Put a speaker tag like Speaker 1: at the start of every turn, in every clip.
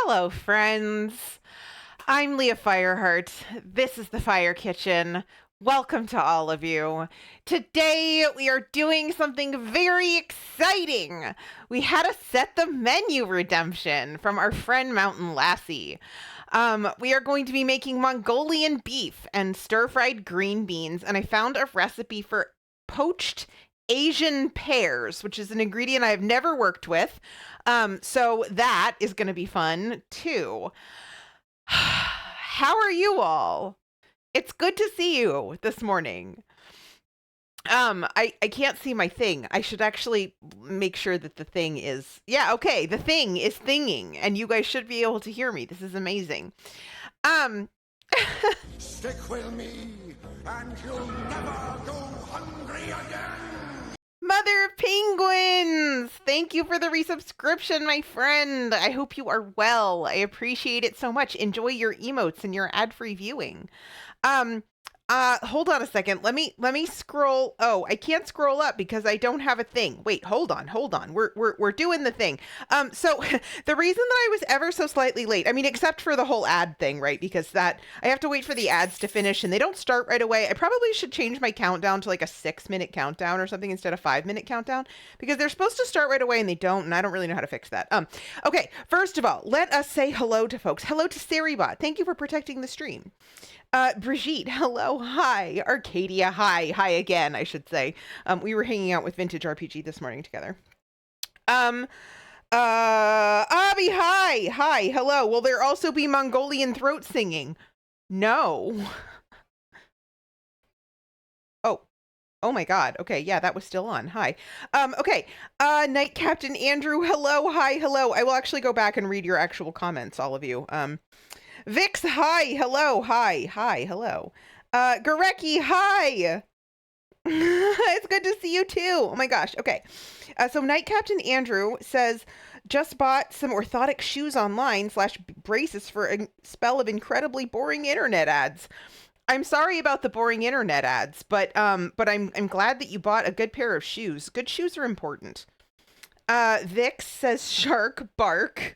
Speaker 1: Hello, friends. I'm Leah Fireheart. This is the Fire Kitchen. Welcome to all of you. Today we are doing something very exciting. We had a set the menu redemption from our friend Mountain Lassie. We are going to be making Mongolian beef and stir-fried green beans, and I found a recipe for poached Asian pears, which is an ingredient I have never worked with. So that is going to be fun too. How are you all? It's good to see you this morning. I can't see my thing. I should actually make sure that the thing is, yeah, okay, the thing is thinging, and you guys should be able to hear me. This is amazing.
Speaker 2: Stick with me, and you'll never go hungry again!
Speaker 1: Mother of Penguins! Thank you for the resubscription, my friend. I hope you are well. I appreciate it so much. Enjoy your emotes and your ad-free viewing. Hold on a second. Let me scroll. Oh, I can't scroll up because I don't have a thing. Wait, hold on. We're doing the thing. So the reason that I was ever so slightly late, I mean, except for the whole ad thing, right? Because that I have to wait for the ads to finish and they don't start right away. I probably should change my countdown to like a 6-minute countdown or something instead of 5-minute countdown because they're supposed to start right away and they don't, and I don't really know how to fix that. Okay, first of all, let us say hello to folks. Hello to Saribot. Thank you for protecting the stream. Brigitte, hello, hi. Arcadia, hi again, I should say. We were hanging out with Vintage RPG this morning together. Abby, hi, hello. Will there also be Mongolian throat singing? No. Oh my God. Okay, yeah, that was still on. Hi. Okay. Knight Captain Andrew, hello, hi, hello. I will actually go back and read your actual comments, all of you. Vix, hi, hello, hi, hello. Gorecki, hi. It's good to see you too. Oh my gosh. Okay. So Knight Captain Andrew says, just bought some orthotic shoes online / braces for a spell of incredibly boring internet ads. I'm sorry about the boring internet ads, but I'm glad that you bought a good pair of shoes. Good shoes are important. Vix says Shark Bark.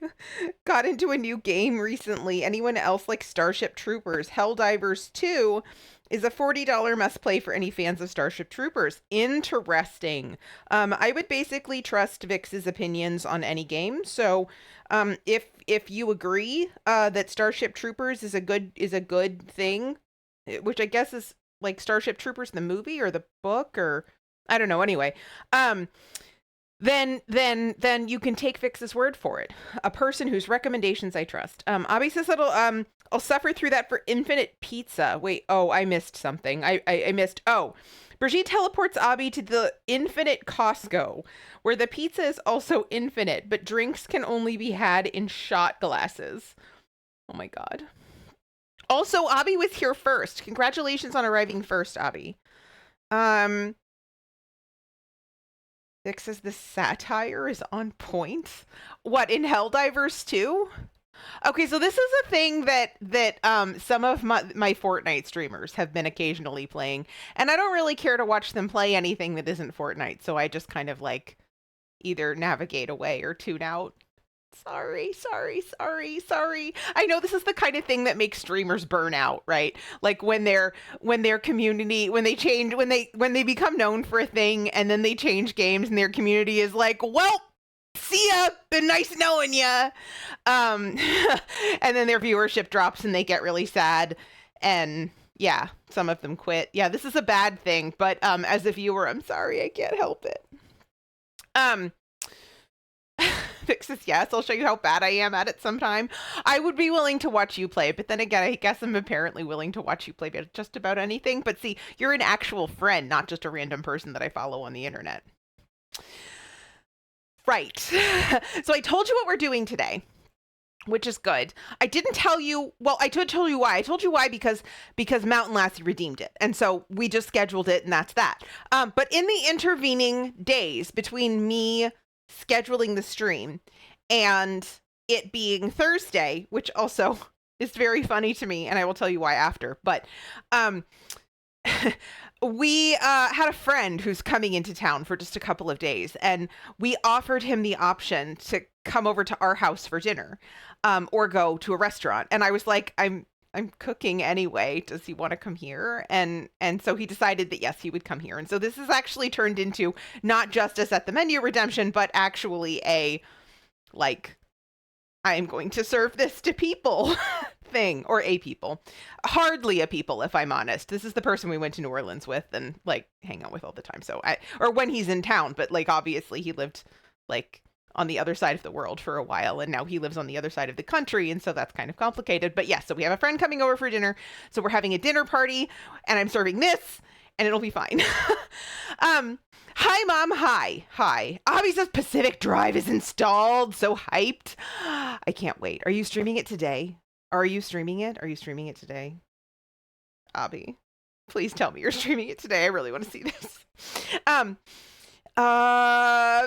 Speaker 1: Got into a new game recently. Anyone else like Starship Troopers? Helldivers 2 is a $40 must play for any fans of Starship Troopers. Interesting. I would basically trust Vix's opinions on any game. So, if you agree that Starship Troopers is a good thing, which I guess is like Starship Troopers the movie or the book or I don't know. Anyway, then you can take Vix's word for it. A person whose recommendations I trust. Abby says that I'll suffer through that for infinite pizza. Wait, oh, I missed something. I missed. Oh, Brigitte teleports Abby to the infinite Costco, where the pizza is also infinite, but drinks can only be had in shot glasses. Oh my God. Also, Abby was here first. Congratulations on arriving first, Abby. Vix says the satire is on point. What, in Helldivers 2? Okay, so this is a thing that some of my Fortnite streamers have been occasionally playing, and I don't really care to watch them play anything that isn't Fortnite, so I just kind of like either navigate away or tune out. Sorry. I know this is the kind of thing that makes streamers burn out, right? Like when their community, when they become known for a thing and then they change games and their community is like, well, see ya, been nice knowing ya. And then their viewership drops and they get really sad. And yeah, some of them quit. Yeah, this is a bad thing, but as a viewer, I'm sorry, I can't help it. Vix says, yes, I'll show you how bad I am at it sometime. I would be willing to watch you play, but then again, I guess I'm apparently willing to watch you play just about anything. But see, you're an actual friend, not just a random person that I follow on the internet. Right. So I told you what we're doing today, which is good. I didn't tell you, well, I told you why. I told you why because Mountain Lassie redeemed it. And so we just scheduled it and that's that. But in the intervening days between me scheduling the stream and it being Thursday, which also is very funny to me, and I will tell you why after, but we had a friend who's coming into town for just a couple of days, and we offered him the option to come over to our house for dinner, or go to a restaurant. And I was like, I'm cooking anyway. Does he want to come here? And so he decided that yes, he would come here. And so this has actually turned into not just a set the menu redemption, but actually a like, I'm going to serve this to people thing, or a people. Hardly a people, if I'm honest. This is the person we went to New Orleans with and like hang out with all the time. So or when he's in town, but like obviously he lived like on the other side of the world for a while, and now he lives on the other side of the country, and so that's kind of complicated. But yes, so we have a friend coming over for dinner, so we're having a dinner party, and I'm serving this, and it'll be fine. Hi, Mom. Hi. Abby says Pacific Drive is installed. So hyped. I can't wait. Are you streaming it today? Are you streaming it today? Abby, please tell me you're streaming it today. I really want to see this.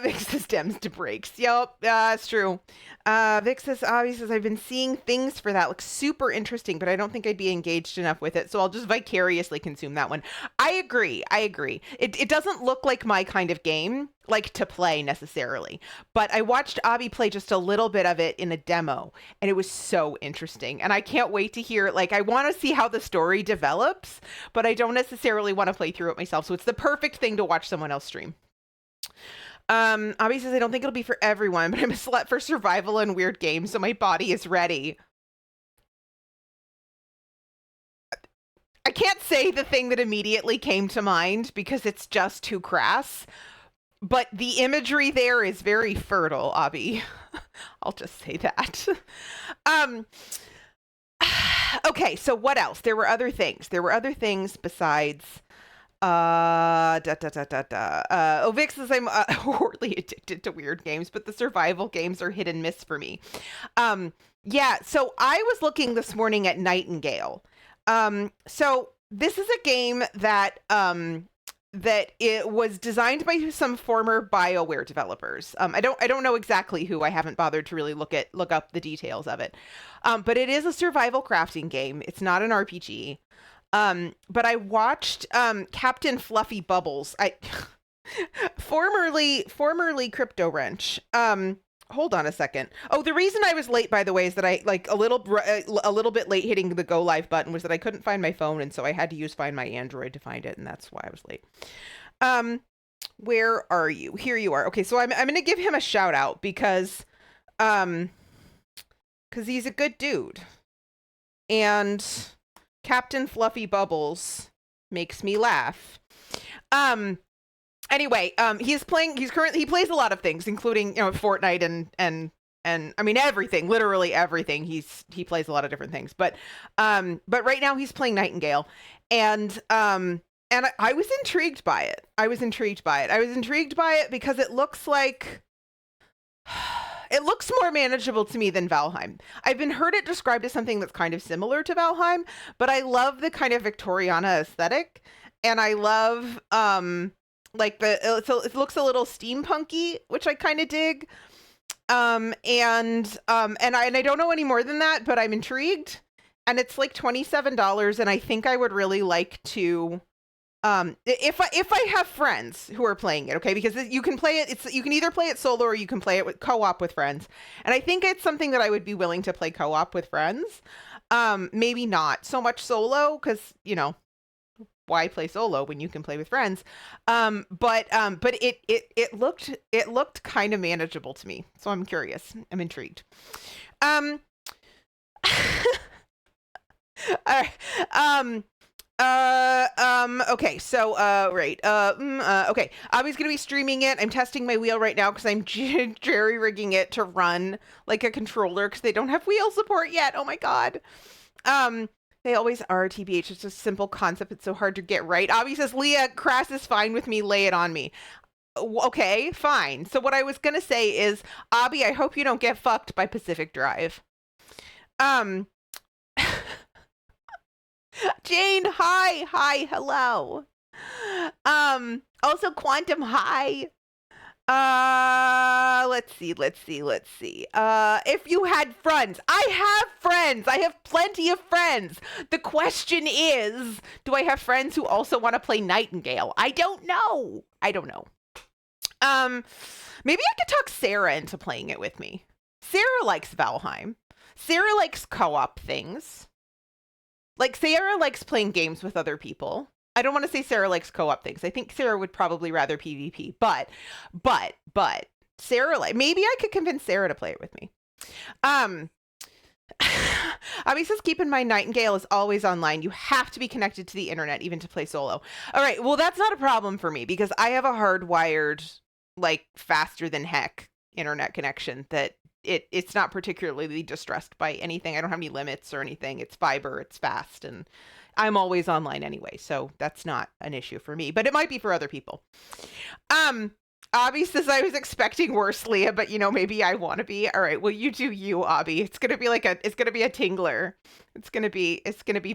Speaker 1: Vic says stems to breaks. Yep, that's true. Vic says, Abby says, I've been seeing things for that. Looks super interesting, but I don't think I'd be engaged enough with it. So I'll just vicariously consume that one. I agree. It doesn't look like my kind of game, like to play necessarily, but I watched Abby play just a little bit of it in a demo, and it was so interesting. And I can't wait to hear, like, I want to see how the story develops, but I don't necessarily want to play through it myself. So it's the perfect thing to watch someone else stream. Abby says, I don't think it'll be for everyone, but I'm a slut for survival and weird games, so my body is ready. I can't say the thing that immediately came to mind because it's just too crass, but the imagery there is very fertile, Abby. I'll just say that. Okay, so what else? There were other things besides... Vic says I'm horribly addicted to weird games, but the survival games are hit and miss for me. Yeah, so I was looking this morning at Nightingale. So this is a game that that it was designed by some former BioWare developers. I don't know exactly who. I haven't bothered to really look up the details of it. But it is a survival crafting game. It's not an RPG. But I watched Captain Fluffy Bubbles. Formerly Crypto Wrench. Hold on a second. Oh, the reason I was late, by the way, is that I like a little bit late hitting the go live button was that I couldn't find my phone, and so I had to use Find My Android to find it, and that's why I was late. Where are you? Here you are. Okay, so I'm gonna give him a shout out because he's a good dude, and Captain Fluffy Bubbles makes me laugh. Anyway, he plays a lot of things, including, Fortnite and I mean everything, literally everything. He plays a lot of different things. But right now he's playing Nightingale, and I was intrigued by it. I was intrigued by it because it looks like it looks more manageable to me than Valheim. I've been heard it described as something that's kind of similar to Valheim, but I love the kind of Victoriana aesthetic, and I love like it looks a little steampunky, which I kind of dig. And I don't know any more than that, but I'm intrigued, and it's like $27, and I think I would really like to. If I have friends who are playing it, okay, because you can play it, you can either play it solo or you can play it with co-op with friends. And I think it's something that I would be willing to play co-op with friends. Maybe not so much solo, because, why play solo when you can play with friends? But it looked kind of manageable to me. So I'm curious. I'm intrigued. Okay, so, right, okay, Abby's gonna be streaming it. I'm testing my wheel right now because I'm jerry-rigging it to run like a controller because they don't have wheel support yet. Oh my god. They always are, TBH. It's a simple concept. It's so hard to get right. Abby says, Leah, crass is fine with me. Lay it on me. Okay, fine. So what I was gonna say is, Abby, I hope you don't get fucked by Pacific Drive. Jane, hi, hello. Also Quantum, hi. Let's see. If you had friends, I have friends. I have plenty of friends. The question is, do I have friends who also want to play Nightingale? I don't know. Maybe I could talk Sarah into playing it with me. Sarah likes Valheim. Sarah likes co-op things. Like, Sarah likes playing games with other people. I don't want to say Sarah likes co-op things. I think Sarah would probably rather PvP, but Sarah, maybe I could convince Sarah to play it with me. Abby says, keep in mind, Nightingale is always online. You have to be connected to the internet even to play solo. All right, well, that's not a problem for me because I have a hardwired, like, faster than heck internet connection that it's not particularly distressed by anything. I don't have any limits or anything. It's fiber, it's fast, and I'm always online anyway, so that's not an issue for me, but it might be for other people. Abby says, I was expecting worse, Leah, but maybe I want to be. All right, well, you do you, Abby. It's gonna be a tingler. It's gonna be it's gonna be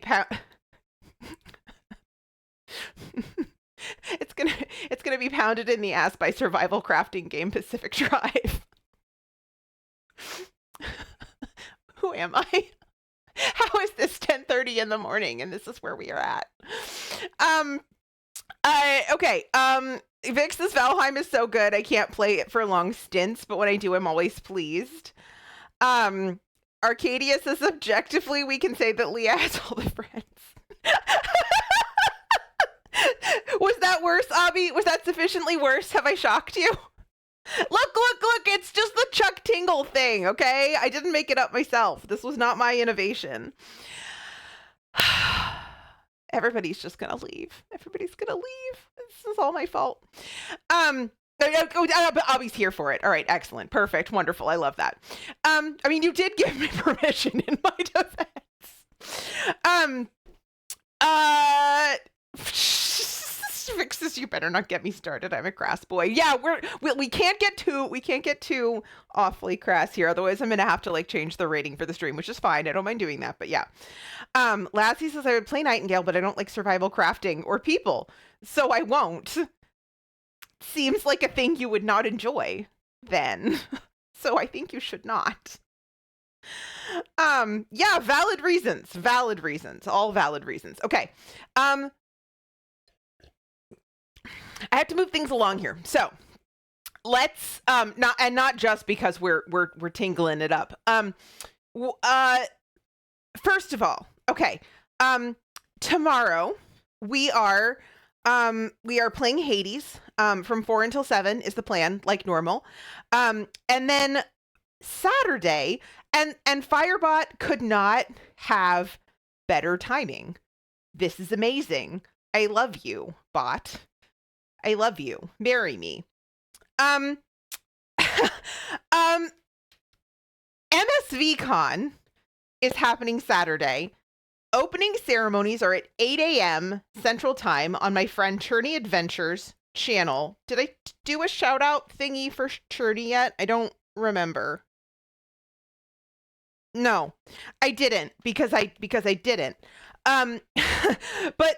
Speaker 1: pounded in the ass by survival crafting game Pacific Drive. Who am I? How is this 10:30 in the morning and this is where we are at? Okay. Vix, this Valheim is so good. I can't play it for long stints, but when I do, I'm always pleased. Arcadia says, objectively, we can say that Leah has all the friends. Was that worse, Abby? Was that sufficiently worse? Have I shocked you? Look, it's just the Chuck Tingle thing, okay? I didn't make it up myself. This was not my innovation. Everybody's just gonna leave. This is all my fault. Abby's here for it. All right, excellent, perfect, wonderful. I love that. You did give me permission in my defense. Fixes, you better not get me started. I'm a crass boy. Yeah, we can't get too awfully crass here. Otherwise, I'm gonna have to change the rating for the stream, which is fine. I don't mind doing that. But yeah, Lassie says I would play Nightingale, but I don't like survival crafting or people, so I won't. Seems like a thing you would not enjoy, then. So I think you should not. Yeah, valid reasons, all valid reasons. Okay. I have to move things along here. So let's not just because we're tingling it up. First of all, okay. Tomorrow we are playing Hades. From 4 until 7 is the plan, like normal. And then Saturday, and Firebot could not have better timing. This is amazing. I love you, bot. I love you. Marry me. MSVCon is happening Saturday. Opening ceremonies are at 8 a.m. Central Time on my friend Churney Adventures channel. Did I do a shout out thingy for Churney yet? I don't remember. No, I didn't because I didn't. But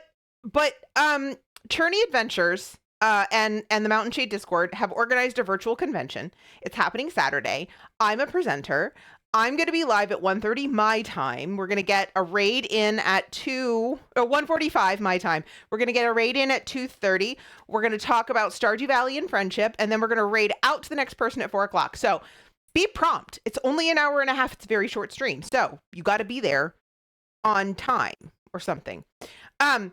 Speaker 1: Churney Adventures and the Mountain Shade Discord have organized a virtual convention. It's happening Saturday. I'm a presenter. I'm going to be live at 1:30 my time. We're going to get a raid in at 1:45 my time. We're going to get a raid in at 2:30. We're going to talk about Stardew Valley and friendship, and then we're going to raid out to the next person at 4 o'clock. So be prompt. It's only an hour and a half. It's a very short stream. So you got to be there on time or something. And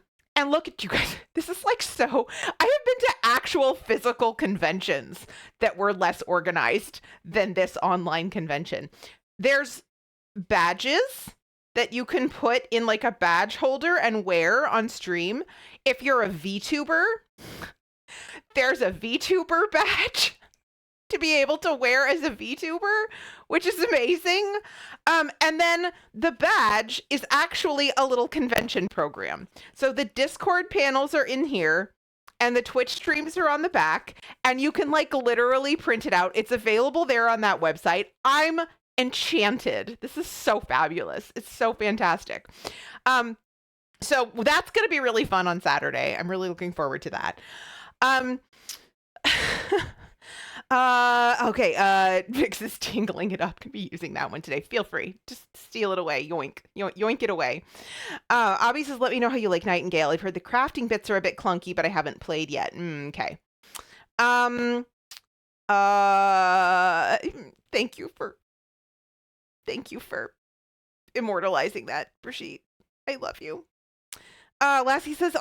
Speaker 1: look at you guys. This is so, I have been to actual physical conventions that were less organized than this online convention. There's badges that you can put in a badge holder and wear on stream. If you're a VTuber, there's a VTuber badge to be able to wear as a VTuber, which is amazing. And then the badge is actually a little convention program. So the Discord panels are in here and the Twitch streams are on the back, and you can literally print it out. It's available there on that website. I'm enchanted. This is so fabulous. It's so fantastic. So that's going to be really fun on Saturday. I'm really looking forward to that. Okay, Vix is tingling it up. Can be using that one today. Feel free. Just steal it away. Yoink. Yoink it away. Abby says, let me know how you like Nightingale. I've heard the crafting bits are a bit clunky, but I haven't played yet. Okay. Thank you for immortalizing that, Brigitte. I love you. Lassie says,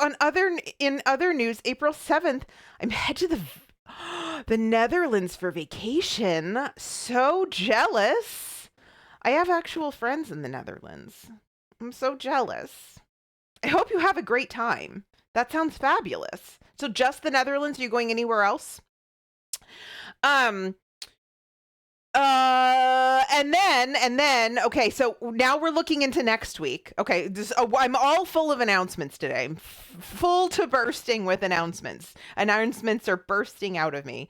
Speaker 1: in other news, April 7th, I'm head to the Netherlands for vacation. So jealous. I have actual friends in the Netherlands. I'm so jealous. I hope you have a great time. That sounds fabulous. So just the Netherlands? Are you going anywhere else? And then, okay, so now we're looking into next week. Okay, I'm all full of announcements today. I'm full to bursting with announcements. Announcements are bursting out of me.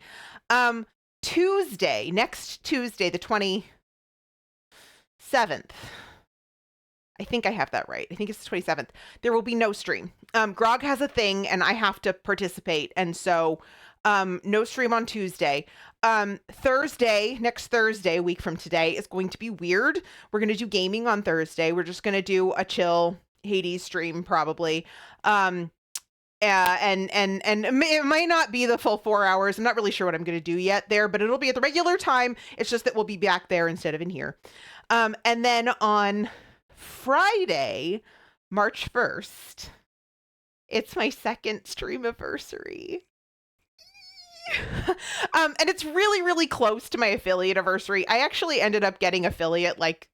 Speaker 1: Next Tuesday, the 27th. I think I have that right. I think it's the 27th. There will be no stream. Grog has a thing and I have to participate. And so no stream on Tuesday. Next Thursday, a week from today, is going to be weird. We're going to do gaming on Thursday. We're just going to do a chill Hades stream probably. And it might not be the full 4 hours. I'm not really sure what I'm going to do yet there, but it'll be at the regular time. It's just that we'll be back there instead of in here. And then on Friday, March 1st, it's my second stream anniversary. And it's really, really close to my affiliate anniversary. I actually ended up getting affiliate like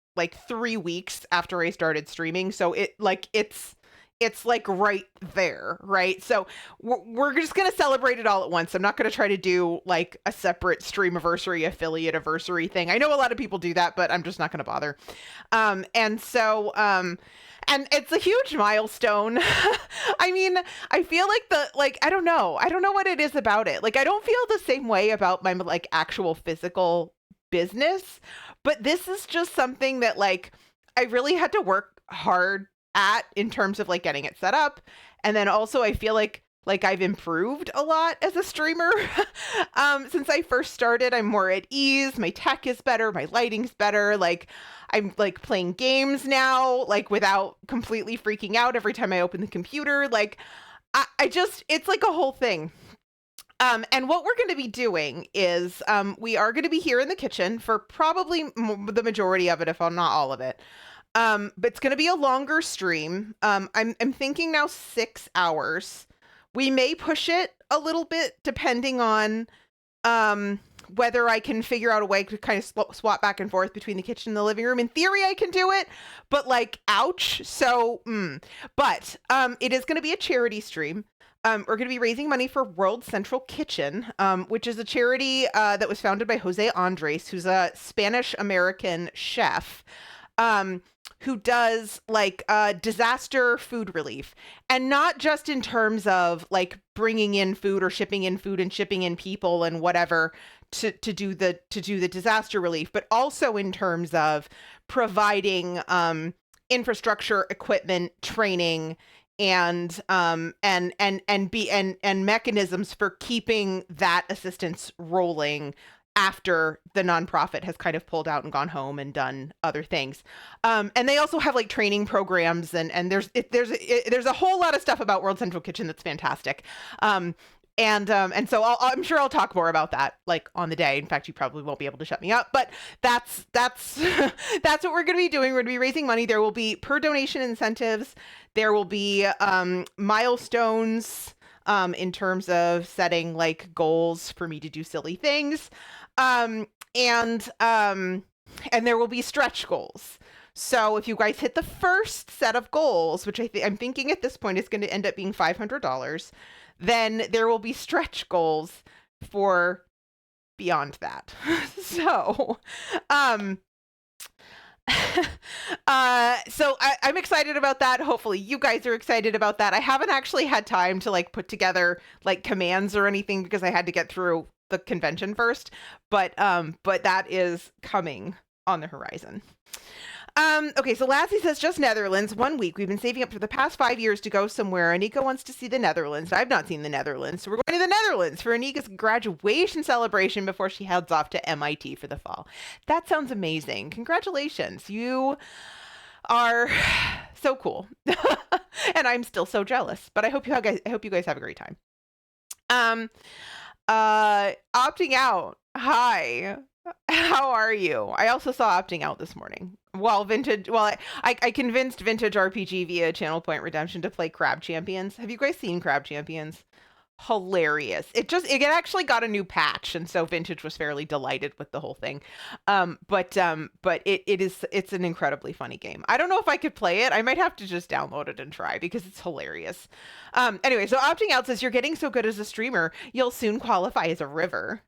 Speaker 1: 3 weeks after I started streaming. So it's like right there, right? So we're just going to celebrate it all at once. I'm not going to try to do like a separate stream anniversary, affiliate anniversary thing. I know a lot of people do that, but I'm just not going to bother. And it's a huge milestone. I mean, I feel like I don't know what it is about it. Like, I don't feel the same way about my like actual physical business, but this is just something that like I really had to work hard at in terms of like getting it set up. And then also I feel like I've improved a lot as a streamer. Since I first started, I'm more at ease. My tech is better. My lighting's better. Like I'm like playing games now, like without completely freaking out every time I open the computer. Like it's like a whole thing. And what we're going to be doing is we are going to be here in the kitchen for probably the majority of it, if not all of it. But it's going to be a longer stream. I'm thinking now 6 hours. We may push it a little bit depending on whether I can figure out a way to kind of swap back and forth between the kitchen and the living room. In theory, I can do it, but like, ouch. So, but it is going to be a charity stream. We're going to be raising money for World Central Kitchen, which is a charity that was founded by Jose Andres, who's a Spanish-American chef. Who does like disaster food relief, and not just in terms of like bringing in food or shipping in food and shipping in people and whatever to do the disaster relief, but also in terms of providing infrastructure, equipment, training, and mechanisms for keeping that assistance rolling after the nonprofit has kind of pulled out and gone home and done other things. And they also have like training programs and there's a whole lot of stuff about World Central Kitchen that's fantastic. And so I'm sure I'll talk more about that like on the day. In fact, you probably won't be able to shut me up, but that's what we're going to be doing. We're going to be raising money. There will be per donation incentives. There will be milestones in terms of setting like goals for me to do silly things. And there will be stretch goals. So if you guys hit the first set of goals, which I'm thinking at this point is going to end up being $500, then there will be stretch goals for beyond that. So, so I'm excited about that. Hopefully you guys are excited about that. I haven't actually had time to like put together like commands or anything because I had to get through the convention first, but that is coming on the horizon. Okay, so Lassie says just Netherlands. 1 week. We've been saving up for the past 5 years to go somewhere. Anika wants to see the Netherlands. I've not seen the Netherlands, so we're going to the Netherlands for Anika's graduation celebration before she heads off to MIT for the fall. That sounds amazing. Congratulations. You are so cool. And I'm still so jealous, but I hope you guys have a great time. Opting out. Hi. How are you? I also saw opting out this morning. I convinced Vintage RPG via Channel Point Redemption to play Crab Champions. Have you guys seen Crab Champions? Hilarious. It actually got a new patch, and so Vintage was fairly delighted with the whole thing. But it's an incredibly funny game. I don't know if I could play it. I might have to just download it and try because it's hilarious. Anyway, so opting out says you're getting so good as a streamer, you'll soon qualify as a river.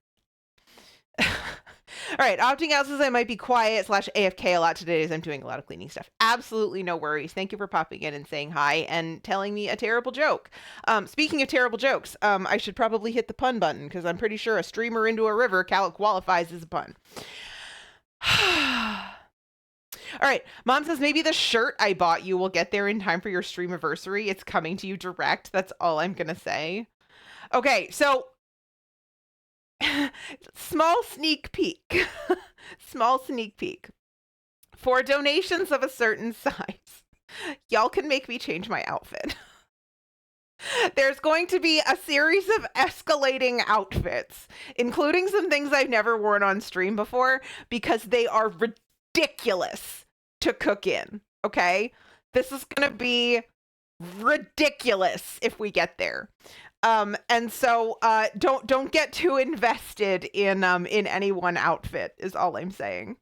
Speaker 1: All right, opting out says I might be quiet / AFK a lot today as I'm doing a lot of cleaning stuff. Absolutely no worries. Thank you for popping in and saying hi and telling me a terrible joke. Speaking of terrible jokes, I should probably hit the pun button because I'm pretty sure a streamer into a river qualifies as a pun. All right, Mom says maybe the shirt I bought you will get there in time for your stream anniversary. It's coming to you direct. That's all I'm going to say. Okay, so small sneak peek. Small sneak peek. For donations of a certain size, y'all can make me change my outfit. There's going to be a series of escalating outfits, including some things I've never worn on stream before, because they are ridiculous to cook in, okay? This is going to be ridiculous if we get there. And so don't get too invested in any one outfit is all I'm saying.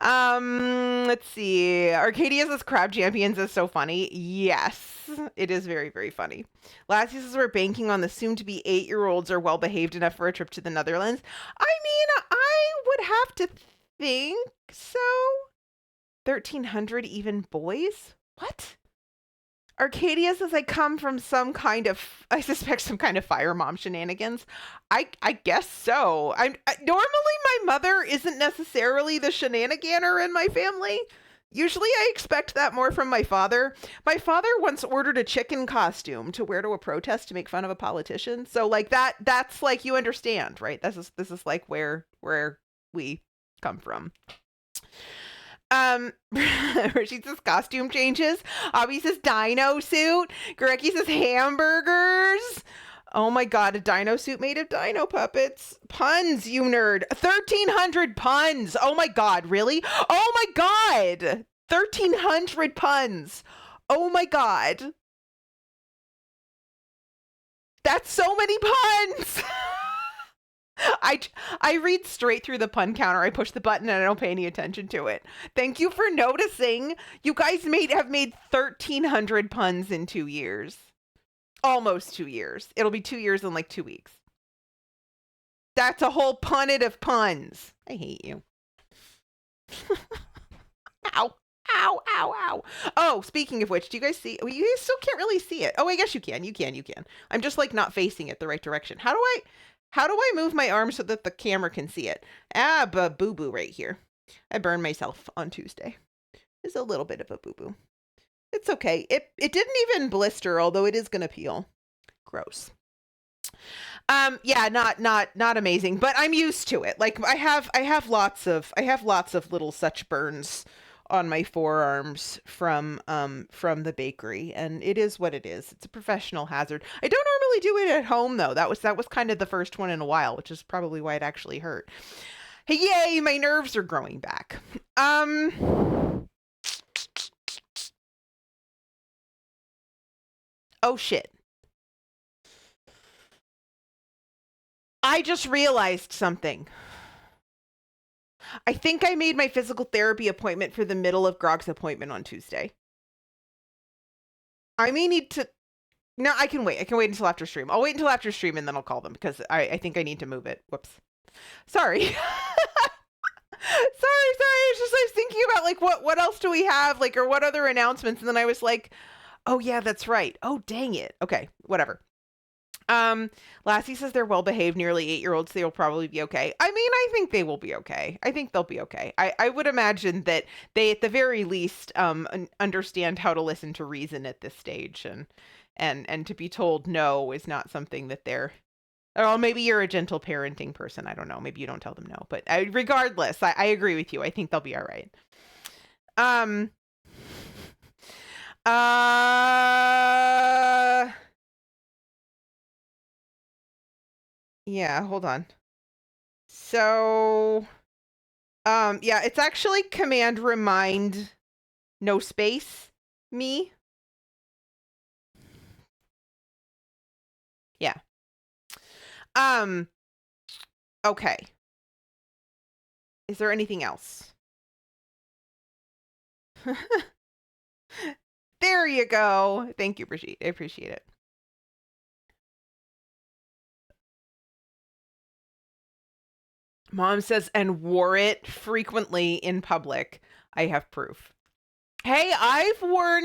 Speaker 1: Let's see. Arcadia says Crab Champions is so funny. Yes, it is very, very funny. Lassie says we're banking on the soon-to-be 8-year-olds are well-behaved enough for a trip to the Netherlands. I mean, I would have to think so. 1,300 even boys? What? Arcadia says I come from I suspect some kind of fire mom shenanigans. I guess so. Normally my mother isn't necessarily the shenaniganer in my family. Usually I expect that more from my father. My father once ordered a chicken costume to wear to a protest to make fun of a politician. So like that's like, you understand, right? This is like where we come from. She says costume changes. Abby says dino suit. Gareki says hamburgers. Oh my god, a dino suit made of dino puppets. Puns, you nerd. 1,300 puns. Oh my god, really? Oh my god. 1,300 puns. Oh my god. That's so many puns. I read straight through the pun counter. I push the button and I don't pay any attention to it. Thank you for noticing. You guys have made 1,300 puns in 2 years. Almost 2 years. It'll be 2 years in like 2 weeks. That's a whole punnet of puns. I hate you. Ow. Ow, ow, ow. Oh, speaking of which, do you guys see? Well, you guys still can't really see it. Oh, I guess you can. You can. I'm just like not facing it the right direction. How do I move my arm so that the camera can see it? Boo-boo right here. I burned myself on Tuesday. It's a little bit of a boo-boo. It's okay. It didn't even blister, although it is gonna peel. Gross. Yeah, not amazing, but I'm used to it. Like I have lots of little such burns on my forearms from the bakery, and it is what it is. It's a professional hazard. I don't normally do it at home though. That was kind of the first one in a while, which is probably why it actually hurt. Hey, yay, my nerves are growing back. Oh shit. I just realized something. I think I made my physical therapy appointment for the middle of Grog's appointment on Tuesday. I may need to... No, I can wait. I can wait until after stream. I'll wait until after stream and then I'll call them because I think I need to move it. Whoops. Sorry. Sorry. It's just I was thinking about like what else do we have? Like, or what other announcements? And then I was like, oh yeah, that's right. Oh, dang it. Okay, whatever. Lassie says they're well behaved, nearly 8-year-olds. They will probably be okay. I mean, I think they will be okay. I think they'll be okay. I would imagine that they, at the very least, understand how to listen to reason at this stage, and to be told no is not something that they're. Or maybe you're a gentle parenting person. I don't know. Maybe you don't tell them no. But regardless, I agree with you. I think they'll be all right. Yeah, hold on. So, yeah, it's actually command remind no space me. Yeah. Okay. Is there anything else? There you go. Thank you, Brigitte. I appreciate it. Mom says, and wore it frequently in public. I have proof. Hey, I wore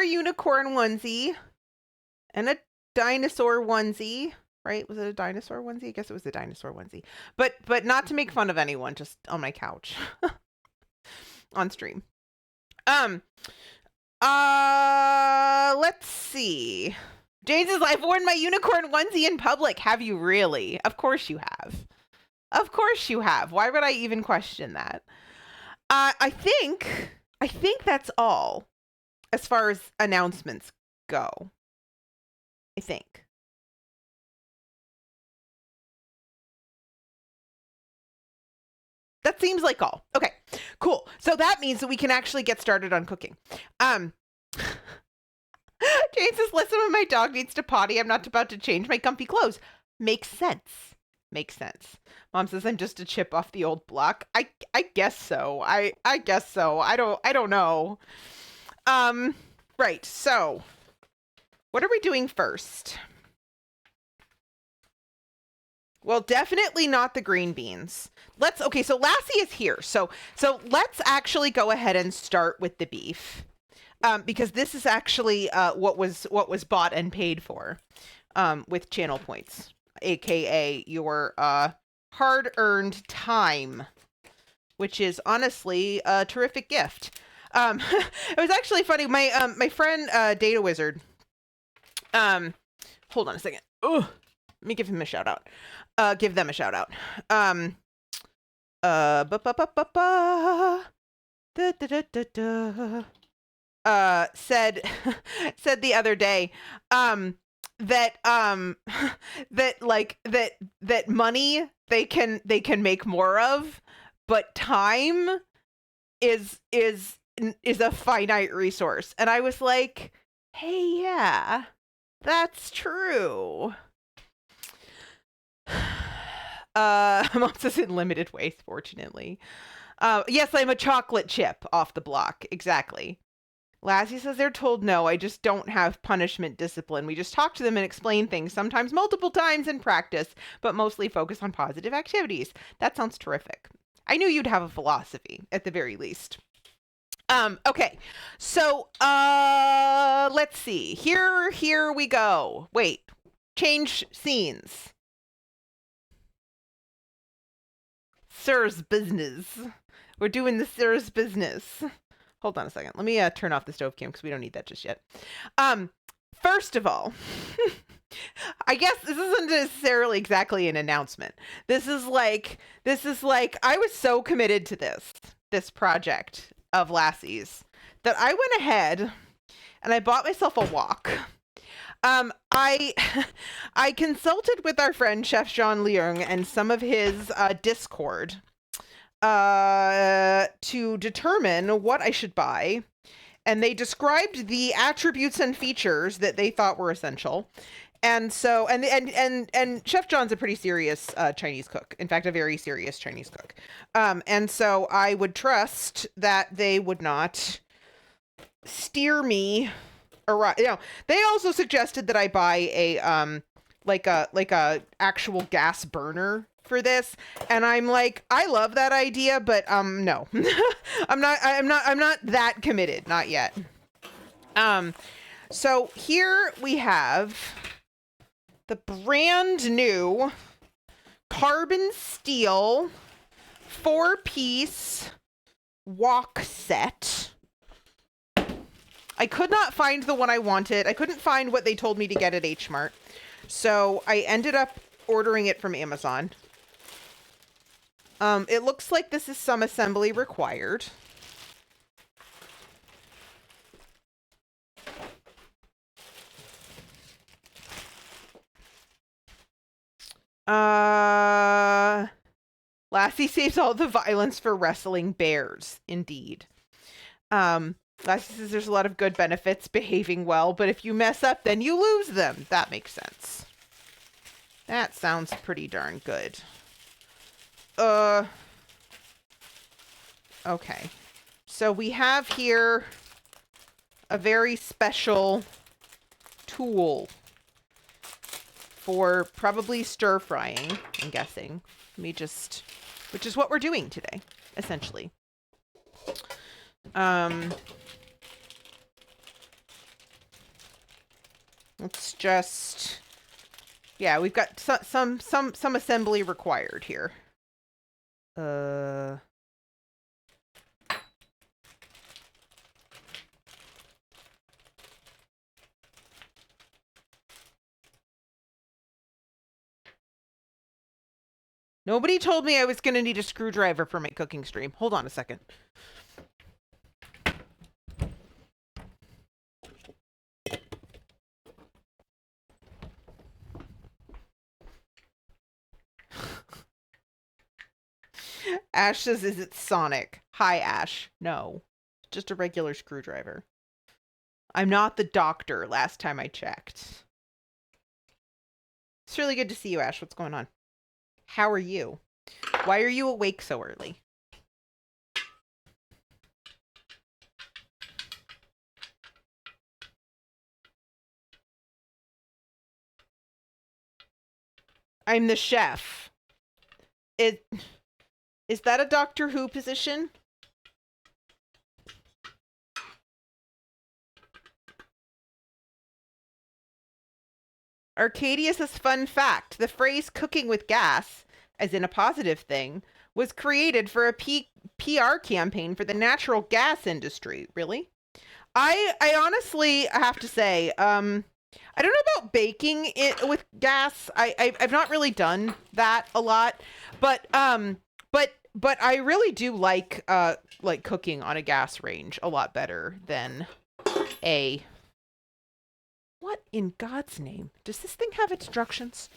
Speaker 1: a unicorn onesie and a dinosaur onesie, right? Was it a dinosaur onesie? I guess it was a dinosaur onesie. But not to make fun of anyone, just on my couch on stream. Let's see. Jane says, I've worn my unicorn onesie in public. Have you really? Of course you have. Of course you have. Why would I even question that? I think that's all as far as announcements go. I think. That seems like all. Okay, cool. So that means that we can actually get started on cooking. Jane says, listen, when my dog needs to potty, I'm not about to change my comfy clothes. Makes sense. Makes sense. Mom says, I'm just a chip off the old block. I guess so. I guess so. I don't know. Right. So what are we doing first? Well, definitely not the green beans. Okay, so Lassie is here. So let's actually go ahead and start with the beef. Because this is actually what was bought and paid for with channel points, aka your hard-earned time, which is honestly a terrific gift. It was actually funny. My friend Data Wizard. Hold on a second. Let me give him a shout out. Give them a shout out. Said the other day that money they can make more of, but time is a finite resource. And I was like, hey, yeah, that's true. Mom says in limited ways, fortunately. Yes, I'm a chocolate chip off the block. Exactly. Lassie says they're told no. I just don't have punishment discipline. We just talk to them and explain things, sometimes multiple times in practice, but mostly focus on positive activities. That sounds terrific. I knew you'd have a philosophy, at the very least. Okay. So, let's see. Here we go. Wait. Change scenes. Sir's business. We're doing the Sir's business. Hold on a second. Let me turn off the stove cam because we don't need that just yet. First of all, I guess this isn't necessarily exactly an announcement. This is like I was so committed to this project of Lassie's that I went ahead and I bought myself a wok. I consulted with our friend Chef Jean Leung and some of his Discord to determine what I should buy, and they described the attributes and features that they thought were essential. And so and Chef John's a pretty serious Chinese cook. In fact, a very serious Chinese cook. And so I would trust that they would not steer me around. They also suggested that I buy a like a actual gas burner for this, and I'm like, I love that idea, but no. I'm not that committed, not yet. So here we have the brand new carbon steel 4-piece wok set. I could not find the one I wanted. I couldn't find what they told me to get at H Mart. So I ended up ordering it from Amazon. It looks like this is some assembly required. Lassie saves all the violence for wrestling bears. Indeed. Lassie says there's a lot of good benefits behaving well, but if you mess up, then you lose them. That makes sense. That sounds pretty darn good. Okay. So we have here a very special tool for probably stir frying, I'm guessing. Which is what we're doing today, essentially. Let's just, yeah, we've got some assembly required here. Nobody told me I was going to need a screwdriver for my cooking stream. Hold on a second. Ash says, is it Sonic? Hi, Ash. No, just a regular screwdriver. I'm not the doctor last time I checked. It's really good to see you, Ash. What's going on? How are you? Why are you awake so early? I'm the chef. Is that a Doctor Who position? Arcadius' fun fact. The phrase cooking with gas, as in a positive thing, was created for a PR campaign for the natural gas industry. Really? I honestly have to say, I don't know about baking it with gas. I've not really done that a lot, but I really do like cooking on a gas range a lot better than a. What in God's name? Does this thing have instructions?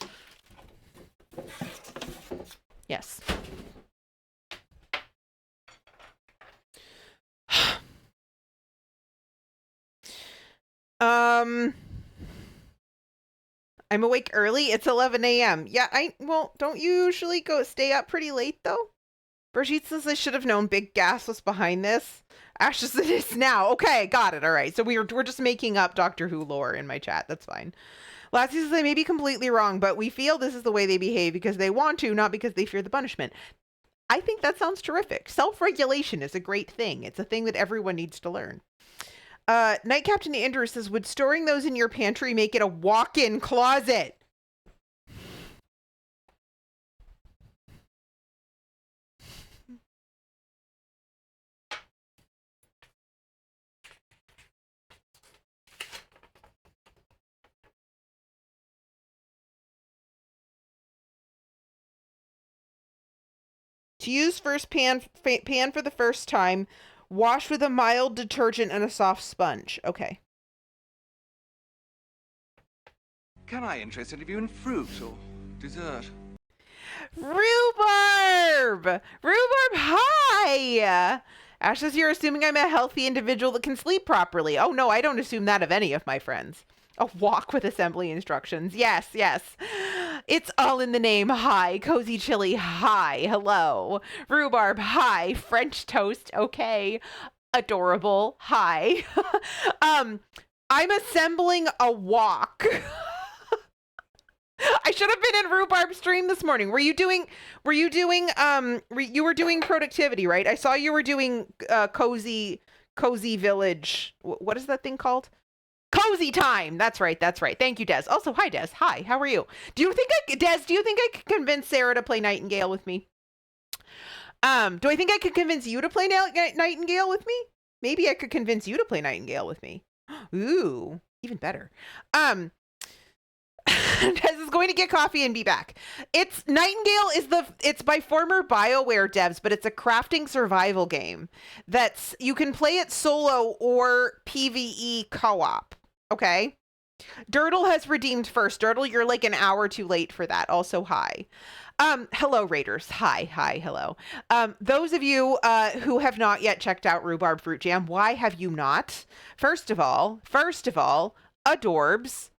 Speaker 1: Yes. I'm awake early. It's 11 a.m. Yeah, don't you usually stay up pretty late though? Brigitte says I should have known Big Gas was behind this. Ash says it is now. Okay, got it. All right. So we're just making up Doctor Who lore in my chat. That's fine. Lassie says I may be completely wrong, but we feel this is the way they behave because they want to, not because they fear the punishment. I think that sounds terrific. Self-regulation is a great thing. It's a thing that everyone needs to learn. Night Captain Andrew says, would storing those in your pantry make it a walk-in closet? To use first pan for the first time, wash with a mild detergent and a soft sponge. Okay.
Speaker 3: Can I interest any of you in fruit or dessert?
Speaker 1: Rhubarb! Rhubarb, hi! Ash says you're assuming I'm a healthy individual that can sleep properly. Oh no, I don't assume that of any of my friends. A walk with assembly instructions. Yes, yes. It's all in the name. Hi. Cozy chili. Hi. Hello. Rhubarb. Hi. French toast. Okay. Adorable. Hi. I'm assembling a wok. I should have been in Rhubarb's stream this morning. You were doing productivity, right? I saw you were doing cozy village. What is that thing called? Cozy time. That's right. That's right. Thank you, Des. Also, hi, Des. Hi. How are you? Do you think I could convince Sarah to play Nightingale with me? Do I think I could convince you to play Nightingale with me? Maybe I could convince you to play Nightingale with me. Ooh, even better. Des is going to get coffee and be back. It's Nightingale it's by former BioWare devs, but it's a crafting survival game that's you can play it solo or PvE co-op. Okay. Dirtle has redeemed first. Dirtle, you're like an hour too late for that. Also, hi. Hello, Raiders. Hi, hello. Those of you who have not yet checked out Rhubarb Fruit Jam, why have you not? First of all, adorbs.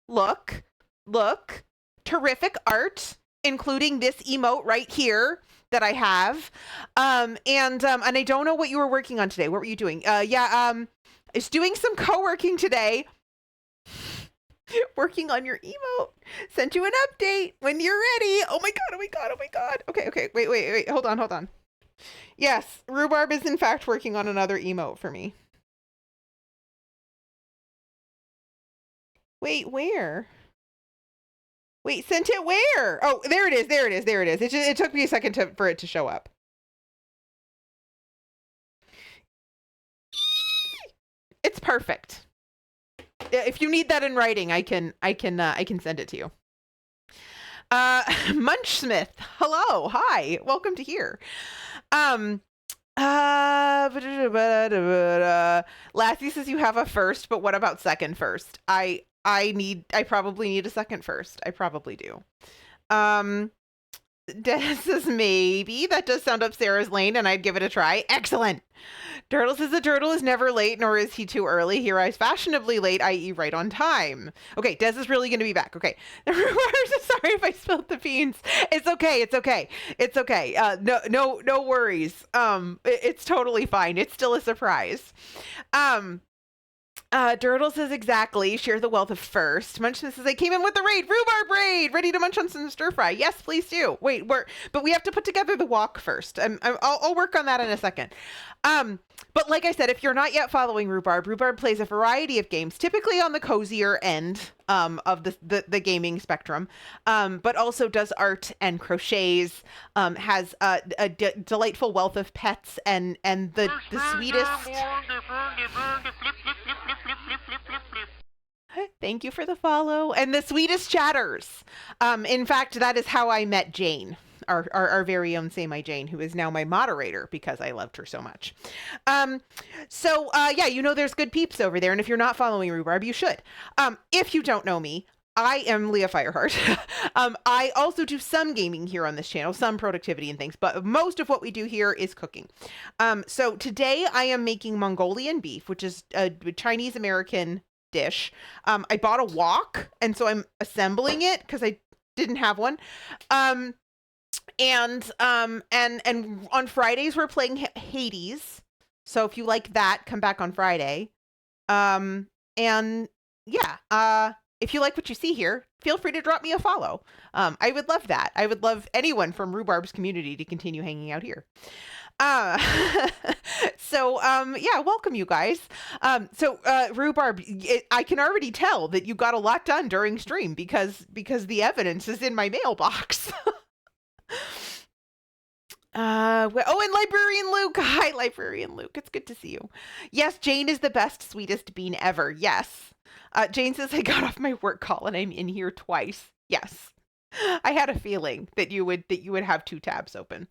Speaker 1: Look, terrific art, including this emote right here that I have. And I don't know what you were working on today. What were you doing? Is doing some co-working today. Working on your emote. Sent you an update when you're ready. Oh my god. Okay. Wait. Hold on. Yes, Rhubarb is in fact working on another emote for me. Wait, where? Wait, sent it where? Oh, there it is. It took me a second for it to show up. It's perfect. If you need that in writing, I can send it to you. Munchsmith, hello, hi, welcome to here. Lassie says you have a first, but what about second first? I probably need a second first. I probably do. Des says maybe. That does sound up Sarah's lane, and I'd give it a try. Excellent. Turtle says the turtle is never late, nor is he too early. He arrives fashionably late, i.e. right on time. Okay, Des is really going to be back. Okay. Sorry if I spilled the beans. It's okay. No worries. It's totally fine. It's still a surprise. Dirtle says exactly. Share the wealth of first. Munchman says I came in with the raid. Rhubarb raid. Ready to munch on some stir fry. Yes, please do. Wait, but we have to put together the walk first. I'll work on that in a second. But like I said, if you're not yet following Rhubarb plays a variety of games, typically on the cozier end of the gaming spectrum, but also does art and crochets, has a delightful wealth of pets and the sweetest. Thank you for the follow. And the sweetest chatters. In fact, that is how I met Jane, our very own Say My Jane, who is now my moderator because I loved her so much. Yeah, there's good peeps over there. And if you're not following Rhubarb, you should. If you don't know me, I am Leah Fireheart. I also do some gaming here on this channel, some productivity and things, but most of what we do here is cooking. So today I am making Mongolian beef, which is a Chinese American dish. I bought a wok, and so I'm assembling it because I didn't have one. And on Fridays we're playing Hades. So if you like that, come back on Friday. If you like what you see here, feel free to drop me a follow. I would love that. I would love anyone from Rhubarb's community to continue hanging out here. Welcome you guys. Rhubarb, I can already tell that you got a lot done during stream because the evidence is in my mailbox. And Librarian Luke. Hi, Librarian Luke. It's good to see you. Yes, Jane is the best, sweetest bean ever. Yes. Jane says I got off my work call and I'm in here twice. Yes. I had a feeling that you would have two tabs open.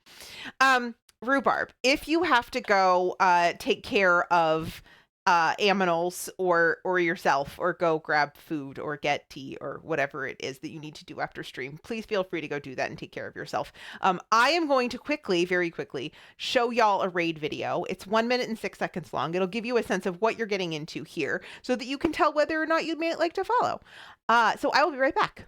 Speaker 1: Rhubarb, if you have to go take care of aminals or yourself, or go grab food or get tea or whatever it is that you need to do after stream, please feel free to go do that and take care of yourself. I am going to very quickly show y'all a raid video. It's 1 minute and 6 seconds long. It'll give you a sense of what you're getting into here so that you can tell whether or not you may like to follow. So I will be right back.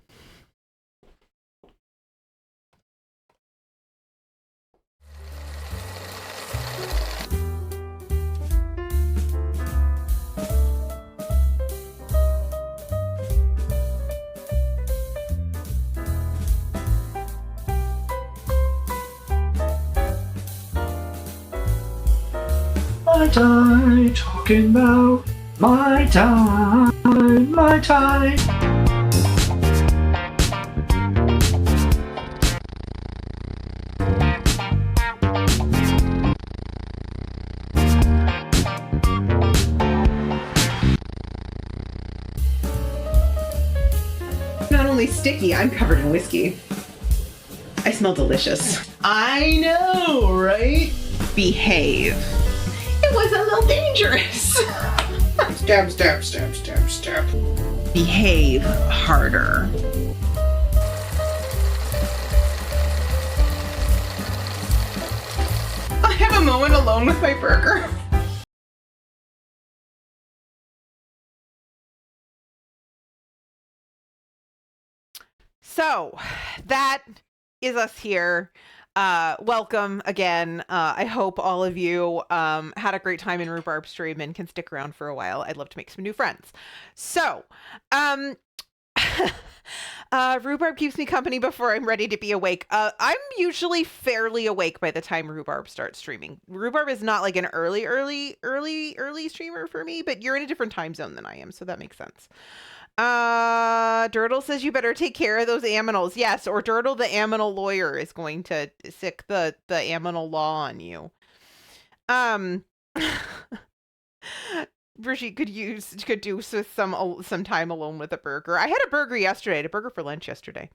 Speaker 4: I die talking about My time, my time.
Speaker 1: Not only sticky, I'm covered in whiskey. I smell delicious.
Speaker 4: I know, right?
Speaker 1: Behave. It was a little dangerous.
Speaker 4: Stab, stab, stab, stab, stab.
Speaker 1: Behave harder. I have a moment alone with my burger. So that is us here. Welcome again. I hope all of you had a great time in Rhubarb stream and can stick around for a while. I'd love to make some new friends. So, Rhubarb keeps me company before I'm ready to be awake. I'm usually fairly awake by the time Rhubarb starts streaming. Rhubarb is not like an early streamer for me, but you're in a different time zone than I am, so that makes sense. Dirtle says you better take care of those aminals. Yes, or Dirtle the aminal lawyer is going to sick the aminal law on you. Brigitte could do some time alone with a burger. I had a burger yesterday. I had a burger for lunch yesterday.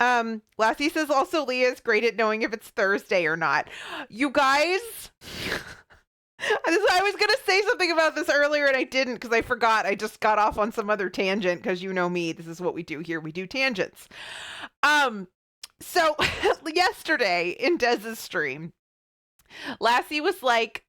Speaker 1: Lassie says also Leah's great at knowing if it's Thursday or not. You guys, I was going to say something about this earlier and I didn't because I forgot. I just got off on some other tangent because you know me. This is what we do here. We do tangents. So yesterday in Dez's stream, Lassie was like,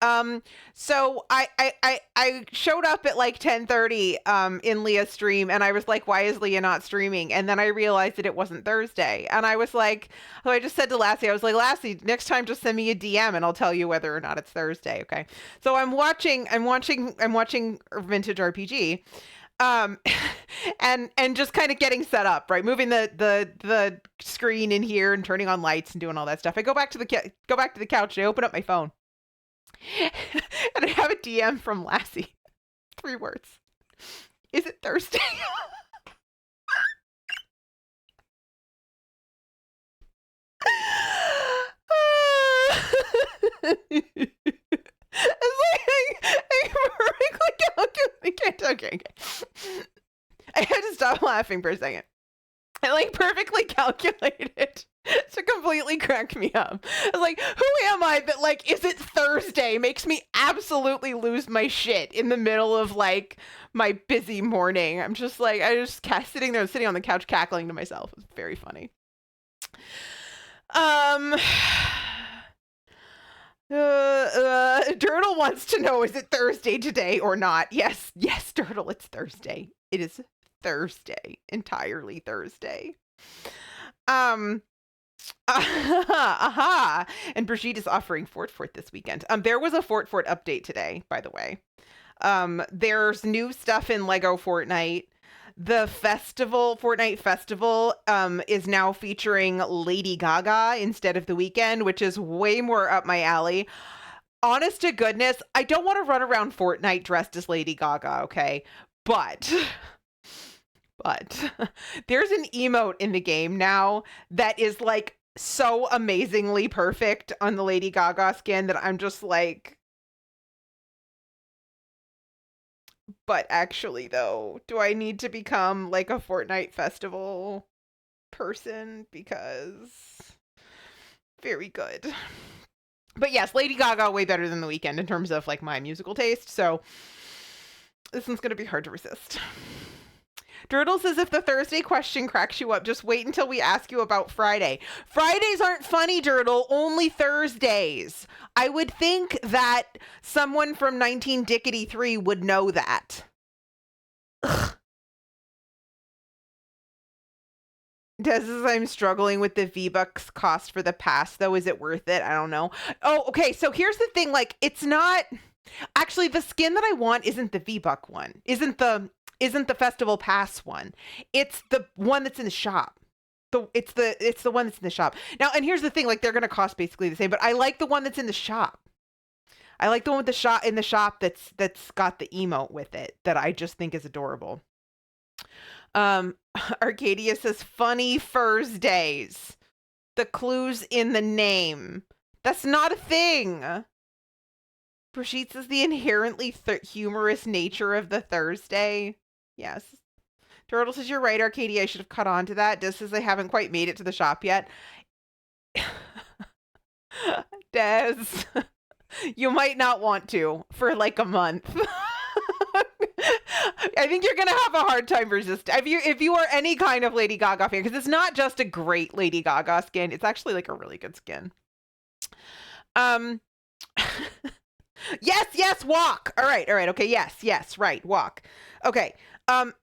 Speaker 1: so I showed up at like 10:30 in Leah's stream and I was like, why is Leah not streaming? And then I realized that it wasn't Thursday. And I was like, so I just said to Lassie, I was like, Lassie, next time just send me a DM and I'll tell you whether or not it's Thursday. Okay. So I'm watching Vintage RPG. And just kind of getting set up, right? Moving the screen in here and turning on lights and doing all that stuff. I go back to the couch and I open up my phone, and I have a DM from Lassie. 3 words. Is it Thursday? It's like I can't. Okay. I had to stop laughing for a second. I like perfectly calculated to completely crack me up. I was like, who am I that like, is it Thursday? Makes me absolutely lose my shit in the middle of like my busy morning. I'm just like, sitting on the couch cackling to myself. It's very funny. Dirtle wants to know, is it Thursday today or not? Yes, Dirtle, it's Thursday. It is Thursday, entirely Thursday. And Brigitte is offering Fort this weekend. There was a Fort update today, by the way. There's new stuff in Lego Fortnite. The Fortnite Festival, is now featuring Lady Gaga instead of The Weeknd, which is way more up my alley. Honest to goodness, I don't want to run around Fortnite dressed as Lady Gaga, okay? But there's an emote in the game now that is like so amazingly perfect on the Lady Gaga skin that I'm just like, but actually though, do I need to become like a Fortnite festival person? Because very good. But yes, Lady Gaga way better than The Weeknd in terms of like my musical taste. So this one's going to be hard to resist. Dirtle says if the Thursday question cracks you up, just wait until we ask you about Friday. Fridays aren't funny, Dirtle, only Thursdays. I would think that someone from 1983 would know that. Ugh. Des says I'm struggling with the V-Bucks cost for the pass, though. Is it worth it? I don't know. Oh, okay. So here's the thing. Like, it's not... Actually, the skin that I want isn't the V-Buck one. Isn't the festival pass one. It's the one that's in the shop. It's the one that's in the shop. Now, and here's the thing, like they're going to cost basically the same, but I like the one that's in the shop. I like the one with the shop in the shop that's got the emote with it that I just think is adorable. Arcadia says funny Thursdays. The clue's in the name. That's not a thing. Brigitte says the inherently humorous nature of the Thursday. Yes. Turtle says you're right, Arcadia. I should have caught on to that. Just as I haven't quite made it to the shop yet. Des, you might not want to for like a month. I think you're gonna have a hard time resisting if you are any kind of Lady Gaga fan, because it's not just a great Lady Gaga skin, it's actually like a really good skin. Yes, walk. All right, okay, yes, right, walk. Okay.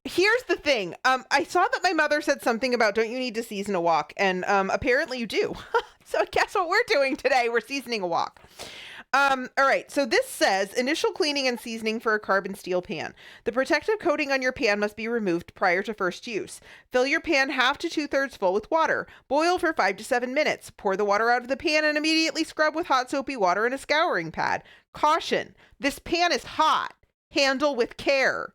Speaker 1: Here's the thing. I saw that my mother said something about don't you need to season a wok, and apparently you do. So guess what we're doing today? We're seasoning a wok. All right, so this says initial cleaning and seasoning for a carbon steel pan. The protective coating on your pan must be removed prior to first use. Fill your pan 1/2 to 2/3 full with water. Boil for 5 to 7 minutes. Pour the water out of the pan and immediately scrub with hot soapy water and a scouring pad. Caution, this pan is hot. Handle with care.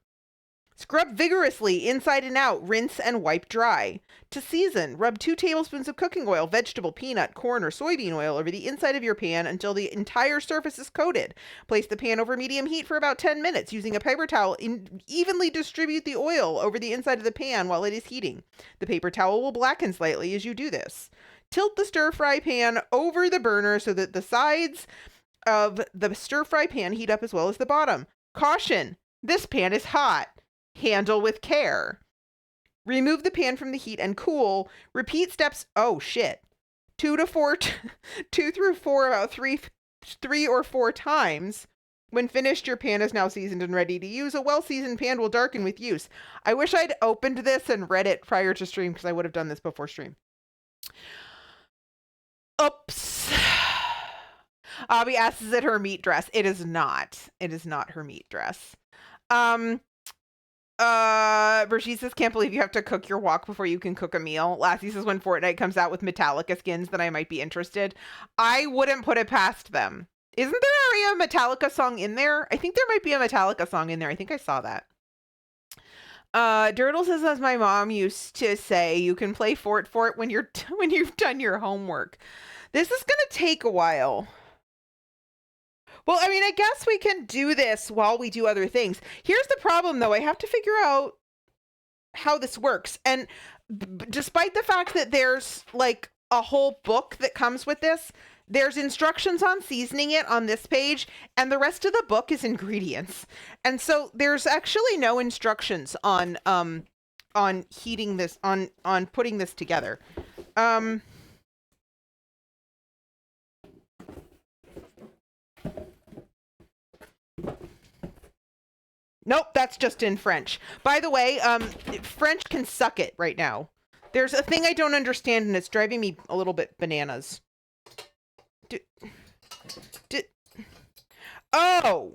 Speaker 1: Scrub vigorously inside and out, rinse and wipe dry. To season, rub 2 tablespoons of cooking oil, vegetable, peanut, corn, or soybean oil over the inside of your pan until the entire surface is coated. Place the pan over medium heat for about 10 minutes. Using a paper towel, evenly distribute the oil over the inside of the pan while it is heating. The paper towel will blacken slightly as you do this. Tilt the stir-fry pan over the burner so that the sides of the stir-fry pan heat up as well as the bottom. Caution, this pan is hot. Handle with care. Remove the pan from the heat and cool. Repeat steps. Oh shit. 2 through 4 about 3 or 4 times. When finished, your pan is now seasoned and ready to use. A well-seasoned pan will darken with use. I wish I'd opened this and read it prior to stream, because I would have done this before stream. Oops. Abby asks, is it her meat dress? It is not. It is not her meat dress. Brigitte says, can't believe you have to cook your wok before you can cook a meal. Lassie says, when Fortnite comes out with Metallica skins, then I might be interested. I wouldn't put it past them. Isn't there a Metallica song in there? I think there might be a Metallica song in there. I think I saw that. Dirtle says, as my mom used to say, you can play Fort when you've done your homework. This is gonna take a while. Well, I mean, I guess we can do this while we do other things. Here's the problem, though. I have to figure out how this works. And despite the fact that there's like a whole book that comes with this, there's instructions on seasoning it on this page, and the rest of the book is ingredients. And so there's actually no instructions on heating this, on putting this together. Nope, that's just in French. By the way, French can suck it right now. There's a thing I don't understand, and it's driving me a little bit bananas. Oh!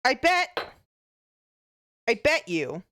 Speaker 1: I bet you.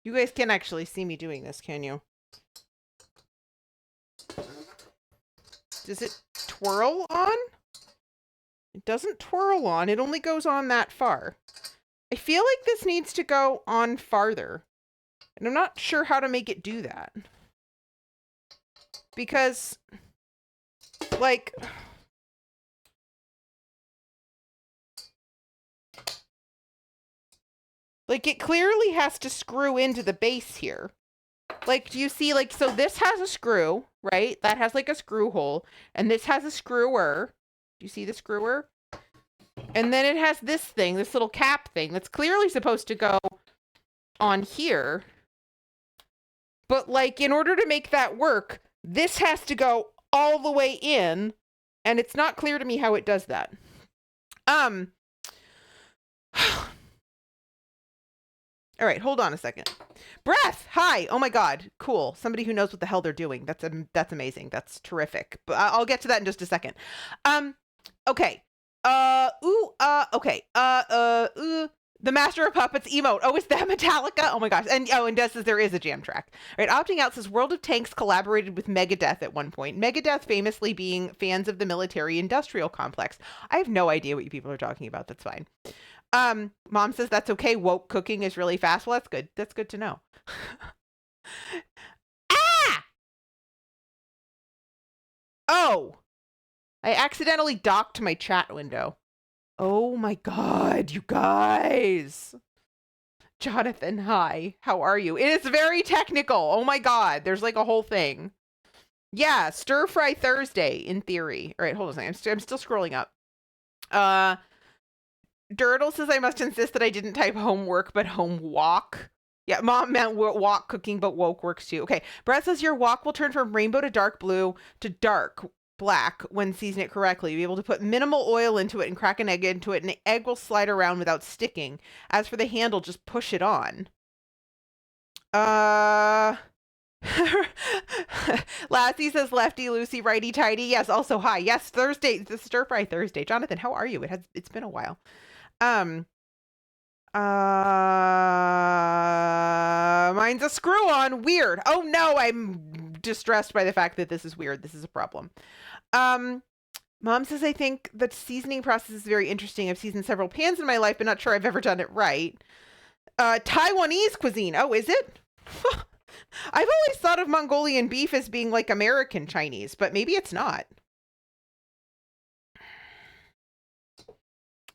Speaker 1: You guys can't actually see me doing this, can you? Does it twirl on? It doesn't twirl on. It only goes on that far. I feel like this needs to go on farther. And I'm not sure how to make it do that. Because, like... Like, it clearly has to screw into the base here. Like, do you see, like, so this has a screw, right? That has like a screw hole, and this has a screwer. Do you see the screwer? And then it has this thing, this little cap thing that's clearly supposed to go on here. But like, in order to make that work, this has to go all the way in, and it's not clear to me how it does that. All right, hold on a second. Breath, hi. Oh my God, cool. Somebody who knows what the hell they're doing. That's amazing. That's terrific. But I'll get to that in just a second. Okay. Okay. The Master of Puppets emote. Oh, is that Metallica? Oh my gosh. And Des says there is a jam track. All right, opting out says World of Tanks collaborated with Megadeth at one point. Megadeth famously being fans of the military-industrial complex. I have no idea what you people are talking about. That's fine. Mom says that's okay. Woke cooking is really fast. Well, that's good. That's good to know. Ah! Oh! I accidentally docked my chat window. Oh my God, you guys. Jonathan, hi. How are you? It is very technical. Oh my God. There's like a whole thing. Yeah, stir fry Thursday in theory. All right, hold on a second. I'm still scrolling up. Dirtle says I must insist that I didn't type homework, but home walk. Yeah, Mom meant walk cooking, but woke works too. Okay, Brett says your wok will turn from rainbow to dark blue to dark black when season it correctly. You'll be able to put minimal oil into it and crack an egg into it, and the egg will slide around without sticking. As for the handle, just push it on. Lassie says lefty loosey righty tighty. Yes, also hi. Yes, Thursday, the stir fry Thursday. Jonathan, how are you? It's been a while. Mine's a screw on. Weird. Oh no, I'm distressed by the fact that this is weird. This is a problem. Mom says I think the seasoning process is very interesting. I've seasoned several pans in my life, but not sure I've ever done it right. Taiwanese cuisine. Oh, is it? I've always thought of Mongolian beef as being like American Chinese, but maybe it's not.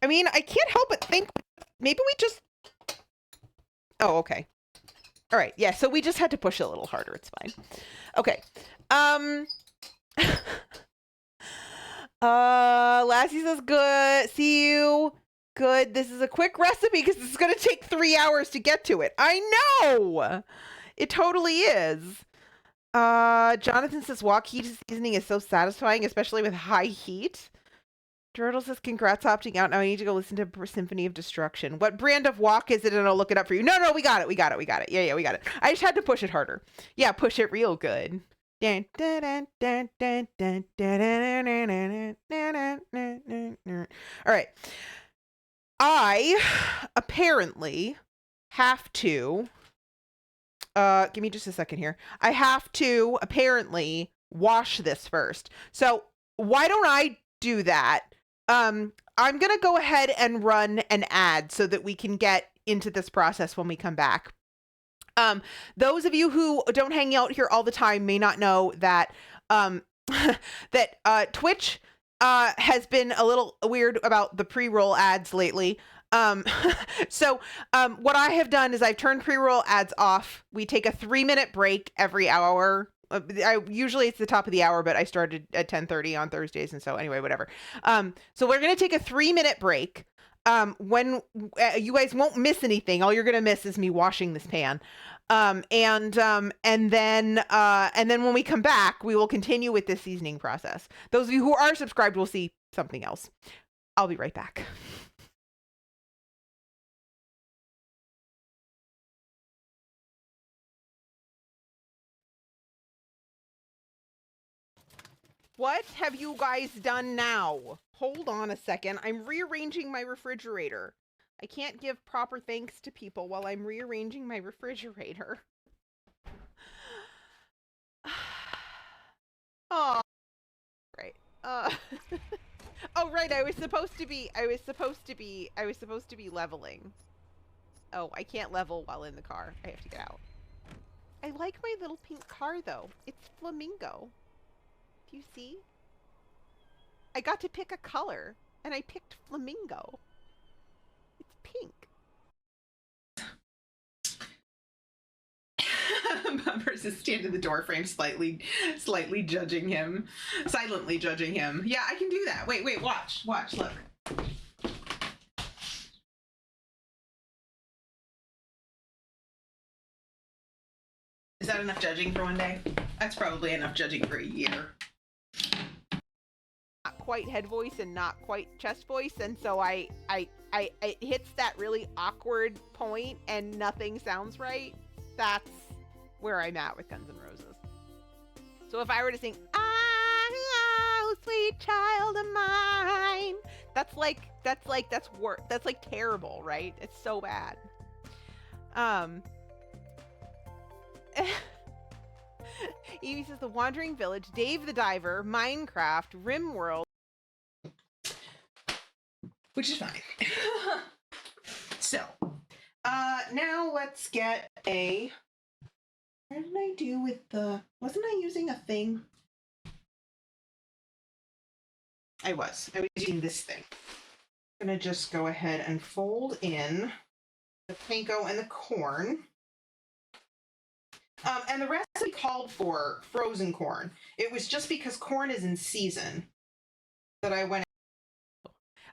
Speaker 1: I mean, I can't help but think maybe we just... Oh, okay. All right. Yeah, so we just had to push it a little harder. It's fine. Okay. Lassie says good. See you. Good. This is a quick recipe because this is going to take 3 hours to get to it. I know. It totally is. Jonathan says wok heat seasoning is so satisfying, especially with high heat. Turtle says, congrats opting out. Now I need to go listen to Symphony of Destruction. What brand of wok is it? And I'll look it up for you. No, we got it. Yeah, we got it. I just had to push it harder. Yeah, push it real good. All right. I apparently have to, give me just a second here. I have to apparently wash this first. So why don't I do that? I'm going to go ahead and run an ad so that we can get into this process when we come back. Those of you who don't hang out here all the time may not know that Twitch has been a little weird about the pre-roll ads lately. So what I have done is I've turned pre-roll ads off. We take a 3-minute break every hour. Usually it's the top of the hour, but I started at 10:30 on Thursdays. And so anyway, whatever. So we're going to take a 3-minute break. When you guys won't miss anything. All you're going to miss is me washing this pan. And then when we come back, we will continue with this seasoning process. Those of you who are subscribed will see something else. I'll be right back. What have you guys done now? Hold on a second. I'm rearranging my refrigerator. I can't give proper thanks to people while I'm rearranging my refrigerator. Oh, right. Oh, right. I was supposed to be leveling. Oh, I can't level while in the car. I have to get out. I like my little pink car though. It's flamingo. Do you see? I got to pick a color, and I picked flamingo. It's pink. Bumpers is stand in the door frame, slightly judging him, silently judging him. Yeah, I can do that. Wait, watch, look. Is that enough judging for one day? That's probably enough judging for a year. Not quite head voice and not quite chest voice, and so it hits that really awkward point and nothing sounds right. That's where I'm at with Guns N' Roses. So if I were to sing, "Oh, sweet child of mine," that's terrible, right? It's so bad. Evie says The Wandering Village, Dave the Diver, Minecraft, RimWorld, which is fine. So, now let's get a. What did I do with the? Wasn't I using a thing? I was using this thing. I'm gonna just go ahead and fold in the panko and the corn. And the recipe called for frozen corn. It was just because corn is in season that I went.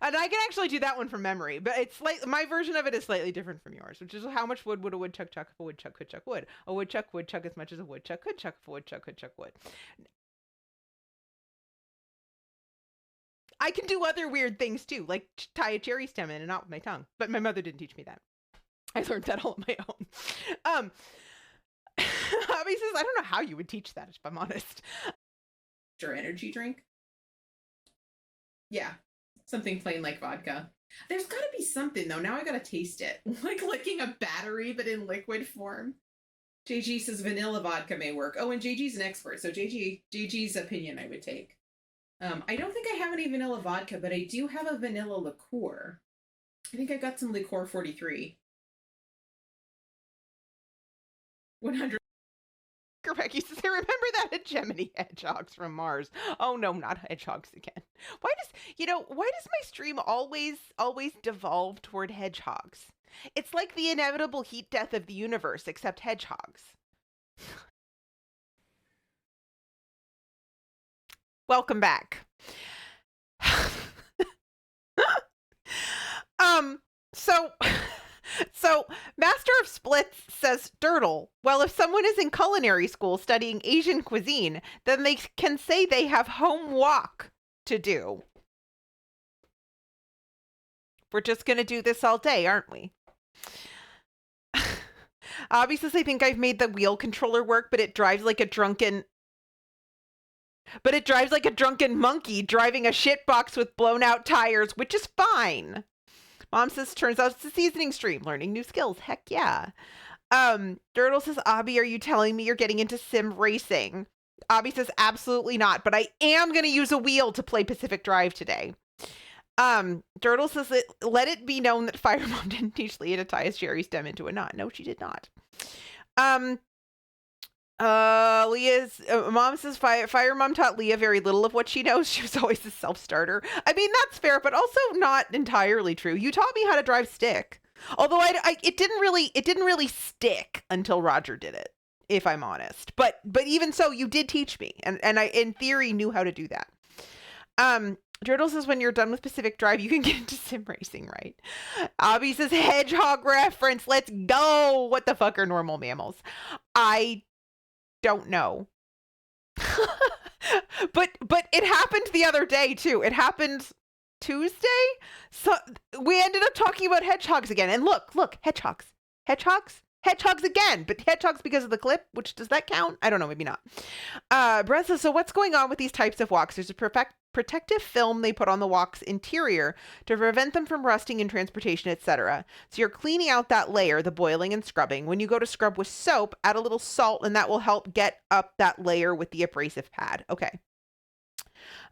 Speaker 1: And I can actually do that one from memory, but it's like my version of it is slightly different from yours, which is how much wood would a woodchuck chuck if a woodchuck could chuck wood? A woodchuck would chuck as much as a woodchuck could chuck if a woodchuck could chuck wood. I can do other weird things too, like tie a cherry stem in and out with my tongue, but my mother didn't teach me that. I learned that all on my own. Hobby says, I don't know how you would teach that, if I'm honest. Or energy drink? Yeah, something plain like vodka. There's got to be something, though. Now I got to taste it. Like licking a battery, but in liquid form. JG says vanilla vodka may work. Oh, and JG's an expert, so JG's opinion I would take. I don't think I have any vanilla vodka, but I do have a vanilla liqueur. I think I got some liqueur 43. 100. Becky says, I remember that hegemony hedgehogs from Mars. Oh no, not hedgehogs again. Why does my stream always devolve toward hedgehogs? It's like the inevitable heat death of the universe, except hedgehogs. Welcome back. So Master of Splits says, Dirtle, well, if someone is in culinary school studying Asian cuisine, then they can say they have home walk to do. We're just going to do this all day, aren't we? Obviously, I think I've made the wheel controller work, but it drives like a drunken monkey driving a shitbox with blown out tires, which is fine. Mom says, turns out it's a seasoning stream, learning new skills. Heck yeah. Dirtle says, Abby, are you telling me you're getting into sim racing? Abby says, absolutely not, but I am going to use a wheel to play Pacific Drive today. Dirtle says, let it be known that Fire Mom didn't teach Leah to tie his cherry stem into a knot. No, she did not. Leah's mom says Fire Mom taught Leah very little of what she knows. She was always a self-starter. I mean, that's fair, but also not entirely true. You taught me how to drive stick. Although it didn't really stick until Roger did it, if I'm honest. But even so, you did teach me, and I in theory knew how to do that. Turtle says, when you're done with Pacific Drive, you can get into sim racing, right? Abby says, hedgehog reference. Let's go. What the fuck are normal mammals? I don't know. but it happened the other day too. It happened Tuesday. So we ended up talking about hedgehogs again. And look, hedgehogs again, but hedgehogs because of the clip, which does that count? I don't know, maybe not. Brett says, so what's going on with these types of woks? There's a protective film they put on the wok's interior to prevent them from rusting in transportation, etc. So you're cleaning out that layer, the boiling and scrubbing. When you go to scrub with soap, add a little salt, and that will help get up that layer with the abrasive pad. Okay.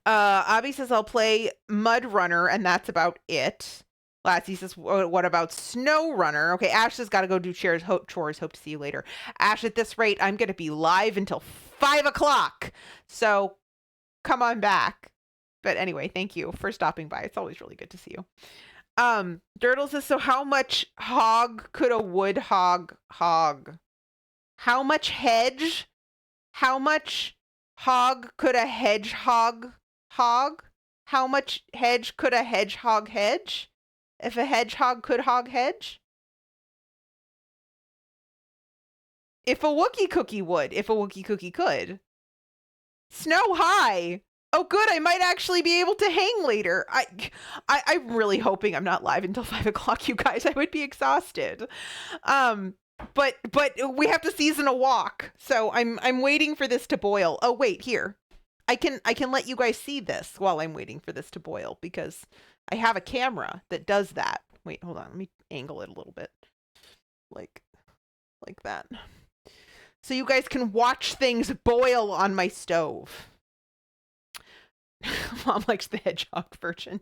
Speaker 1: Abby says, I'll play Mud Runner, and that's about it. Lassie says, what about Snow Runner? Okay, Ash has got to go do chores. Hope to see you later. Ash, at this rate, I'm going to be live until 5 o'clock. So come on back. But anyway, thank you for stopping by. It's always really good to see you. Dirtle says, so how much hog could a wood hog hog? How much hedge? How much hog could a hedgehog hog? How much hedge could a hedgehog hedge? If a hedgehog could hog hedge? If a Wookiee cookie would, if a Wookiee cookie could. Snow high. Oh, good. I might actually be able to hang later. I'm really hoping I'm not live until 5 o'clock, you guys. I would be exhausted. But we have to season a wok, so I'm waiting for this to boil. Oh, wait, here. I can let you guys see this while I'm waiting for this to boil because I have a camera that does that. Wait, hold on. Let me angle it a little bit. Like that. So you guys can watch things boil on my stove. Mom likes the hedgehog version.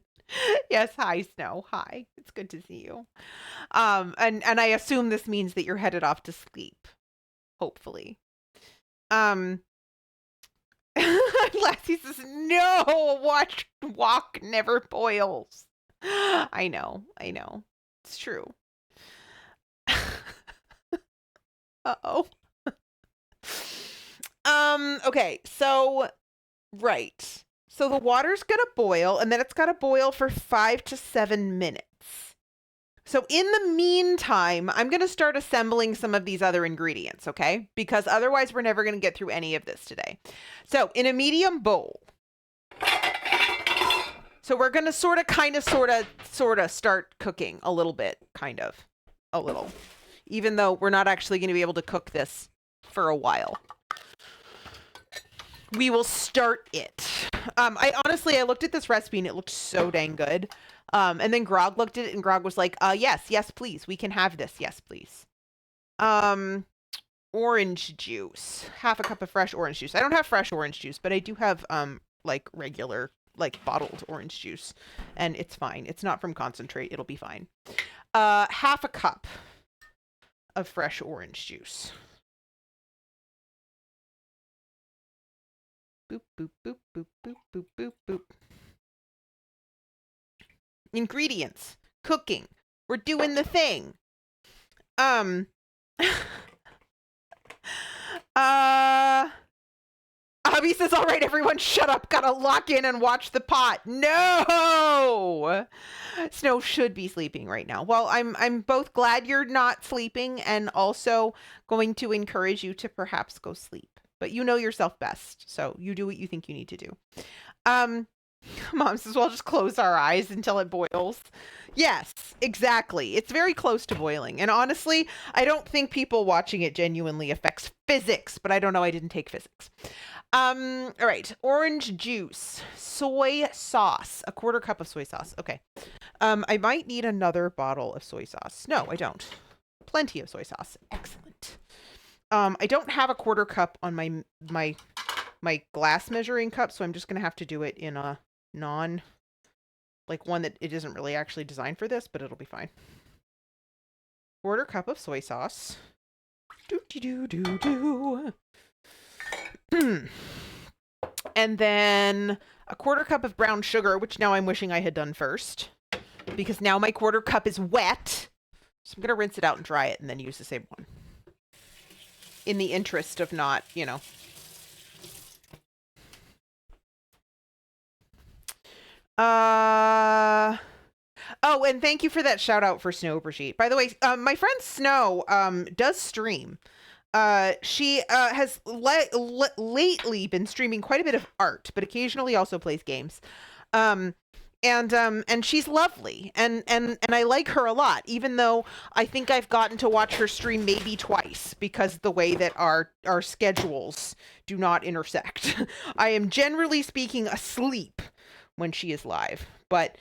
Speaker 1: Yes, hi, Snow. Hi. It's good to see you. And I assume this means that you're headed off to sleep. Hopefully. Lassie says, no, wok never boils. I know. It's true. Uh-oh. Okay, so, right. So the water's gonna boil, and then it's gotta boil for 5 to 7 minutes. So in the meantime, I'm gonna start assembling some of these other ingredients, okay? Because otherwise we're never gonna get through any of this today. So in a medium bowl, so we're gonna sort of start cooking a little bit, a little. Even though we're not actually gonna be able to cook this for a while. We will start it. I looked at this recipe and it looked so dang good. And then Grog looked at it and Grog was like, yes, please. We can have this. Yes, please. Orange juice. Half a cup of fresh orange juice. I don't have fresh orange juice, but I do have, regular, bottled orange juice. And it's fine. It's not from concentrate. It'll be fine. Half a cup of fresh orange juice. Boop, boop, boop, boop, boop, boop, boop, boop. Ingredients. Cooking. We're doing the thing. Hubby says, all right, everyone shut up. Gotta lock in and watch the pot. No! Snow should be sleeping right now. Well, I'm both glad you're not sleeping and also going to encourage you to perhaps go sleep. But you know yourself best, so you do what you think you need to do. Mom says, well, just close our eyes until it boils. Yes, exactly. It's very close to boiling. And honestly, I don't think people watching it genuinely affects physics, but I don't know. I didn't take physics. All right. Orange juice, soy sauce, a quarter cup of soy sauce. Okay. I might need another bottle of soy sauce. No, I don't. Plenty of soy sauce. Excellent. I don't have a quarter cup on my glass measuring cup, so I'm just going to have to do it in a one that it isn't really actually designed for this, but it'll be fine. Quarter cup of soy sauce. And then a quarter cup of brown sugar, which now I'm wishing I had done first, because now my quarter cup is wet. So I'm going to rinse it out and dry it and then use the same one. In the interest of not, Oh, and thank you for that shout out for Snow Brigitte. By the way, my friend Snow does stream. She has lately been streaming quite a bit of art, but occasionally also plays games. And she's lovely, and I like her a lot, even though I think I've gotten to watch her stream maybe twice because the way that our schedules do not intersect. I am generally speaking asleep when she is live, but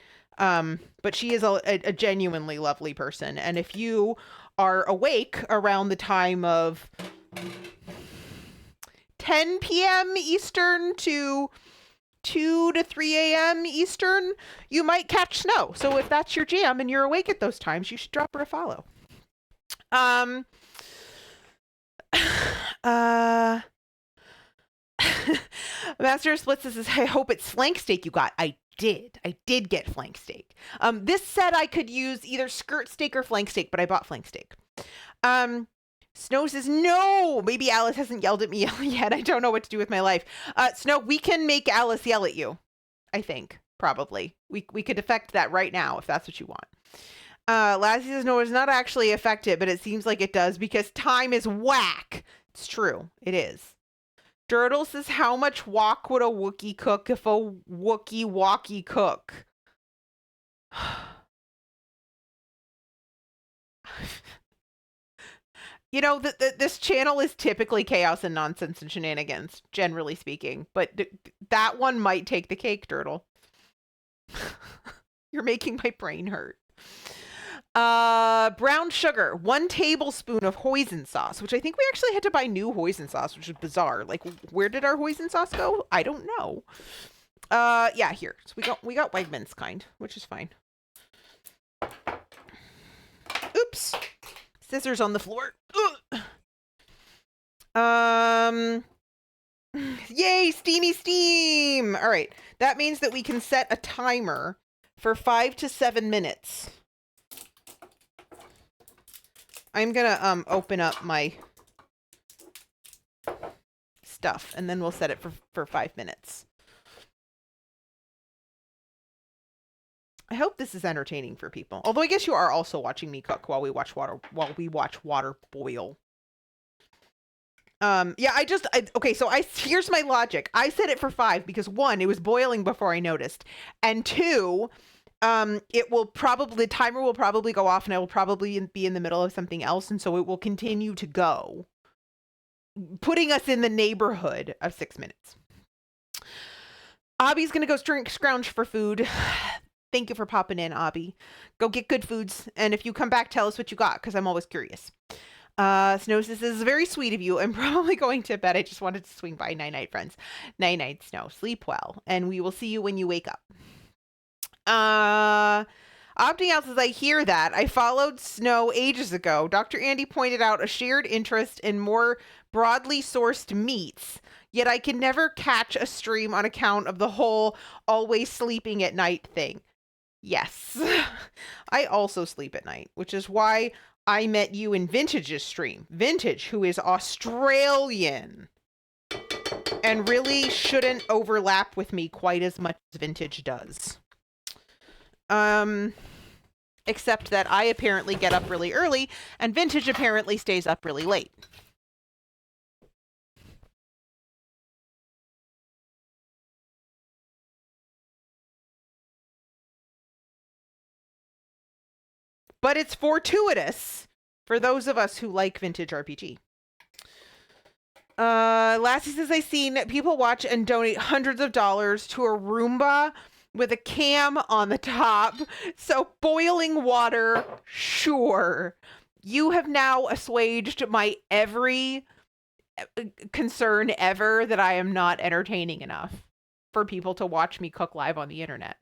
Speaker 1: she is a genuinely lovely person, and if you are awake around the time of 10 p.m. Eastern to 2 to 3 a.m. Eastern, you might catch Snow. So if that's your jam and you're awake at those times, you should drop her a follow. Master Splits says, I hope it's flank steak you got. I did get flank steak. This said I could use either skirt steak or flank steak, but I bought flank steak. Snow says, no, maybe Alice hasn't yelled at me yet. I don't know what to do with my life. Snow, we can make Alice yell at you. I think, probably. We could affect that right now if that's what you want. Lassie says, no, it's not actually affected, but it seems like it does because time is whack. It's true. It is. Dirtle says, how much wok would a Wookiee cook if a Wookiee walkie cook? You know, this channel is typically chaos and nonsense and shenanigans, generally speaking. But that one might take the cake, Dirtle. You're making my brain hurt. Brown sugar, 1 tablespoon of hoisin sauce, which I think we actually had to buy new hoisin sauce, which is bizarre. Like, where did our hoisin sauce go? I don't know. Yeah, here. So we got Wegmans kind, which is fine. Oops. Scissors on the floor. Yay, steamy steam. All right. That means that we can set a timer for 5 to 7 minutes. I'm going to open up my stuff and then we'll set it for 5 minutes. I hope this is entertaining for people. Although I guess you are also watching me cook while we watch water boil. Yeah, okay, so here's my logic. I set it for 5 because 1, it was boiling before I noticed. And 2, the timer will probably go off and I will probably be in the middle of something else. And so it will continue to go, putting us in the neighborhood of 6 minutes. Abby's going to go scrounge for food. Thank you for popping in, Abby. Go get good foods. And if you come back, tell us what you got, because I'm always curious. Snow says, this is very sweet of you. I'm probably going to bed. I just wanted to swing by. Night-night, friends. Night-night, Snow. Sleep well. And we will see you when you wake up. Opting out says, I hear that. I followed Snow ages ago. Dr. Andy pointed out a shared interest in more broadly sourced meats. Yet I can never catch a stream on account of the whole always sleeping at night thing. Yes, I also sleep at night, which is why I met you in Vintage's stream. Vintage, who is Australian and really shouldn't overlap with me quite as much as Vintage does. Except that I apparently get up really early and Vintage apparently stays up really late. But it's fortuitous for those of us who like vintage RPG. Lassie says, I've seen people watch and donate hundreds of dollars to a Roomba with a cam on the top. So boiling water, sure. You have now assuaged my every concern ever that I am not entertaining enough for people to watch me cook live on the internet.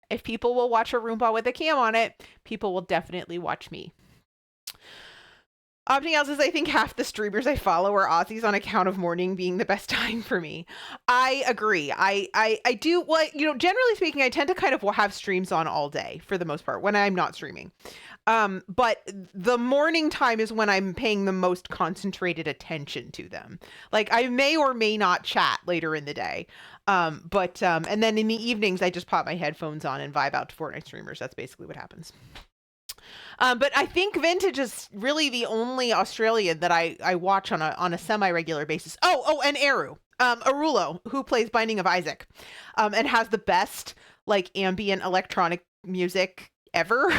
Speaker 1: If people will watch a Roomba with a cam on it, people will definitely watch me. Opting out says, I think half the streamers I follow are Aussies on account of morning being the best time for me. I agree. I do, well, generally speaking, I tend to kind of have streams on all day for the most part when I'm not streaming. But the morning time is when I'm paying the most concentrated attention to them. Like I may or may not chat later in the day. And then in the evenings, I just pop my headphones on and vibe out to Fortnite streamers. That's basically what happens. But I think Vintage is really the only Australian that I watch on a semi-regular basis. Oh, and Eru, Arulo, who plays Binding of Isaac, and has the best like ambient electronic music ever.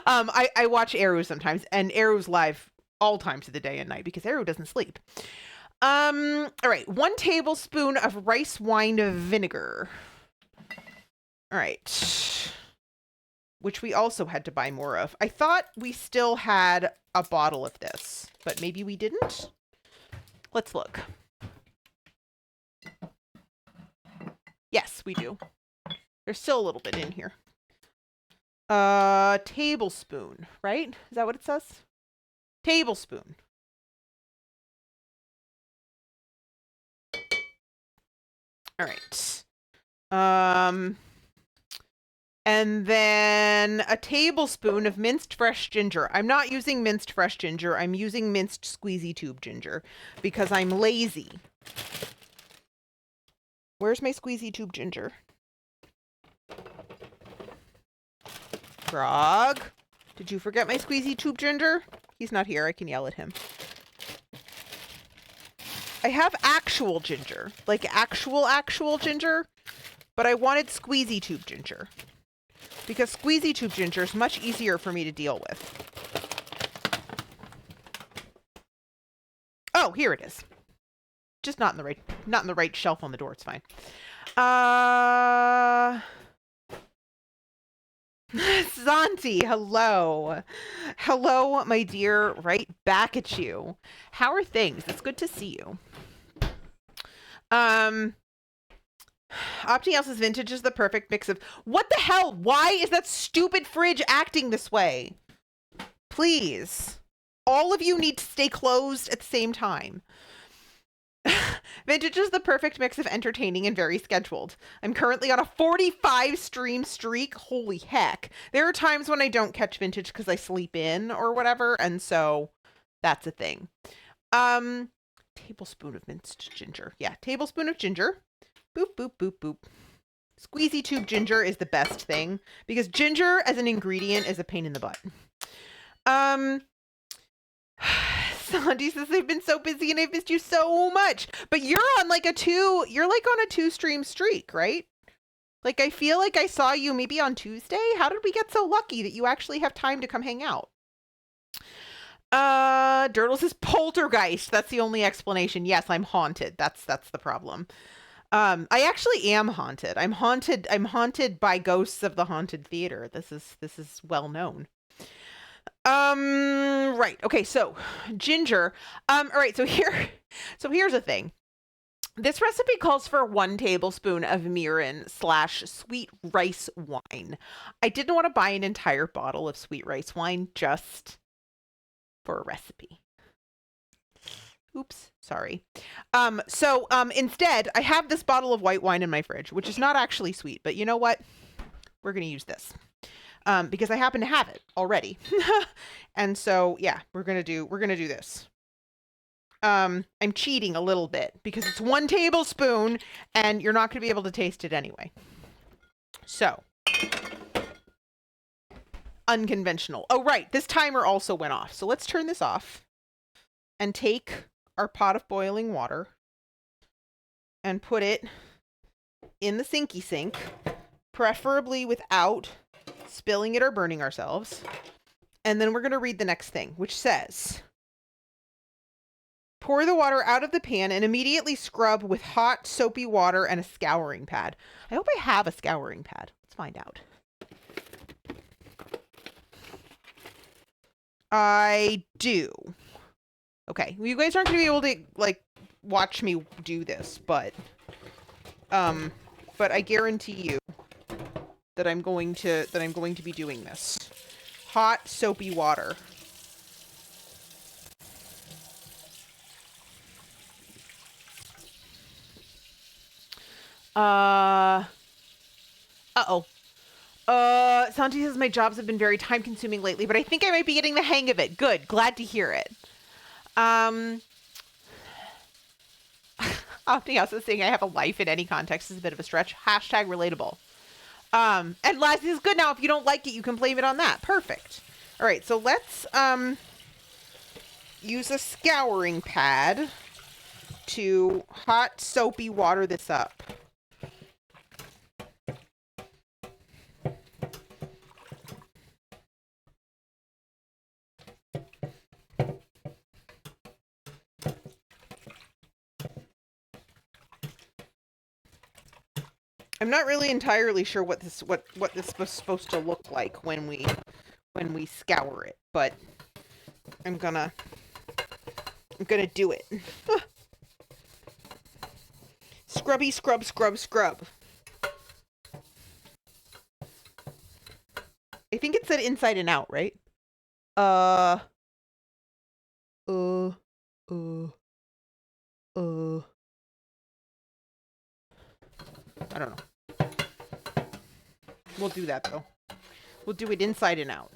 Speaker 1: I watch Eru sometimes, and Eru's live all times of the day and night because Eru doesn't sleep. All right, 1 tablespoon of rice wine vinegar. All right. Which we also had to buy more of. I thought we still had a bottle of this, but maybe we didn't. Let's look. Yes, we do. There's still a little bit in here. Tablespoon, right? Is that what it says? Tablespoon. All right. And then a tablespoon of minced fresh ginger. I'm not using minced fresh ginger. I'm using minced squeezy tube ginger because I'm lazy. Where's my squeezy tube ginger? Frog, did you forget my squeezy tube ginger? He's not here. I can yell at him. I have actual ginger, like actual ginger, but I wanted squeezy tube ginger because squeezy tube ginger is much easier for me to deal with. Oh, here it is. Just not in the right shelf on the door. It's fine. Santi, hello. Hello, my dear. Right back at you. How are things? It's good to see you. Opting Else's vintage is the perfect mix of what the hell? Why is that stupid fridge acting this way? Please. All of you need to stay closed at the same time. Vintage is the perfect mix of entertaining and very scheduled. I'm currently on a 45 stream streak. Holy heck. There are times when I don't catch vintage because I sleep in or whatever, and so that's a thing. Tablespoon of minced ginger. Yeah, tablespoon of ginger. Boop, boop, boop, boop. Squeezy tube ginger is the best thing because ginger as an ingredient is a pain in the butt. Sandy says they've been so busy and I've missed you so much. But you're on like you're like on a 2-stream streak, right? Like I feel like I saw you maybe on Tuesday. How did we get so lucky that you actually have time to come hang out? Dirtle says poltergeist. That's the only explanation. Yes, I'm haunted. That's the problem. I actually am haunted. I'm haunted by ghosts of the haunted theater. This is well known. Right. Okay, so ginger. All right, so here's the thing. This recipe calls for 1 tablespoon of mirin / sweet rice wine. I didn't want to buy an entire bottle of sweet rice wine just for a recipe. Oops, sorry. Instead, I have this bottle of white wine in my fridge, which is not actually sweet, but you know what? We're going to use this. Because I happen to have it already. And so, yeah, we're going to do this. I'm cheating a little bit because it's 1 tablespoon and you're not going to be able to taste it anyway. So, unconventional. Oh, right. This timer also went off. So let's turn this off and take our pot of boiling water and put it in the sinky sink, preferably without spilling it or burning ourselves. And then we're going to read the next thing, which says, pour the water out of the pan and immediately scrub with hot, soapy water and a scouring pad. I hope I have a scouring pad. Let's find out. I do. Okay, well, you guys aren't going to be able to, like, watch me do this, but I guarantee you that I'm going to be doing this. Hot, soapy water. Uh-oh. Santi says my jobs have been very time consuming lately, but I think I might be getting the hang of it. Good. Glad to hear it. Opting also saying I have a life in any context is a bit of a stretch. Hashtag relatable. And Lassie is good now. If you don't like it, you can blame it on that. Perfect. All right, so let's use a scouring pad to hot, soapy water this up. I'm not really entirely sure what this was supposed to look like when we scour it, but I'm gonna do it. Scrubby, scrub, scrub, scrub. I think it said inside and out, right? I don't know. We'll do that, though. We'll do it inside and out.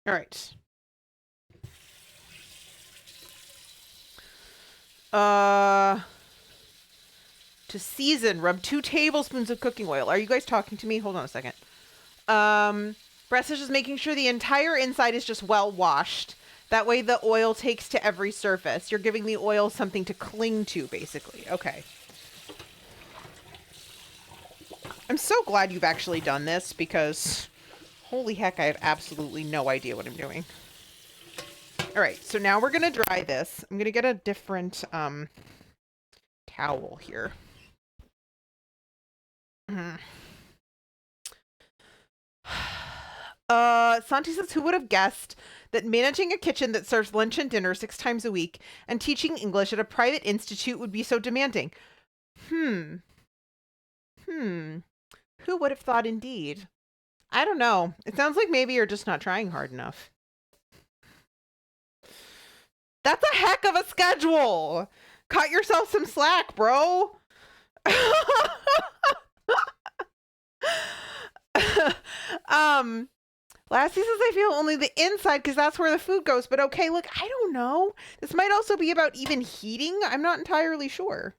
Speaker 1: All right. To season, rub 2 tablespoons of cooking oil. Are you guys talking to me? Hold on a second. Breast is just making sure the entire inside is just well washed. That way the oil takes to every surface. You're giving the oil something to cling to, basically. Okay. I'm so glad you've actually done this because holy heck, I have absolutely no idea what I'm doing. All right, so now we're going to dry this. I'm going to get a different towel here. Santi says, who would have guessed that managing a kitchen that serves lunch and dinner 6 times a week and teaching English at a private institute would be so demanding? Who would have thought indeed? I don't know. It sounds like maybe you're just not trying hard enough. That's a heck of a schedule. Cut yourself some slack, bro. Lassie says, I feel only the inside because that's where the food goes. But okay, look, I don't know. This might also be about even heating. I'm not entirely sure.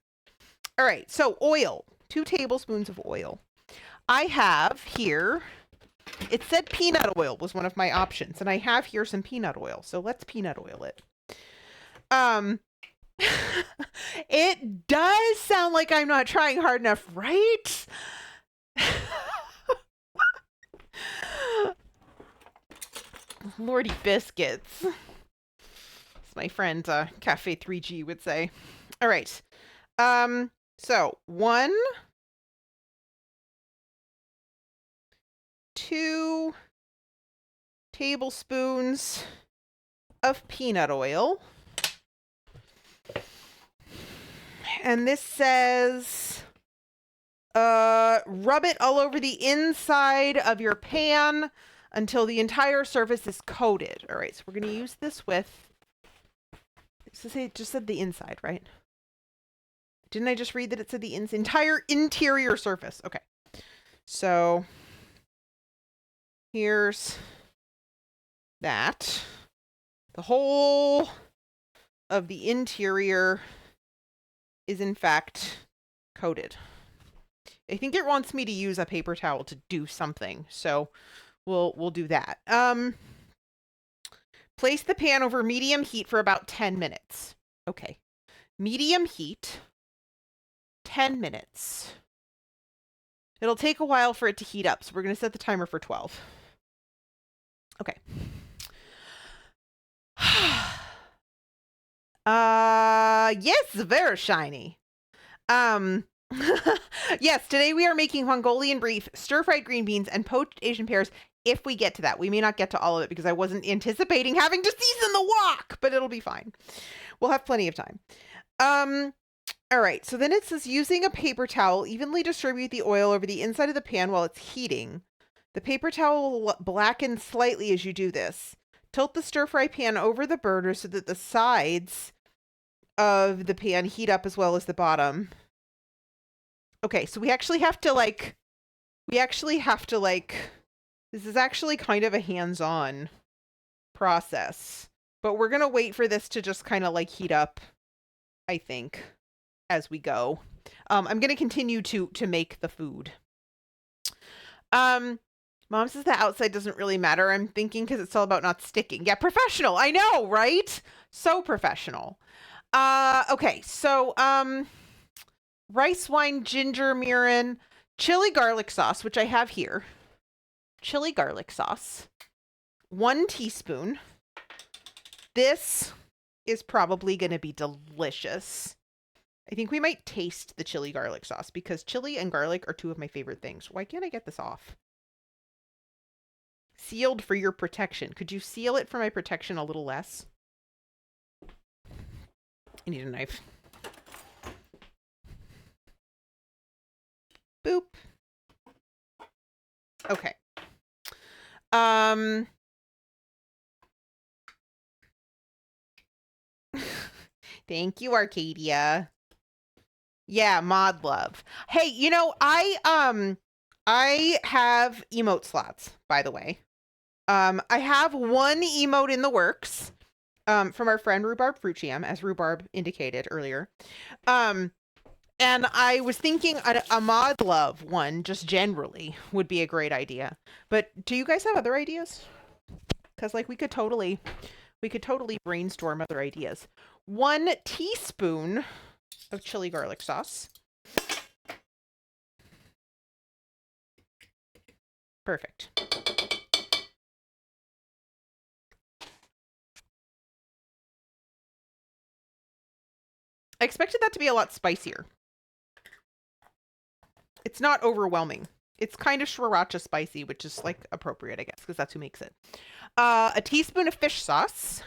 Speaker 1: All right, so oil. 2 tablespoons of oil. I have here, it said peanut oil was one of my options. And I have here some peanut oil. So let's peanut oil it. It does sound like I'm not trying hard enough, right? Lordy biscuits. As my friend Cafe 3G would say. All right. So 1, 2 tablespoons of peanut oil. And this says, rub it all over the inside of your pan until the entire surface is coated. All right, so we're going to use this with, it just said the inside, right? Didn't I just read that it said the entire interior surface? Okay, so here's that. The whole of the interior is in fact coated. I think it wants me to use a paper towel to do something, so we'll do that. Place the pan over medium heat for about 10 minutes. Okay. Medium heat, 10 minutes. It'll take a while for it to heat up, so we're going to set the timer for 12. Okay. Yes, very shiny. Yes, today we are making Mongolian beef, stir-fried green beans, and poached Asian pears. If we get to that, we may not get to all of it because I wasn't anticipating having to season the wok, but it'll be fine. We'll have plenty of time. All right, so then it says using a paper towel, evenly distribute the oil over the inside of the pan while it's heating. The paper towel will blacken slightly as you do this. Tilt the stir-fry pan over the burner so that the sides of the pan heat up as well as the bottom. Okay, so we actually have to this is actually kind of a hands-on process, but we're going to wait for this to just kind of like heat up, I think, as we go. I'm going to continue to make the food. Mom says the outside doesn't really matter. I'm thinking because it's all about not sticking. Yeah, professional. I know, right? So professional. Okay, so rice wine, ginger, mirin, chili garlic sauce, which I have here. Chili garlic sauce. 1 teaspoon. This is probably going to be delicious. I think we might taste the chili garlic sauce because chili and garlic are 2 of my favorite things. Why can't I get this off? Sealed for your protection. Could you seal it for my protection a little less? I need a knife. Boop. Okay. Um. Thank you, Arcadia. Yeah, mod love. Hey, you know, I have emote slots, by the way. I have one emote in the works, from our friend Rhubarb Fruit Jam, as Rhubarb indicated earlier. And I was thinking a mod love one, just generally, would be a great idea. But do you guys have other ideas? Because like we could totally brainstorm other ideas. 1 teaspoon of chili garlic sauce. Perfect. I expected that to be a lot spicier. It's not overwhelming. It's kind of sriracha spicy, which is like appropriate, I guess, because that's who makes it. A teaspoon of fish sauce.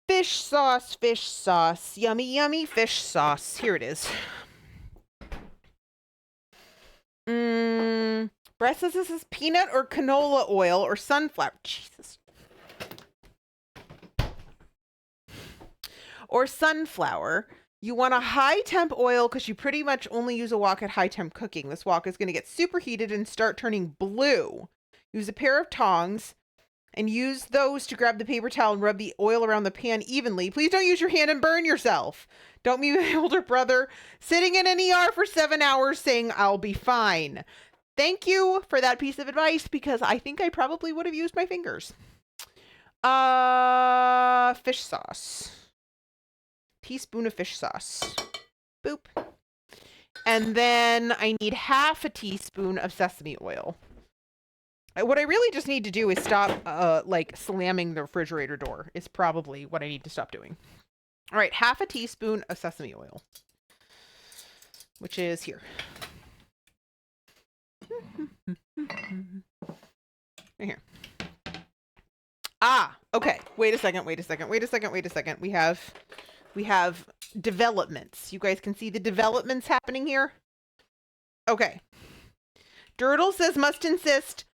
Speaker 1: Fish sauce. Yummy, yummy fish sauce. Here it is. Brett says this is peanut or canola oil or sunflower. Jesus. Or sunflower. You want a high temp oil because you pretty much only use a wok at high temp cooking. This wok is going to get superheated and start turning blue. Use a pair of tongs and use those to grab the paper towel and rub the oil around the pan evenly. Please don't use your hand and burn yourself. Don't be my older brother sitting in an ER for 7 hours saying, I'll be fine. Thank you for that piece of advice because I think I probably would have used my fingers. Fish sauce. Teaspoon of fish sauce. Boop. And then I need half a teaspoon of sesame oil. What I really just need to do is stop like slamming the refrigerator door is probably what I need to stop doing. All right, half a teaspoon of sesame oil, which is here. Right here. Ah, okay. Wait a second. We have developments. You guys can see the developments happening here? Okay. Dirtle says must insist.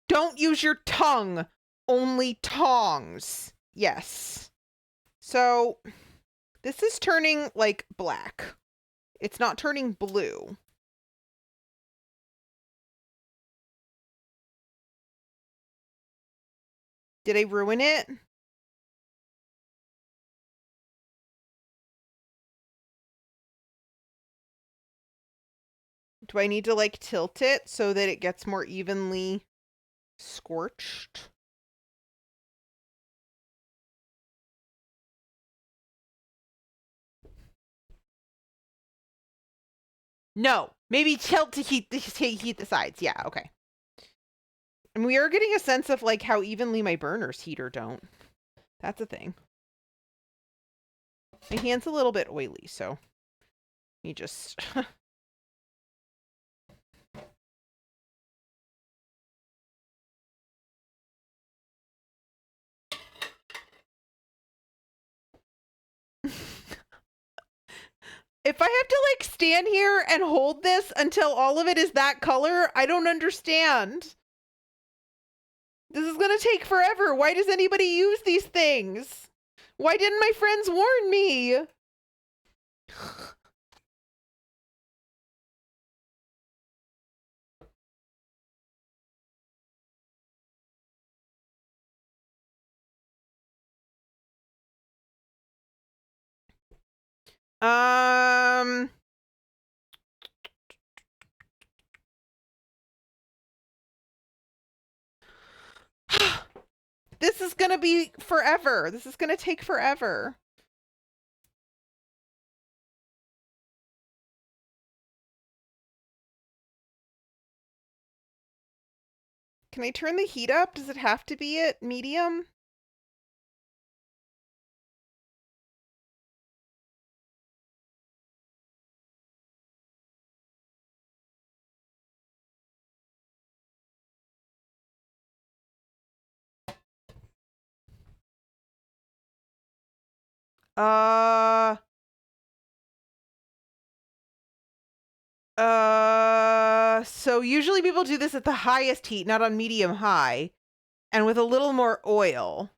Speaker 1: Don't use your tongue. Only tongs. Yes. So this is turning like black. It's not turning blue. Did I ruin it? Do I need to like tilt it so that it gets more evenly scorched? No, maybe tilt to heat the sides. Yeah, okay. And we are getting a sense of like how evenly my burners heat or don't. That's a thing. My hand's a little bit oily, so you just If I have to like stand here and hold this until all of it is that color, I don't understand. This is gonna take forever. Why does anybody use these things? Why didn't my friends warn me? Um, this is gonna be forever. This is gonna take forever. Can I turn the heat up? Does it have to be at medium? Uh, So usually people do this at the highest heat, not on medium high, and with a little more oil.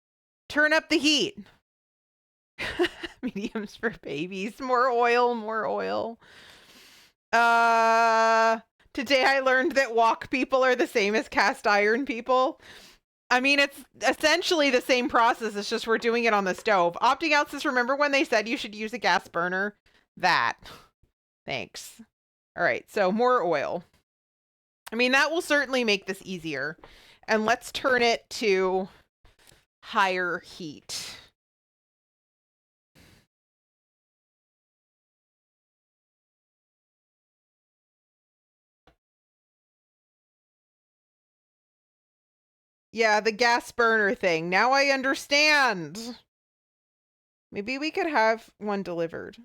Speaker 1: Turn up the heat. Mediums for babies. More oil, more oil. Today I learned that wok people are the same as cast iron people. I mean, it's essentially the same process. It's just we're doing it on the stove. Opting out says, remember when they said you should use a gas burner? That. Thanks. All right, so more oil. I mean, that will certainly make this easier. And let's turn it to higher heat. Yeah, the gas burner thing. Now I understand. Maybe we could have one delivered.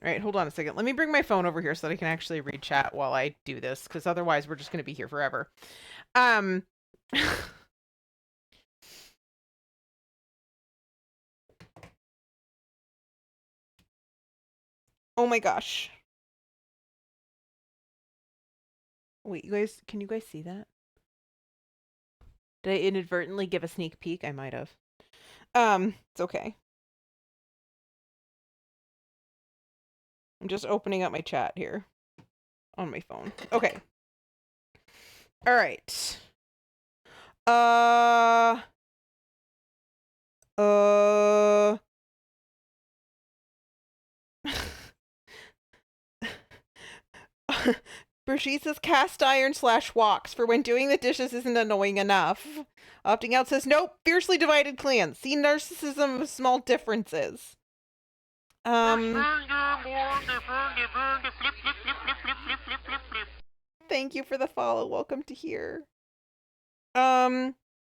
Speaker 1: All right, hold on a second. Let me bring my phone over here so that I can actually read chat while I do this, because otherwise we're just going to be here forever. Oh my gosh. Wait, you guys, can you guys see that? Did I inadvertently give a sneak peek? I might have. It's okay. I'm just opening up my chat here on my phone. Okay. All right. Brigitte says cast iron / woks for when doing the dishes isn't annoying enough. Opting out says nope, fiercely divided clans. See narcissism of small differences. Thank you for the follow. Welcome to here. I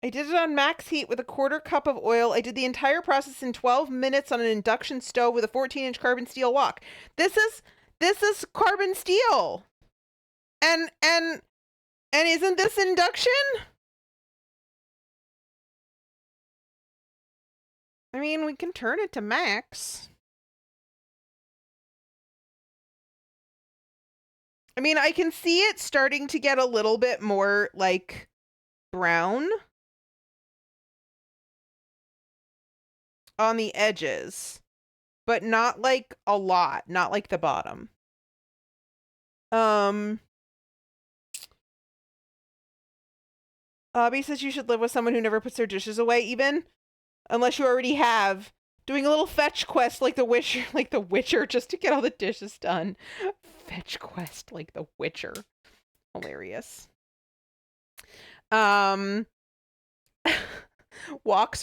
Speaker 1: did it on max heat with a 1/4 cup of oil. I did the entire process in 12 minutes on an induction stove with a 14-inch carbon steel wok. This is carbon steel. And isn't this induction? I mean, we can turn it to max. I mean, I can see it starting to get a little bit more like brown on the edges, but not like a lot, not like the bottom. Abby says you should live with someone who never puts their dishes away, even unless you already have. Doing a little fetch quest like the Witcher, just to get all the dishes done. Fetch quest like the Witcher. Hilarious. Woks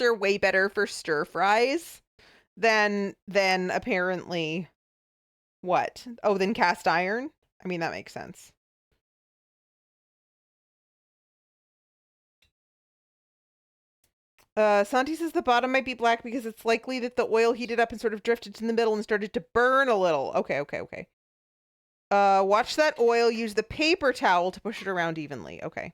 Speaker 1: are way better for stir fries than apparently what? Oh, than cast iron? I mean, that makes sense. Santi says the bottom might be black because it's likely that the oil heated up and sort of drifted in the middle and started to burn a little. Okay. Watch that oil. Use the paper towel to push it around evenly. Okay.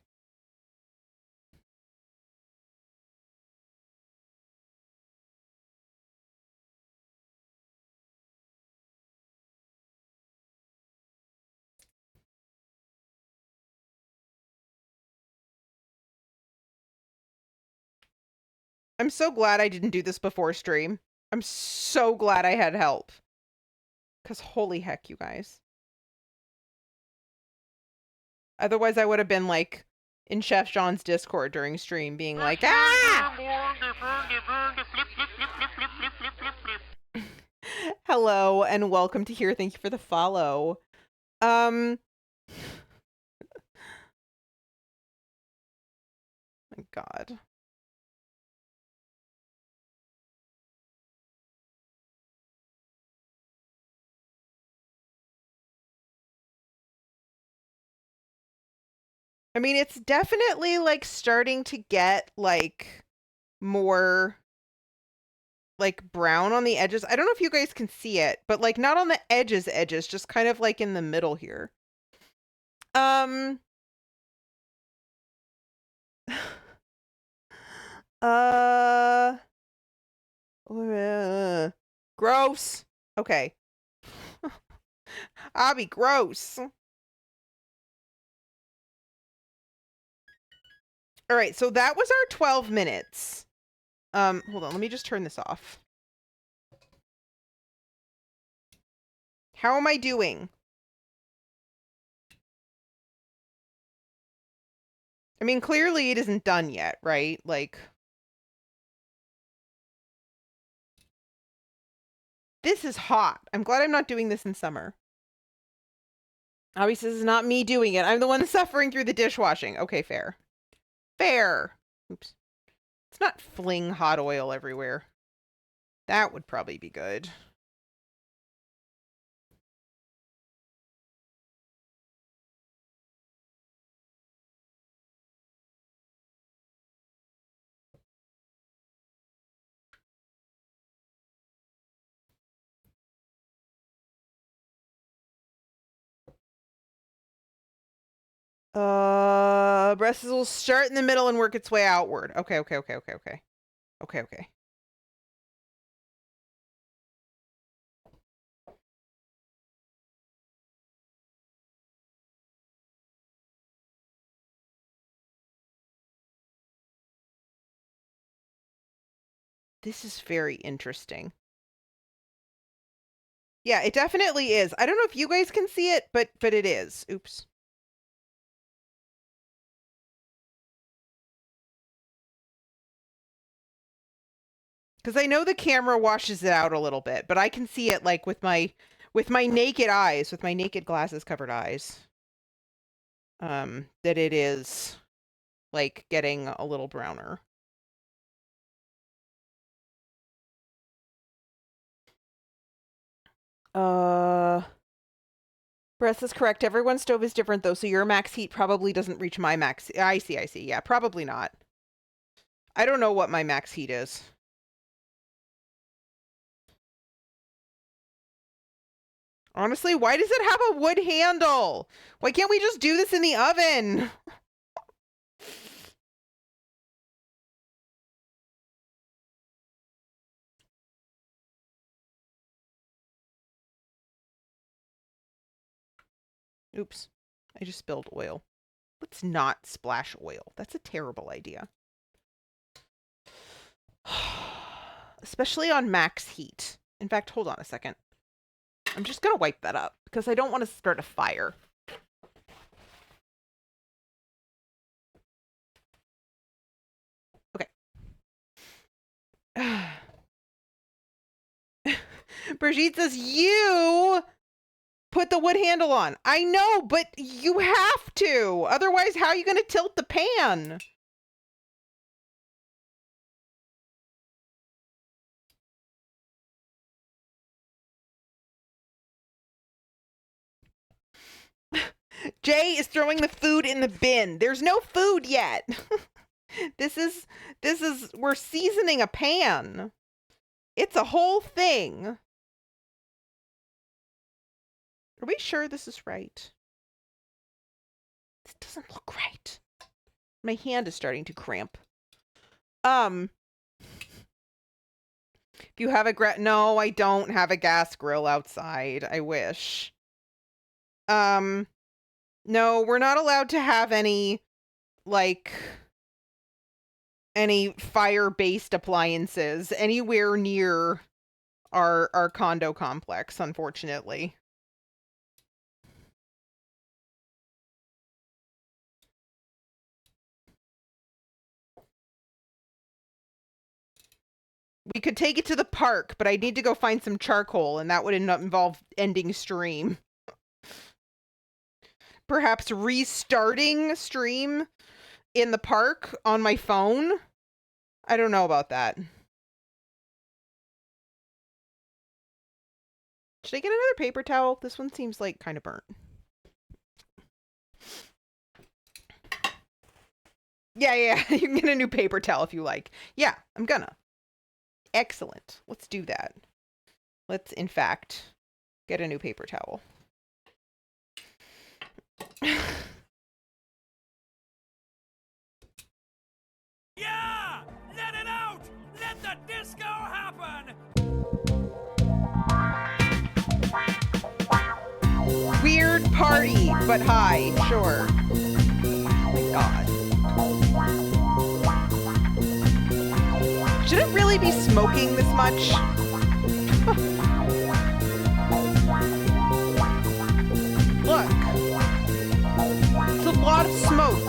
Speaker 1: I'm so glad I didn't do this before stream. I'm so glad I had help. Because holy heck, you guys. Otherwise, I would have been like in Chef John's Discord during stream being like, ah! Hello and welcome to here. Thank you for the follow. My God. I mean, it's definitely like starting to get like more like brown on the edges. I don't know if you guys can see it, but like not on the edges, just kind of like in the middle here. Uh, gross. Okay. Abby, gross. All right, so that was our 12 minutes. Hold on, let me just turn this off. How am I doing? I mean, clearly it isn't done yet, right? Like, this is hot. I'm glad I'm not doing this in summer. Obviously, this is not me doing it. I'm the one suffering through the dishwashing. Okay, fair. Fair. Oops. Let's not fling hot oil everywhere. That would probably be good. Breast will start in the middle and work its way outward. Okay. Okay. This is very interesting. Yeah, it definitely is. I don't know if you guys can see it, but it is. Oops. Because I know the camera washes it out a little bit, but I can see it like with my naked eyes, with my naked glasses covered eyes. That it is like getting a little browner. Breast is correct. Everyone's stove is different though, so your max heat probably doesn't reach my max. I see. Yeah, probably not. I don't know what my max heat is. Honestly, why does it have a wood handle? Why can't we just do this in the oven? Oops, I just spilled oil. Let's not splash oil. That's a terrible idea. Especially on max heat. In fact, hold on a second. I'm just going to wipe that up because I don't want to start a fire. Okay. Brigitte says, you put the wood handle on. I know, but you have to. Otherwise, how are you going to tilt the pan? Jay is throwing the food in the bin. There's no food yet. This is, we're seasoning a pan. It's a whole thing. Are we sure this is right? This doesn't look right. My hand is starting to cramp. If you have a no, I don't have a gas grill outside. I wish. No, we're not allowed to have any, like, any fire-based appliances anywhere near our condo complex, unfortunately. We could take it to the park, but I need to go find some charcoal, and that would involve ending stream. Perhaps restarting stream in the park on my phone? I don't know about that. Should I get another paper towel? This one seems like kind of burnt. Yeah, you can get a new paper towel if you like. Yeah, I'm gonna. Excellent. Let's do that. Let's, in fact, get a new paper towel.
Speaker 5: Yeah! Let
Speaker 1: party, but hi, sure. Oh my god. Should it really be smoking this much? Look. It's a lot of smoke.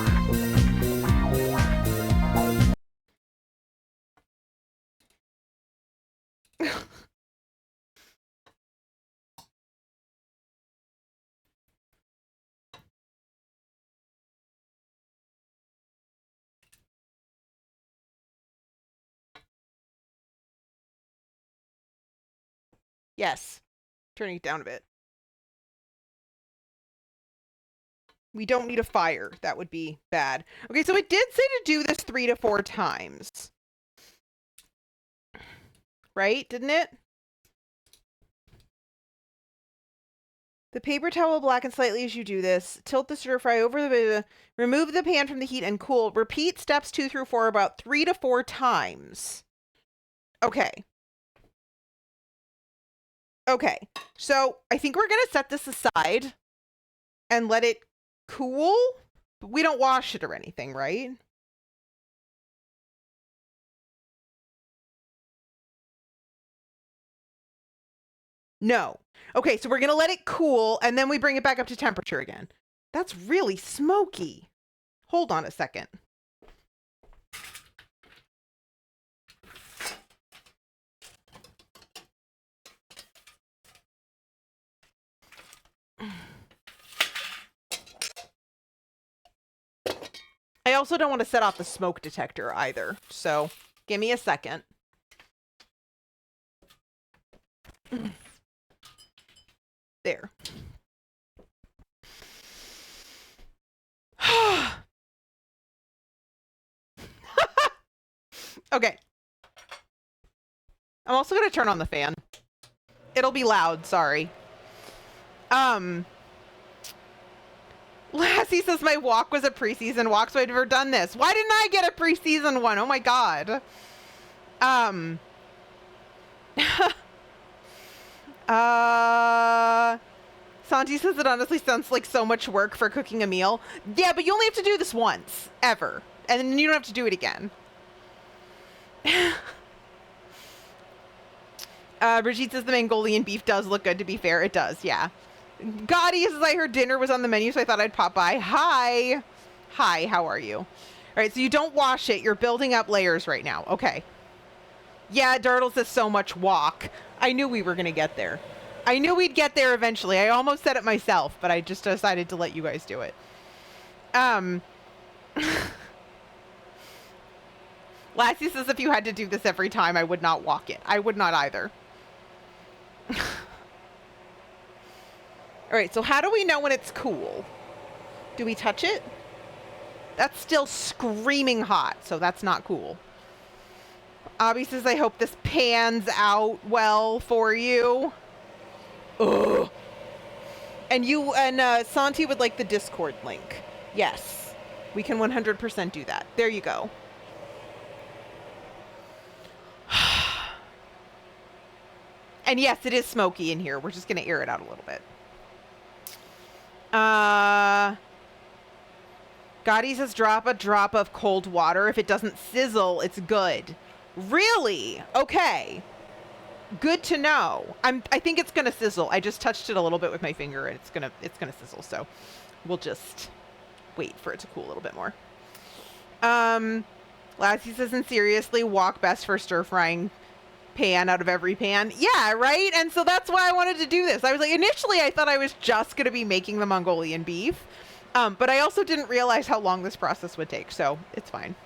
Speaker 1: Yes. Turning it down a bit. We don't need a fire. That would be bad. Okay, so it did say to do this 3 to 4 times. Right? Didn't it? The paper towel will blacken slightly as you do this. Tilt the stir fry over the... Remove the pan from the heat and cool. Repeat steps 2 through 4 about 3 to 4 times. Okay. Okay. So I think we're going to set this aside and let it cool. We don't wash it or anything, right? No. Okay, so we're going to let it cool, and then we bring it back up to temperature again. That's really smoky. Hold on a second. I also don't want to set off the smoke detector either, so give me a second. There. Okay. I'm also going to turn on the fan. It'll be loud, sorry. Lassie says my walk was a preseason walk, so I'd never done this. Why didn't I get a preseason one? Oh my god. Santi says it honestly sounds like so much work for cooking a meal. Yeah, but you only have to do this once, ever. And then you don't have to do it again. Brigitte says the Mongolian beef does look good, to be fair. It does, yeah. Gotti says I heard dinner was on the menu, so I thought I'd pop by. Hi. Hi, how are you? All right, so you don't wash it. You're building up layers right now. Okay. Yeah, Dartle says so much walk. I knew we were going to get there. I knew we'd get there eventually. I almost said it myself, but I just decided to let you guys do it. Lassie says if you had to do this every time, I would not walk it. I would not either. All right, so how do we know when it's cool? Do we touch it? That's still screaming hot, so that's not cool. Abby says, I hope this pans out well for you. Ugh. And you and Santi would like the Discord link. Yes, we can 100% do that. There you go. And yes, it is smoky in here. We're just going to air it out a little bit. Gotti says drop a drop of cold water. If it doesn't sizzle, it's good. Really? Okay. Good to know. I think it's gonna sizzle. I just touched it a little bit with my finger and it's gonna sizzle, so we'll just wait for it to cool a little bit more. Lassie says, and seriously, walk best for stir frying pan out of every pan. Yeah, right? And so that's why I wanted to do this. I was like, initially I thought I was just gonna be making the Mongolian beef. But I also didn't realize how long this process would take, so it's fine.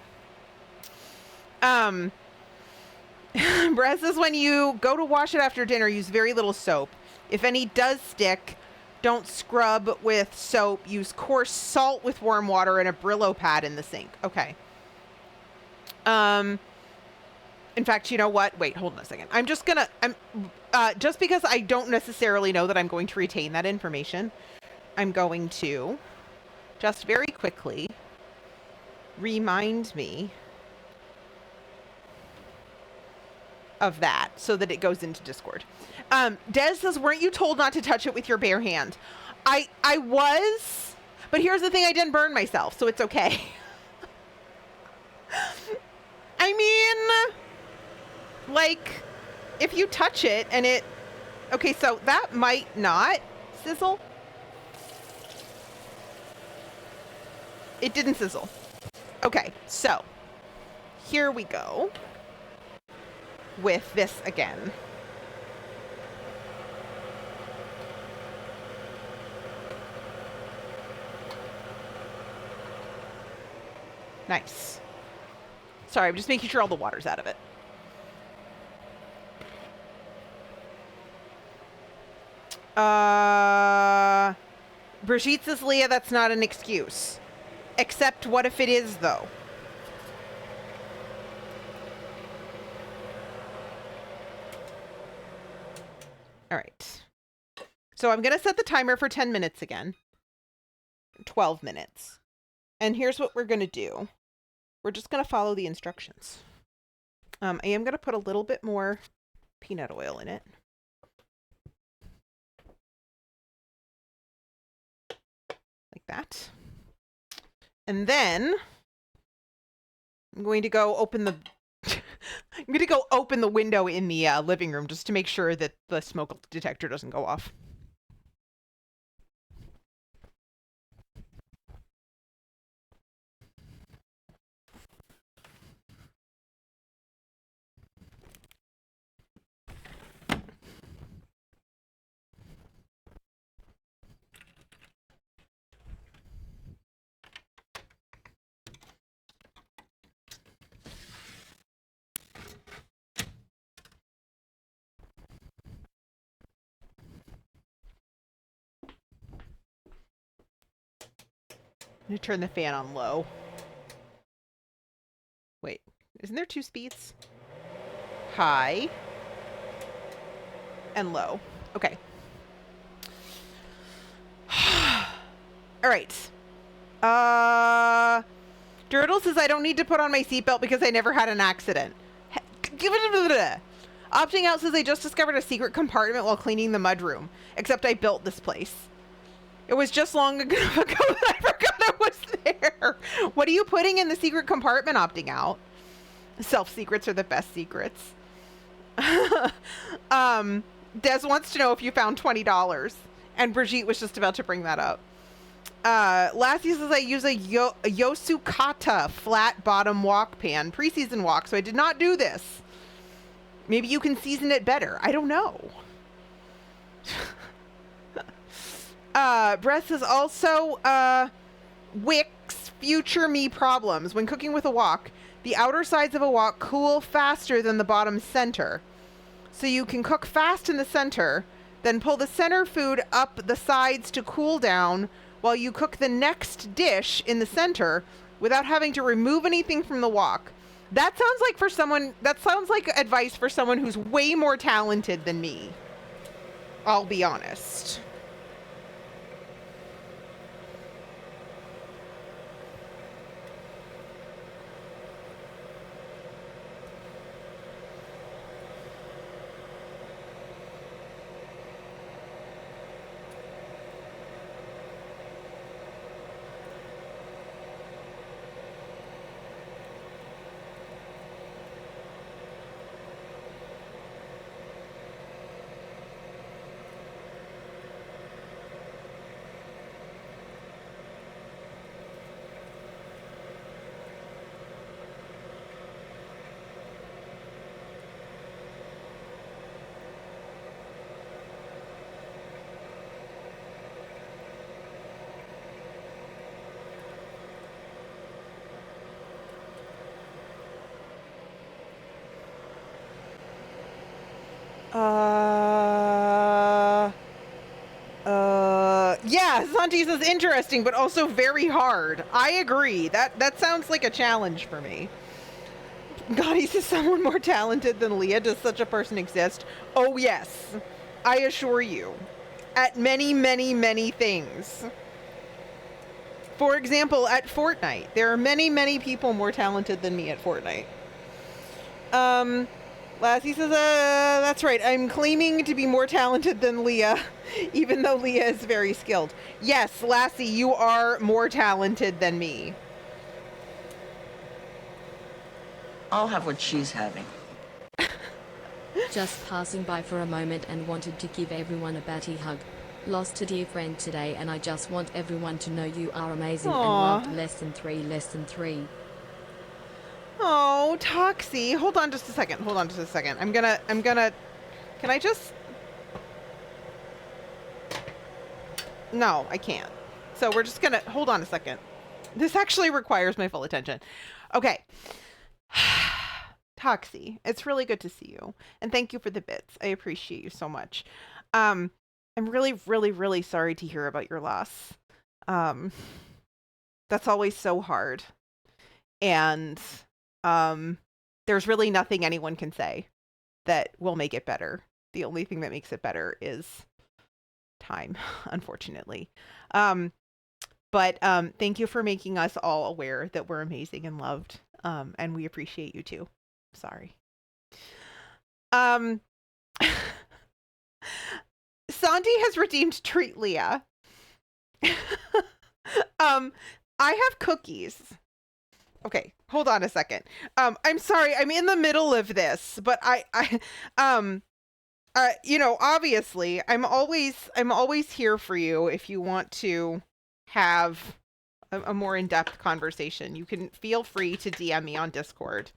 Speaker 1: Brez says when you go to wash it after dinner, use very little soap. If any does stick, don't scrub with soap. Use coarse salt with warm water and a Brillo pad in the sink. Okay. In fact, you know what? Wait, hold on a second. I'm just gonna, just because I don't necessarily know that I'm going to retain that information, I'm going to just very quickly remind me of that so that it goes into Discord. Des says, weren't you told not to touch it with your bare hand? I was, but here's the thing, I didn't burn myself, so it's okay. I mean, like, if you touch it and it... Okay, so that might not sizzle. It didn't sizzle. Okay, so here we go with this again. Nice. Sorry, I'm just making sure all the water's out of it. Brigitte says, Leah, that's not an excuse. Except what if it is, though? All right. So I'm going to set the timer for 10 minutes again. 12 minutes. And here's what we're going to do. We're just going to follow the instructions. I am going to put a little bit more peanut oil in it. Like that. And then I'm going to go open the I'm going to go open the window in the living room just to make sure that the smoke detector doesn't go off. I'm going to turn the fan on low. Wait, isn't there two speeds? High and low. Okay. All right. Dirtle says I don't need to put on my seatbelt because I never had an accident. Opting out says I just discovered a secret compartment while cleaning the mudroom. Except I built this place. It was just long ago that I forgot it was there. What are you putting in the secret compartment, opting out? Self-secrets are the best secrets. Des wants to know if you found $20. And Brigitte was just about to bring that up. Lassie says I use a Yosukata flat bottom wok pan. Pre-season wok, so I did not do this. Maybe you can season it better. I don't know. Breath is also, Wix future me problems. When cooking with a wok, the outer sides of a wok cool faster than the bottom center. So you can cook fast in the center, then pull the center food up the sides to cool down while you cook the next dish in the center without having to remove anything from the wok. That sounds like advice for someone who's way more talented than me. I'll be honest. Yeah, Santi says interesting, but also very hard. I agree. That sounds like a challenge for me. God, he says someone more talented than Leah. Does such a person exist? Oh, yes. I assure you. At many, many, many things. For example, at Fortnite. There are many, many people more talented than me at Fortnite. Lassie says, that's right. I'm claiming to be more talented than Leah, even though Leah is very skilled. Yes, Lassie, you are more talented than me.
Speaker 5: I'll have what she's having.
Speaker 6: Just passing by for a moment and wanted to give everyone a batty hug. Lost a dear friend today and I just want everyone to know you are amazing and loved. Less than three.
Speaker 1: Oh, Toxie. Hold on just a second. I'm gonna, can I just? No, I can't. So we're just gonna, hold on a second. This actually requires my full attention. Okay. Toxie, it's really good to see you. And thank you for the bits. I appreciate you so much. I'm really, really, really sorry to hear about your loss. That's always so hard. And there's really nothing anyone can say that will make it better. The only thing that makes it better is time, unfortunately. But thank you for making us all aware that we're amazing and loved. And we appreciate you too. Sorry. Sandy has redeemed Treat Leah. I have cookies. Okay, hold on a second. I'm sorry, I'm in the middle of this, but you know, obviously, I'm always here for you if you want to have a more in-depth conversation. You can feel free to DM me on Discord,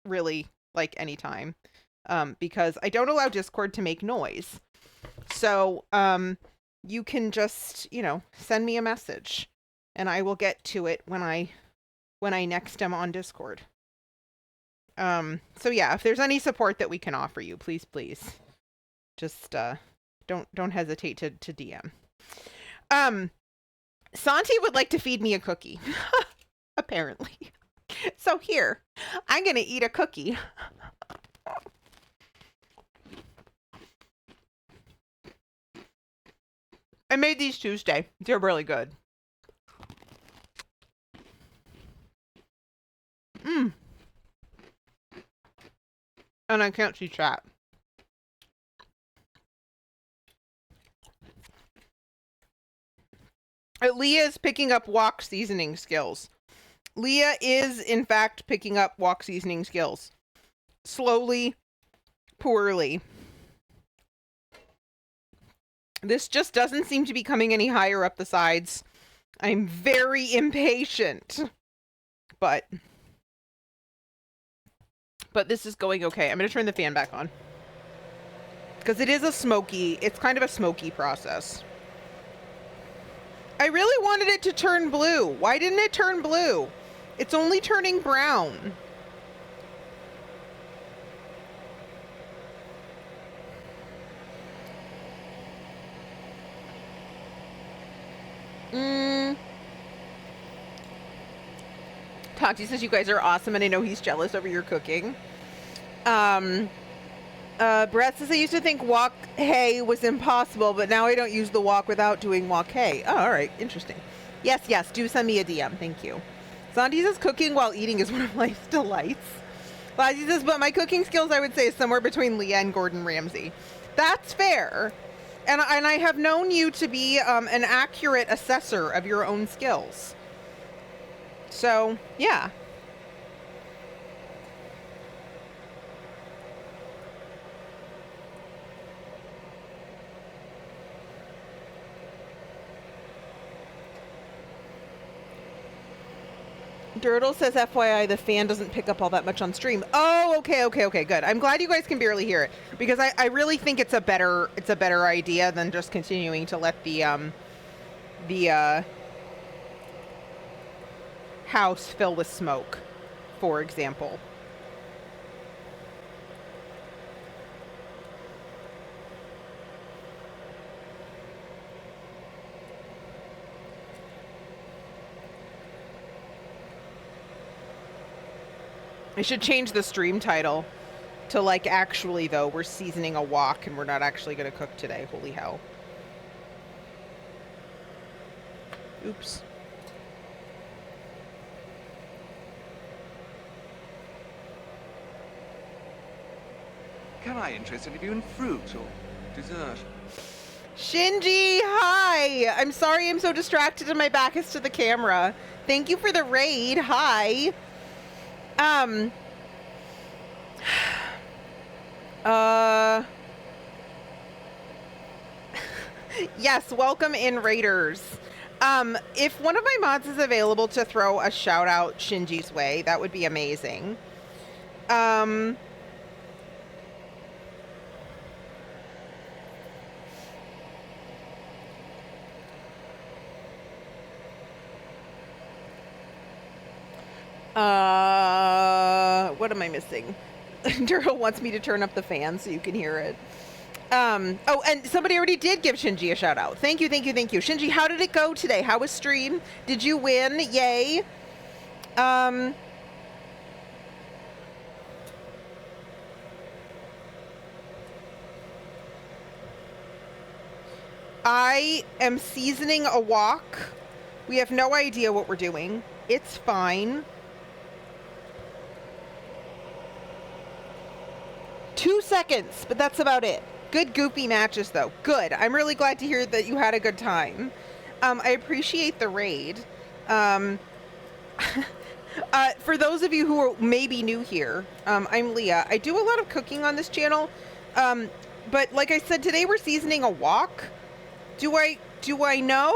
Speaker 1: really, like anytime, because I don't allow Discord to make noise. So, you can just, you know, send me a message, and I will get to it when I next am on Discord. So yeah, if there's any support that we can offer you, please, just don't hesitate to DM. Santi would like to feed me a cookie, apparently. So here, I'm gonna eat a cookie. I made these Tuesday. They're really good. And I can't see chat. Leah is picking up wok seasoning skills. Leah is, in fact, picking up wok seasoning skills. Slowly, poorly. This just doesn't seem to be coming any higher up the sides. I'm very impatient. But this is going okay. I'm going to turn the fan back on. Because it's kind of a smoky process. I really wanted it to turn blue. Why didn't it turn blue? It's only turning brown. Tati says you guys are awesome, and I know he's jealous over your cooking. Brett says I used to think wok hay was impossible, but now I don't use the wok without doing wok hay. Oh, all right. Interesting. Yes. Do send me a DM. Thank you. Sandy says cooking while eating is one of life's delights. Lazzy says, but my cooking skills, I would say, is somewhere between Leah and Gordon Ramsay. That's fair. And I have known you to be an accurate assessor of your own skills. So, yeah. Dirtle says, FYI, the fan doesn't pick up all that much on stream. Oh, okay, good. I'm glad you guys can barely hear it, because I really think it's a better idea than just continuing to let the house fill with smoke, for example. I should change the stream title to, like, actually, though, we're seasoning a wok and we're not actually going to cook today. Holy hell. Oops.
Speaker 3: can I interest any of you in fruit or dessert?
Speaker 1: Shinji, hi! I'm sorry I'm so distracted and my back is to the camera. Thank you for the raid. Hi. Yes, welcome in, raiders. If one of my mods is available to throw a shout out Shinji's way, that would be amazing. What am I missing? Daryl wants me to turn up the fan so you can hear it. Oh, and somebody already did give Shinji a shout out. Thank you, thank you, thank you. Shinji, how did it go today? How was stream? Did you win? Yay. I am seasoning a wok. We have no idea what we're doing. It's fine. 2 seconds, but that's about it. Good goofy matches, though. Good. I'm really glad to hear that you had a good time. I appreciate the raid. For those of you who are maybe new here, I'm Leah. I do a lot of cooking on this channel, but like I said, today we're seasoning a wok. Do I know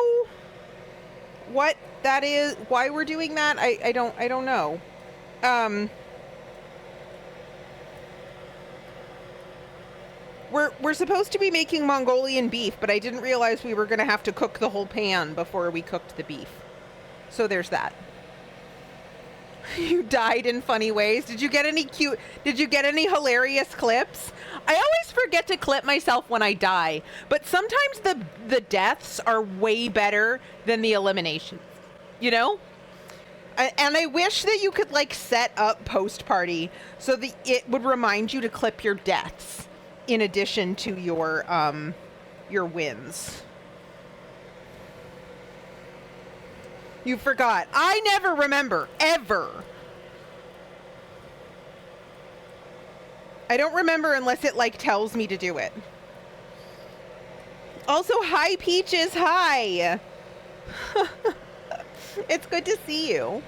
Speaker 1: what that is? Why we're doing that? I don't know. We're supposed to be making Mongolian beef, but I didn't realize we were going to have to cook the whole pan before we cooked the beef. So there's that. You died in funny ways. Did you get any hilarious clips? I always forget to clip myself when I die, but sometimes the deaths are way better than the eliminations, you know? And I wish that you could like set up post party so that it would remind you to clip your deaths in addition to your wins. You forgot. I never remember, ever. I don't remember unless it, like, tells me to do it. Also, hi, Peaches, hi. It's good to see you.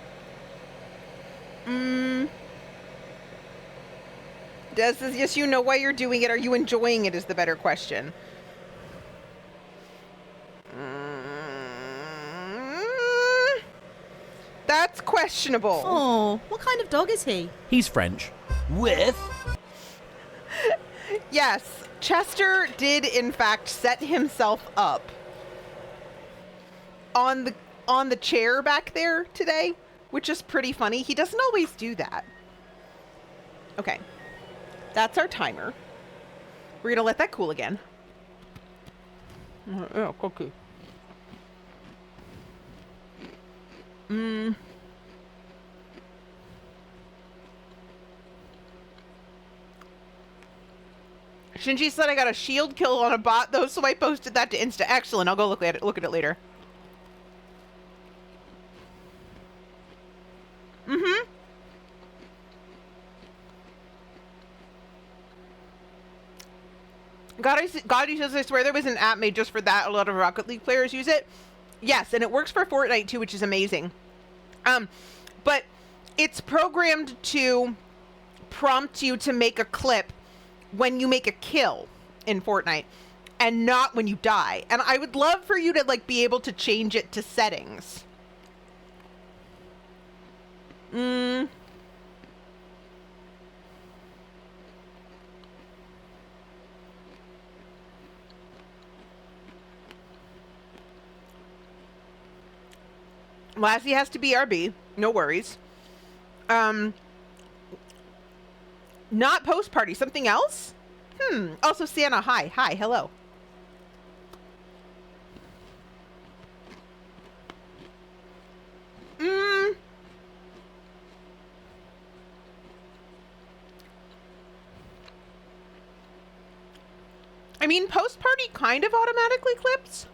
Speaker 1: Does this, yes, you know why you're doing it? Are you enjoying it is the better question. That's questionable.
Speaker 7: Oh, what kind of dog is he?
Speaker 8: He's French. With?
Speaker 1: Yes, Chester did in fact set himself up on the chair back there today, which is pretty funny. He doesn't always do that. Okay. That's our timer. We're going to let that cool again. Yeah, cookie. Shinji said I got a shield kill on a bot though, so I posted that to Insta. Excellent. I'll go look at it later. God, he says, I swear there was an app made just for that. A lot of Rocket League players use it. Yes, and it works for Fortnite too, which is amazing. But it's programmed to prompt you to make a clip when you make a kill in Fortnite and not when you die. And I would love for you to like be able to change it to settings. Lassie has to be RB. No worries. Not post party. Something else? Also, Santa. Hi. Hi. Hello. I mean, post party kind of automatically clips.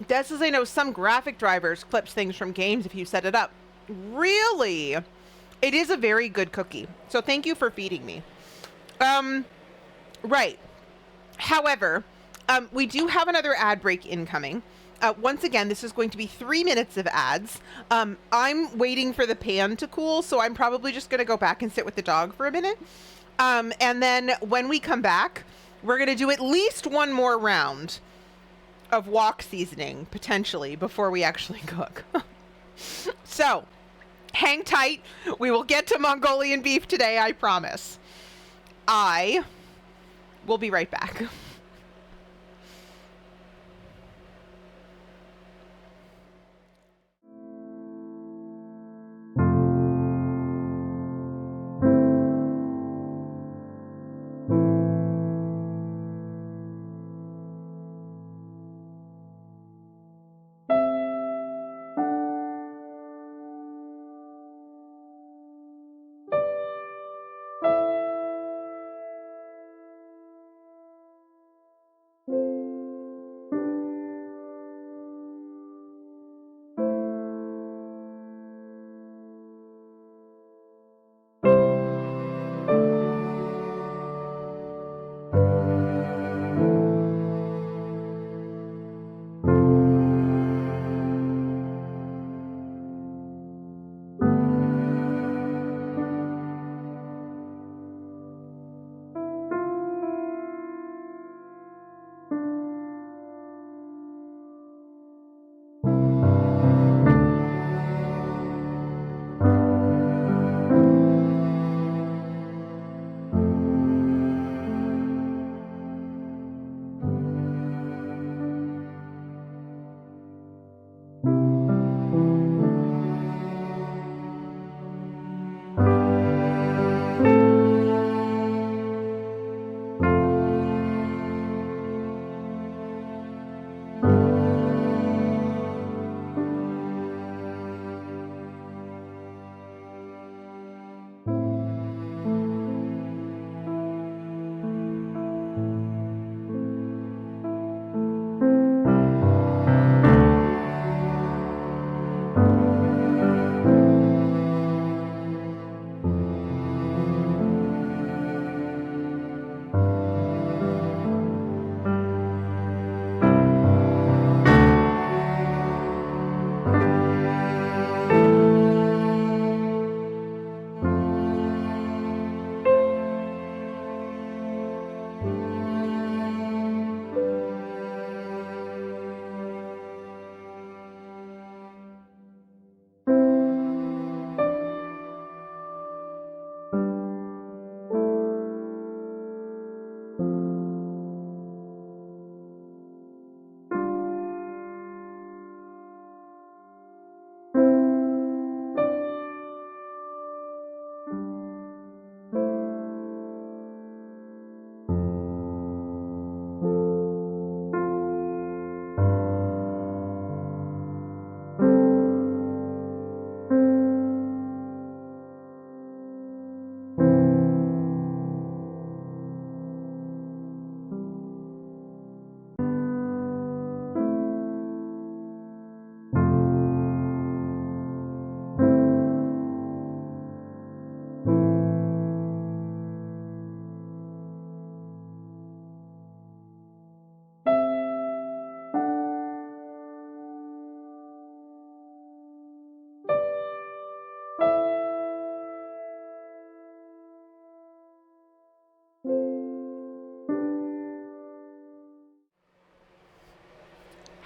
Speaker 1: Des says, I know some graphic drivers clips things from games if you set it up. Really? It is a very good cookie. So thank you for feeding me. Right. However, we do have another ad break incoming. Once again, this is going to be 3 minutes of ads. I'm waiting for the pan to cool, so I'm probably just going to go back and sit with the dog for a minute. And then when we come back, we're going to do at least one more round of wok seasoning, potentially, before we actually cook. So, hang tight. We will get to Mongolian beef today, I promise. I will be right back.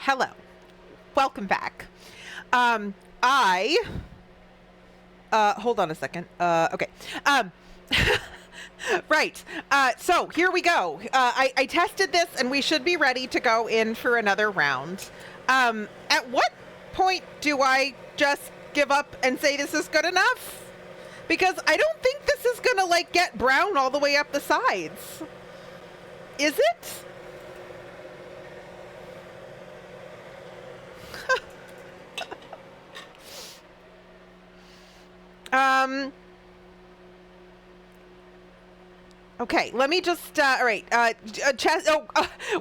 Speaker 1: Hello. Welcome back. Hold on a second. Okay. Right. So here we go. I tested this and we should be ready to go in for another round. At what point do I just give up and say this is good enough? Because I don't think this is gonna like get brown all the way up the sides. Is it? Okay, let me just, all right,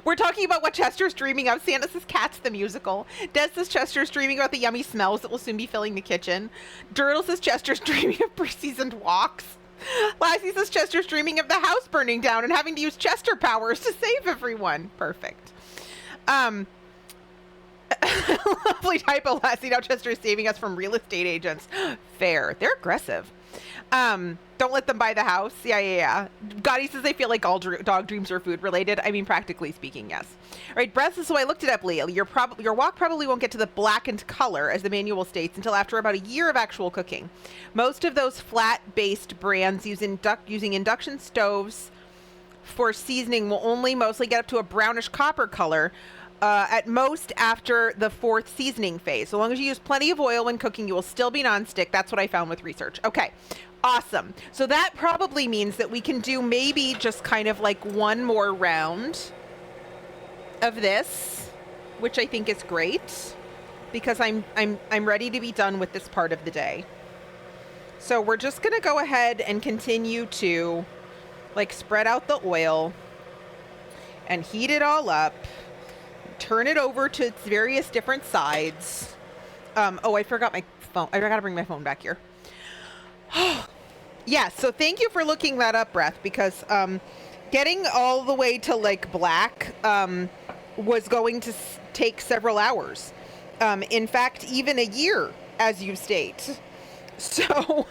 Speaker 1: we're talking about what Chester's dreaming of. Santa says Cats the musical. Des says Chester's dreaming about the yummy smells that will soon be filling the kitchen. Durdle says Chester's dreaming of pre-seasoned walks. Lassie says Chester's dreaming of the house burning down and having to use Chester powers to save everyone. Perfect. Lovely typo, Lassie. Now Chester is saving us from real estate agents. Fair. They're aggressive. Don't let them buy the house. Yeah. Gotti says they feel like all dog dreams are food related. I mean, practically speaking, yes. All right, Brett says, so I looked it up, Leah. Your wok probably won't get to the blackened color, as the manual states, until after about a year of actual cooking. Most of those flat-based brands using induction stoves for seasoning will only mostly get up to a brownish copper color, at most after the 4th seasoning phase. So long as you use plenty of oil when cooking, you will still be nonstick. That's what I found with research. Okay, awesome. So that probably means that we can do maybe just kind of like one more round of this, which I think is great because I'm ready to be done with this part of the day. So we're just gonna go ahead and continue to like spread out the oil and heat it all up. Turn it over to its various different sides. Oh, I forgot my phone. I gotta bring my phone back here. Yeah, so thank you for looking that up, Breath, because getting all the way to like black was going to take several hours. In fact, even a year, as you state. So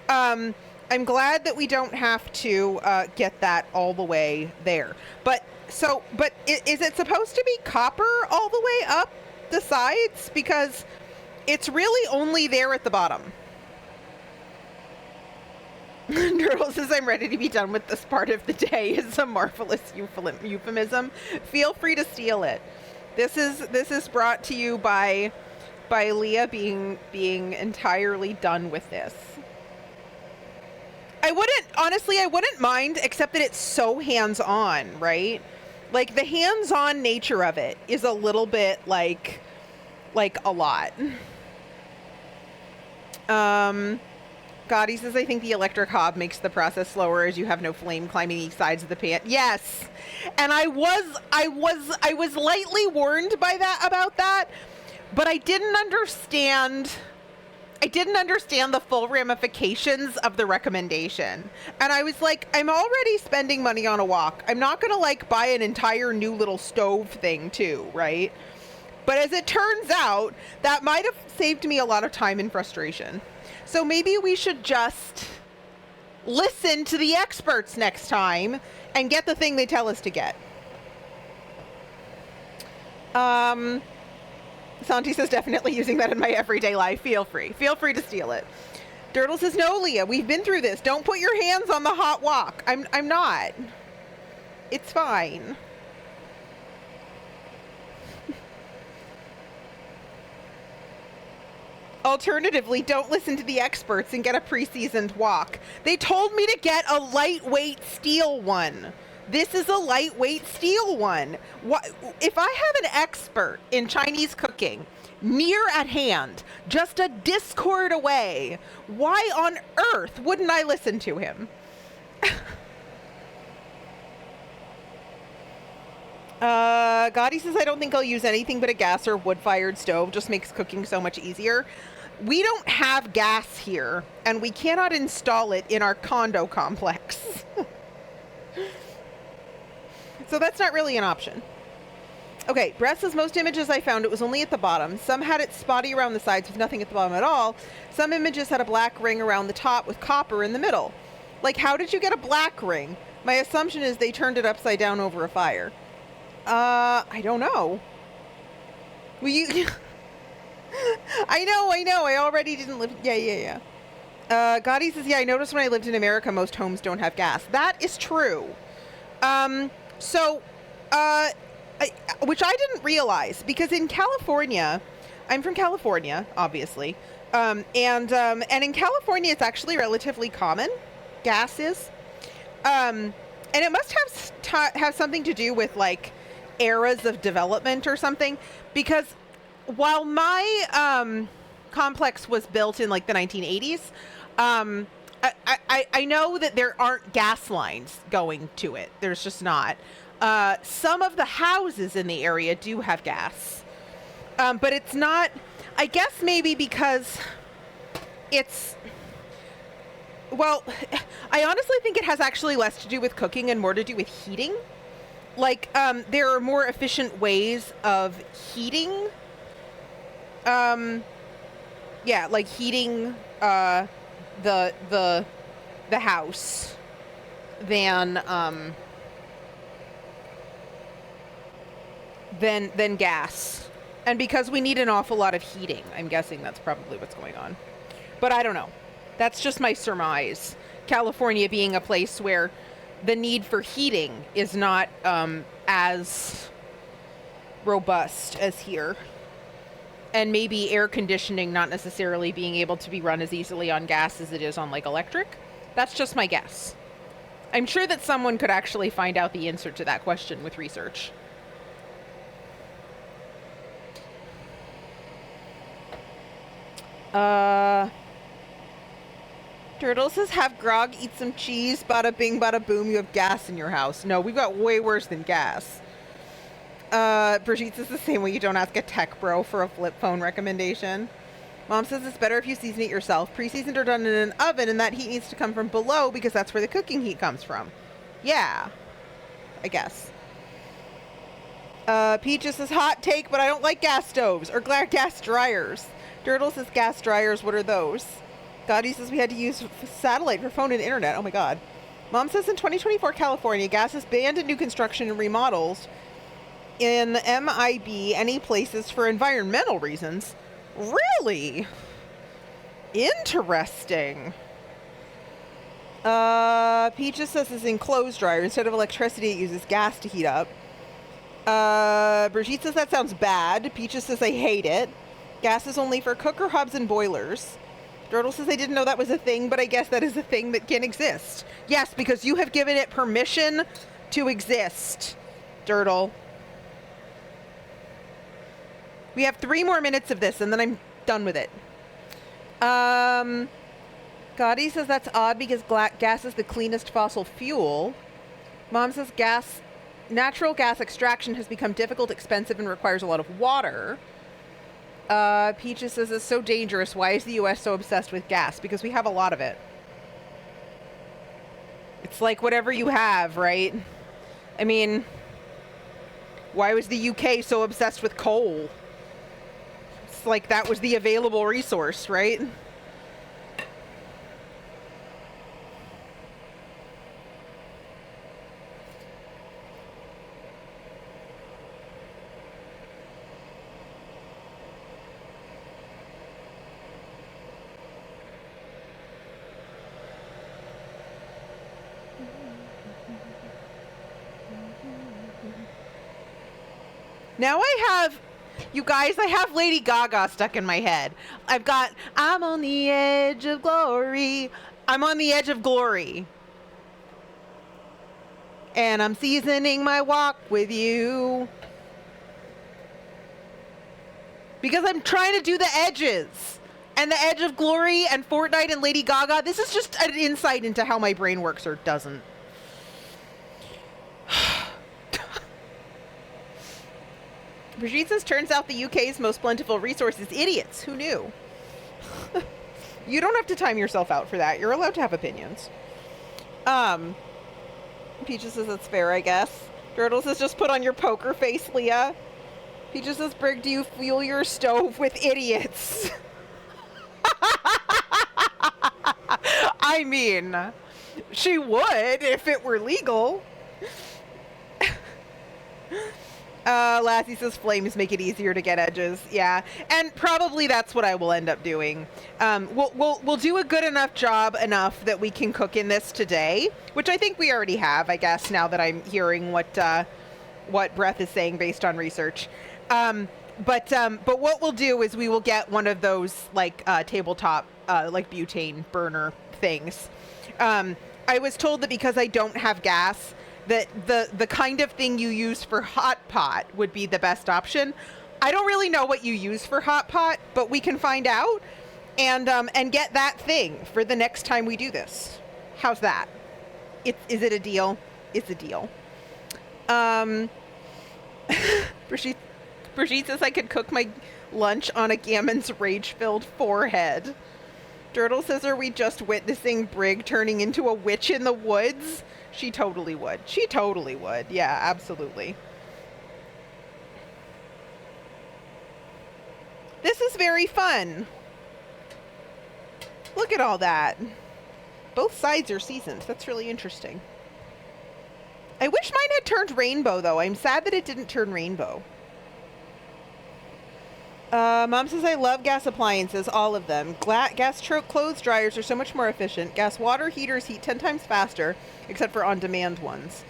Speaker 1: I'm glad that we don't have to get that all the way there. But is it supposed to be copper all the way up the sides? Because it's really only there at the bottom. Turtle says, I'm ready to be done with this part of the day. Is a marvelous euphemism. Feel free to steal it. This is brought to you by Leah being entirely done with this. I wouldn't mind, except that it's so hands-on, right? Like, the hands-on nature of it is a little bit, like a lot. Gotti says, I think the electric hob makes the process slower as you have no flame climbing the sides of the pan. Yes! And I was lightly warned about that, but I didn't understand the full ramifications of the recommendation. And I was like, I'm already spending money on a wok. I'm not going to like buy an entire new little stove thing too, right? But as it turns out, that might have saved me a lot of time and frustration. So maybe we should just listen to the experts next time and get the thing they tell us to get. Santi says, definitely using that in my everyday life. Feel free to steal it. Durdle says, no, Leah, we've been through this. Don't put your hands on the hot wok. I'm not. It's fine. Alternatively, don't listen to the experts and get a pre-seasoned wok. They told me to get a lightweight steel one. This is a lightweight steel one. What, if I have an expert in Chinese cooking near at hand, just a Discord away, why on earth wouldn't I listen to him? Gotti says, I don't think I'll use anything but a gas or wood-fired stove. Just makes cooking so much easier. We don't have gas here, and we cannot install it in our condo complex. So that's not really an option. Okay, Brett says, most images I found, it was only at the bottom. Some had it spotty around the sides with nothing at the bottom at all. Some images had a black ring around the top with copper in the middle. Like, how did you get a black ring? My assumption is they turned it upside down over a fire. I don't know. Will you... I know. I already didn't live... Yeah. Gotti says, yeah, I noticed when I lived in America, most homes don't have gas. That is true. Which I didn't realize, because in California, I'm from California, obviously, and in California, it's actually relatively common, gas is, and it must have something to do with, like, eras of development or something, because while my complex was built in, like, the 1980s, I know that there aren't gas lines going to it. There's just not. Some of the houses in the area do have gas. But it's not, I guess maybe because it's, well, I honestly think it has actually less to do with cooking and more to do with heating. Like, there are more efficient ways of heating. Yeah, like heating, the house than gas. And because we need an awful lot of heating, I'm guessing that's probably what's going on. But I don't know. That's just my surmise. California being a place where the need for heating is not as robust as here. And maybe air conditioning not necessarily being able to be run as easily on gas as it is on, like, electric. That's just my guess. I'm sure that someone could actually find out the answer to that question with research. Turtle says, have grog, eat some cheese, bada bing, bada boom, you have gas in your house. No, we've got way worse than gas. Brigitte says the same way you don't ask a tech bro for a flip phone recommendation. Mom says it's better if you season it yourself. Pre-seasoned or done in an oven, and that heat needs to come from below because that's where the cooking heat comes from. Yeah, I guess. Peaches says, hot take, but I don't like gas stoves or gas dryers. Dirtle says, gas dryers, what are those? Gotti says we had to use satellite for phone and internet. Oh my god. Mom says in 2024 California, gas is banned in new construction and remodels. In MIB, any places for environmental reasons. Really? Interesting. Peaches says it's in clothes dryer. Instead of electricity, it uses gas to heat up. Brigitte says that sounds bad. Peaches says I hate it. Gas is only for cooker hubs and boilers. Drodle says I didn't know that was a thing, but I guess that is a thing that can exist. Yes, because you have given it permission to exist, Durdle. We have 3 more minutes of this, and then I'm done with it. Gotti says that's odd because gas is the cleanest fossil fuel. Mom says natural gas extraction has become difficult, expensive, and requires a lot of water. Peaches says it's so dangerous. Why is the U.S. so obsessed with gas? Because we have a lot of it. It's like whatever you have, right? I mean, why was the UK so obsessed with coal? It's like that was the available resource, right? Now you guys, I have Lady Gaga stuck in my head. I've got, I'm on the edge of glory. I'm on the edge of glory. And I'm seasoning my walk with you. Because I'm trying to do the edges. And the edge of glory and Fortnite and Lady Gaga, this is just an insight into how my brain works or doesn't. Brigitte says, turns out the UK's most plentiful resource is idiots. Who knew? You don't have to time yourself out for that. You're allowed to have opinions. Peaches says that's fair, I guess. Girdle says, just put on your poker face, Leah. Peaches says, Brig, do you fuel your stove with idiots? I mean, she would if it were legal. Lassie says flames make it easier to get edges. Yeah, and probably that's what I will end up doing. We'll do a good enough job that we can cook in this today, which I think we already have, I guess, now that I'm hearing what Breath is saying based on research. But what we'll do is we will get one of those like tabletop like butane burner things. I was told that because I don't have gas, that the kind of thing you use for hot pot would be the best option. I don't really know what you use for hot pot, but we can find out. and get that thing for the next time we do this. How's that? Is it a deal? It's a deal. Brigitte says I could cook my lunch on a gammon's rage-filled forehead. Dirtle says, are we just witnessing Brig turning into a witch in the woods? She totally would. She totally would. Yeah, absolutely. This is very fun. Look at all that. Both sides are seasoned. That's really interesting. I wish mine had turned rainbow, though. I'm sad that it didn't turn rainbow. Mom says I love gas appliances, all of them. Gas clothes dryers are so much more efficient. Gas water heaters heat 10 times faster, except for on-demand ones.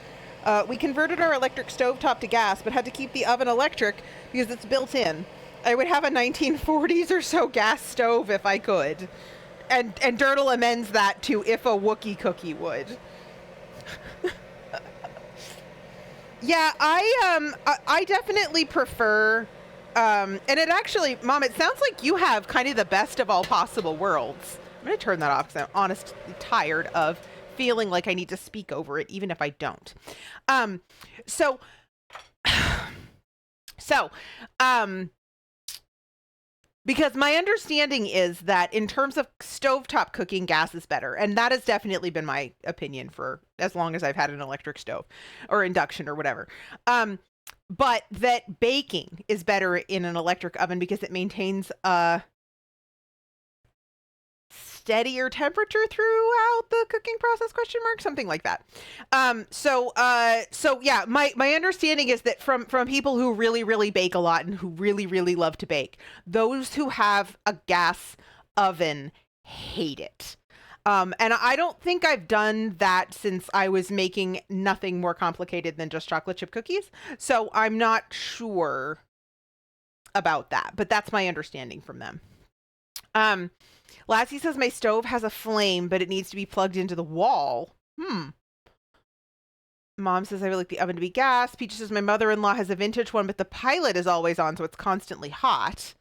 Speaker 1: We converted our electric stovetop to gas, but had to keep the oven electric because it's built in. I would have a 1940s or so gas stove if I could. And Dirtle amends that to if a Wookiee cookie would. Yeah, I definitely prefer... and it actually, Mom, it sounds like you have kind of the best of all possible worlds. I'm going to turn that off because I'm honestly tired of feeling like I need to speak over it, even if I don't. Because my understanding is that in terms of stovetop cooking, gas is better. And that has definitely been my opinion for as long as I've had an electric stove or induction or whatever. But that baking is better in an electric oven because it maintains a steadier temperature throughout the cooking process, ? Something like that. So yeah, my understanding is that from people who really, really bake a lot and who really, really love to bake, those who have a gas oven hate it. And I don't think I've done that since I was making nothing more complicated than just chocolate chip cookies. So I'm not sure about that, but that's my understanding from them. Lassie says my stove has a flame, but it needs to be plugged into the wall. Mom says I would like the oven to be gas. Peach says my mother-in-law has a vintage one, but the pilot is always on, so it's constantly hot.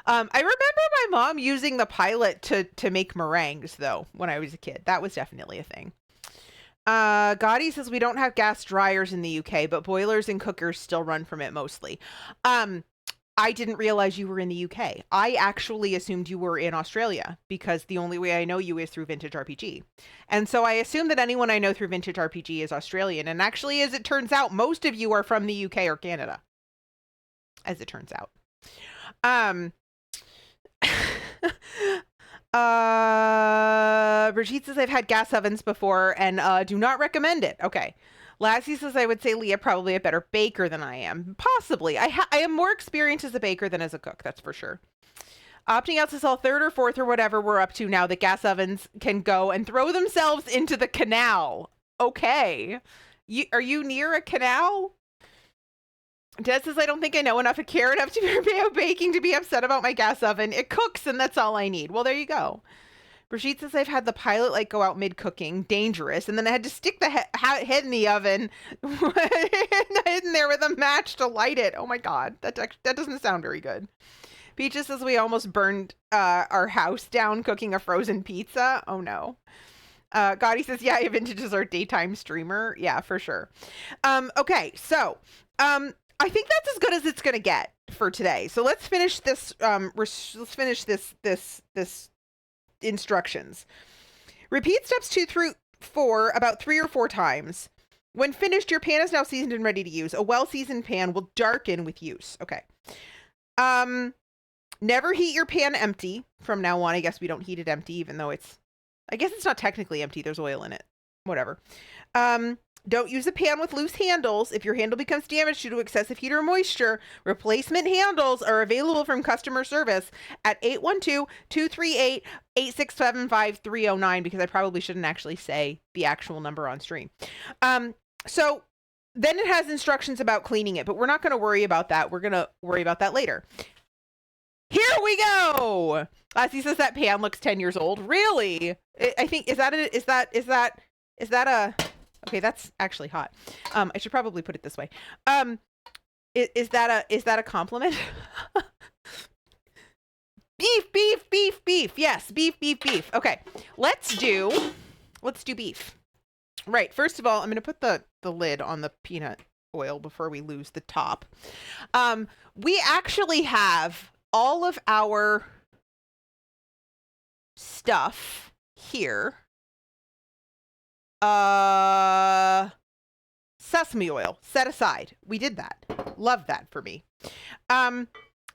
Speaker 1: I remember my mom using the pilot to make meringues, though, when I was a kid. That was definitely a thing. Gotti says we don't have gas dryers in the UK, but boilers and cookers still run from it mostly. I didn't realize you were in the UK. I actually assumed you were in Australia because the only way I know you is through Vintage RPG. And so I assume that anyone I know through Vintage RPG is Australian. And actually, as it turns out, most of you are from the UK or Canada. As it turns out. Brigitte says I've had gas ovens before and do not recommend it. Okay. Lassie says I would say Leah probably a better baker than I am. Possibly. I am more experienced as a baker than as a cook. That's for sure. Opting out says all third or fourth or whatever we're up to now that gas ovens can go and throw themselves into the canal. Okay. Are you near a canal? Des says I don't think I know enough of care enough to be baking to be upset about my gas oven. It cooks and that's all I need. Well, there you go. Brigitte says I've had the pilot light go out mid-cooking, dangerous, and then I had to stick the head in the oven in there with a match to light it. Oh my God, that doesn't sound very good. Peaches says we almost burned our house down cooking a frozen pizza. Oh no. Gotti says, yeah, Vintage is our daytime streamer. Yeah, for sure. Okay, so I think that's as good as it's gonna get for today. So let's finish this. Let's finish this instructions. Repeat steps 2 through 4 about 3 or 4 times. When finished, your pan is now seasoned and ready to use. A well-seasoned pan will darken with use. Okay. Never heat your pan empty. From now on, I guess we don't heat it empty, even though I guess it's not technically empty. There's oil in it. Whatever. Don't use a pan with loose handles. If your handle becomes damaged due to excessive heat or moisture, replacement handles are available from customer service at 812-238-8675-309 because I probably shouldn't actually say the actual number on stream. So then it has instructions about cleaning it, but we're not going to worry about that. We're going to worry about that later. Here we go. Lassie says that pan looks 10 years old. Really? I think, is that a, okay, that's actually hot. I should probably put it this way. Is that a compliment? Beef, beef, beef, beef. Yes, beef, beef, beef. Okay, let's do beef. Right, first of all, I'm going to put the lid on the peanut oil before we lose the top. We actually have all of our stuff here. Sesame oil set aside. We did that. Love that for me.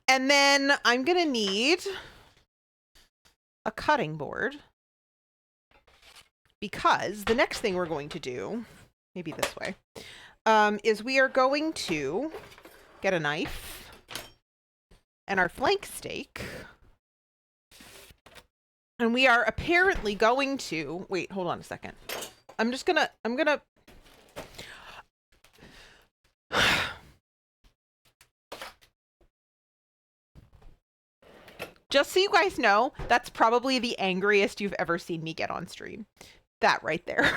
Speaker 1: And then I'm going to need a cutting board, because the next thing we're going to do, maybe this way, is we are going to get a knife and our flank steak. And we are apparently going to, wait, hold on a second. I'm gonna, just so you guys know, that's probably the angriest you've ever seen me get on stream. That right there.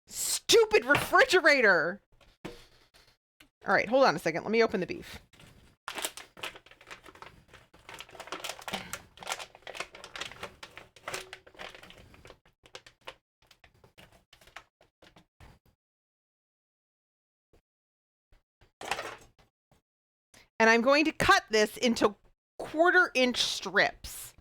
Speaker 1: Stupid refrigerator. All right, hold on a second. Let me open the beef. And I'm going to cut this into 1/4-inch strips.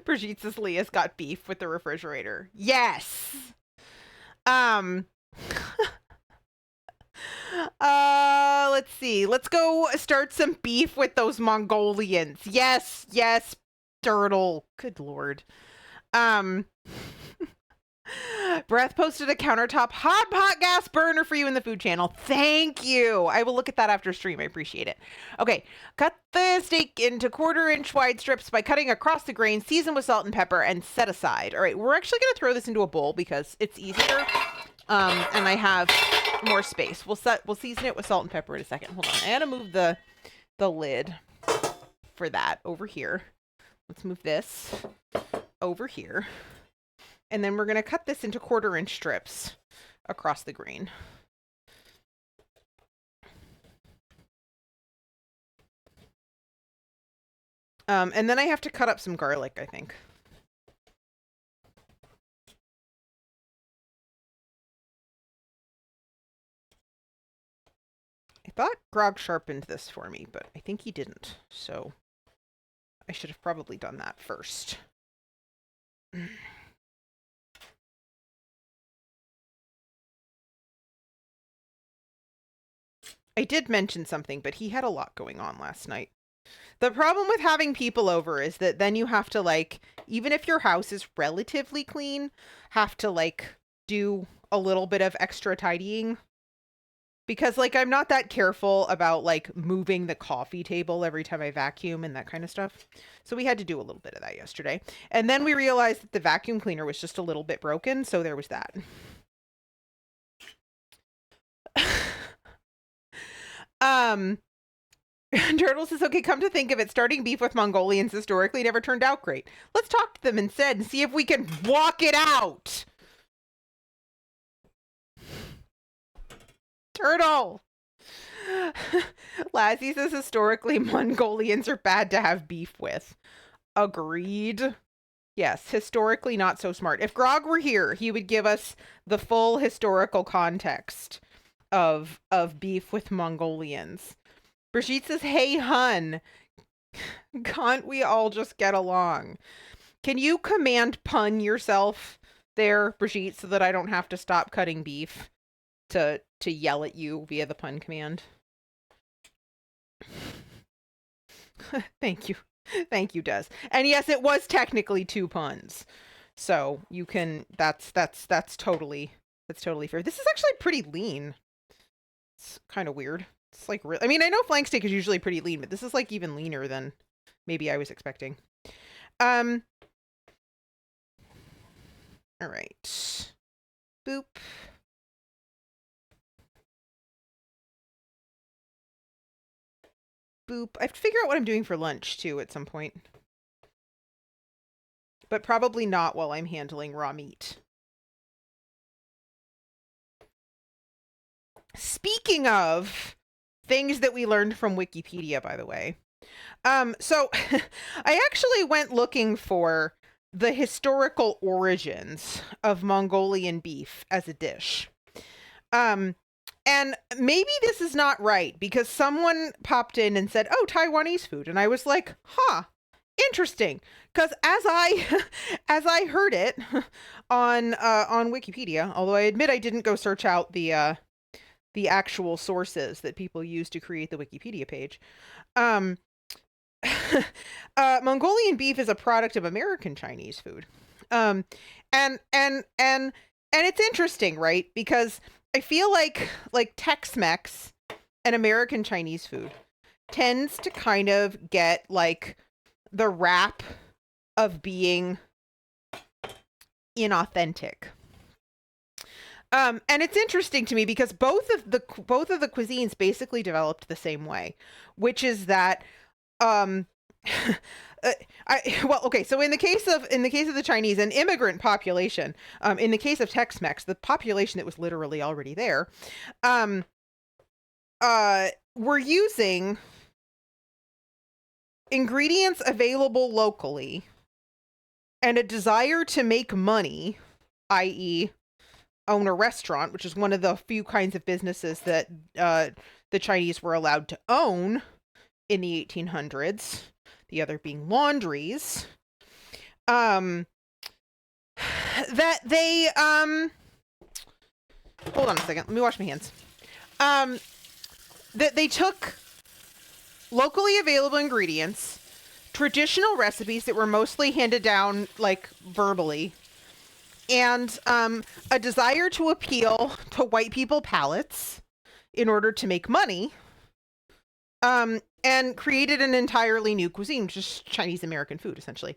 Speaker 1: Brigitte says Leah's got beef with the refrigerator. Yes. Let's see. Let's go start some beef with those Mongolians. Yes, yes, turtle. Good Lord. Breath posted a countertop hot gas burner for you in the food channel. Thank you. I will look at that after stream. I appreciate it. Okay. Cut the steak into 1/4-inch wide strips by cutting across the grain, season with salt and pepper, and set aside. All right. We're actually going to throw this into a bowl because it's easier. And I have more space. We'll season it with salt and pepper in a second. Hold on. I gotta move the lid for that over here. Let's move this over here. And then we're going to cut this into 1/4-inch strips across the grain. And then I have to cut up some garlic, I think. I thought Grog sharpened this for me, but I think he didn't. So I should have probably done that first. I did mention something, but he had a lot going on last night. The problem with having people over is that then you have to, like, even if your house is relatively clean, have to, like, do a little bit of extra tidying. Because, like, I'm not that careful about, like, moving the coffee table every time I vacuum and that kind of stuff. So we had to do a little bit of that yesterday. And then we realized that the vacuum cleaner was just a little bit broken, so there was that. Turtle says, okay, come to think of it, starting beef with Mongolians historically never turned out great. Let's talk to them instead and see if we can walk it out. Turtle. Lassie says, historically, Mongolians are bad to have beef with. Agreed. Yes, historically not so smart. If Grog were here, he would give us the full historical context of beef with Mongolians. Brigitte says, hey, hun, can't we all just get along? Can you command pun yourself there, Brigitte, so that I don't have to stop cutting beef to yell at you via the pun command? Thank you. Thank you, Des. And yes, it was technically 2 puns. So you can, that's totally fair. This is actually pretty lean. It's kind of weird. It's like, I mean, I know flank steak is usually pretty lean, but this is like even leaner than maybe I was expecting. All right. Boop. Boop. I have to figure out what I'm doing for lunch, too, at some point. But probably not while I'm handling raw meat. Speaking of things that we learned from Wikipedia, by the way. So I actually went looking for the historical origins of Mongolian beef as a dish. And maybe this is not right because someone popped in and said, "Oh, Taiwanese food." And I was like, "Huh, interesting." Because as I heard it on Wikipedia, although I admit I didn't go search out the actual sources that people use to create the Wikipedia page. Mongolian beef is a product of American Chinese food. And it's interesting, right? Because I feel like Tex-Mex and American Chinese food tends to kind of get like the rap of being inauthentic. And it's interesting to me because both of the cuisines basically developed the same way, which is that so in the case of the Chinese, an immigrant population, in the case of Tex-Mex, the population that was literally already there, were using ingredients available locally and a desire to make money, i.e., own a restaurant, which is one of the few kinds of businesses that the Chinese were allowed to own in the 1800s. The other being laundries. That they hold on a second. Let me wash my hands. That they took locally available ingredients, traditional recipes that were mostly handed down like verbally, and a desire to appeal to white people palates in order to make money, and created an entirely new cuisine, which is Chinese American food, essentially.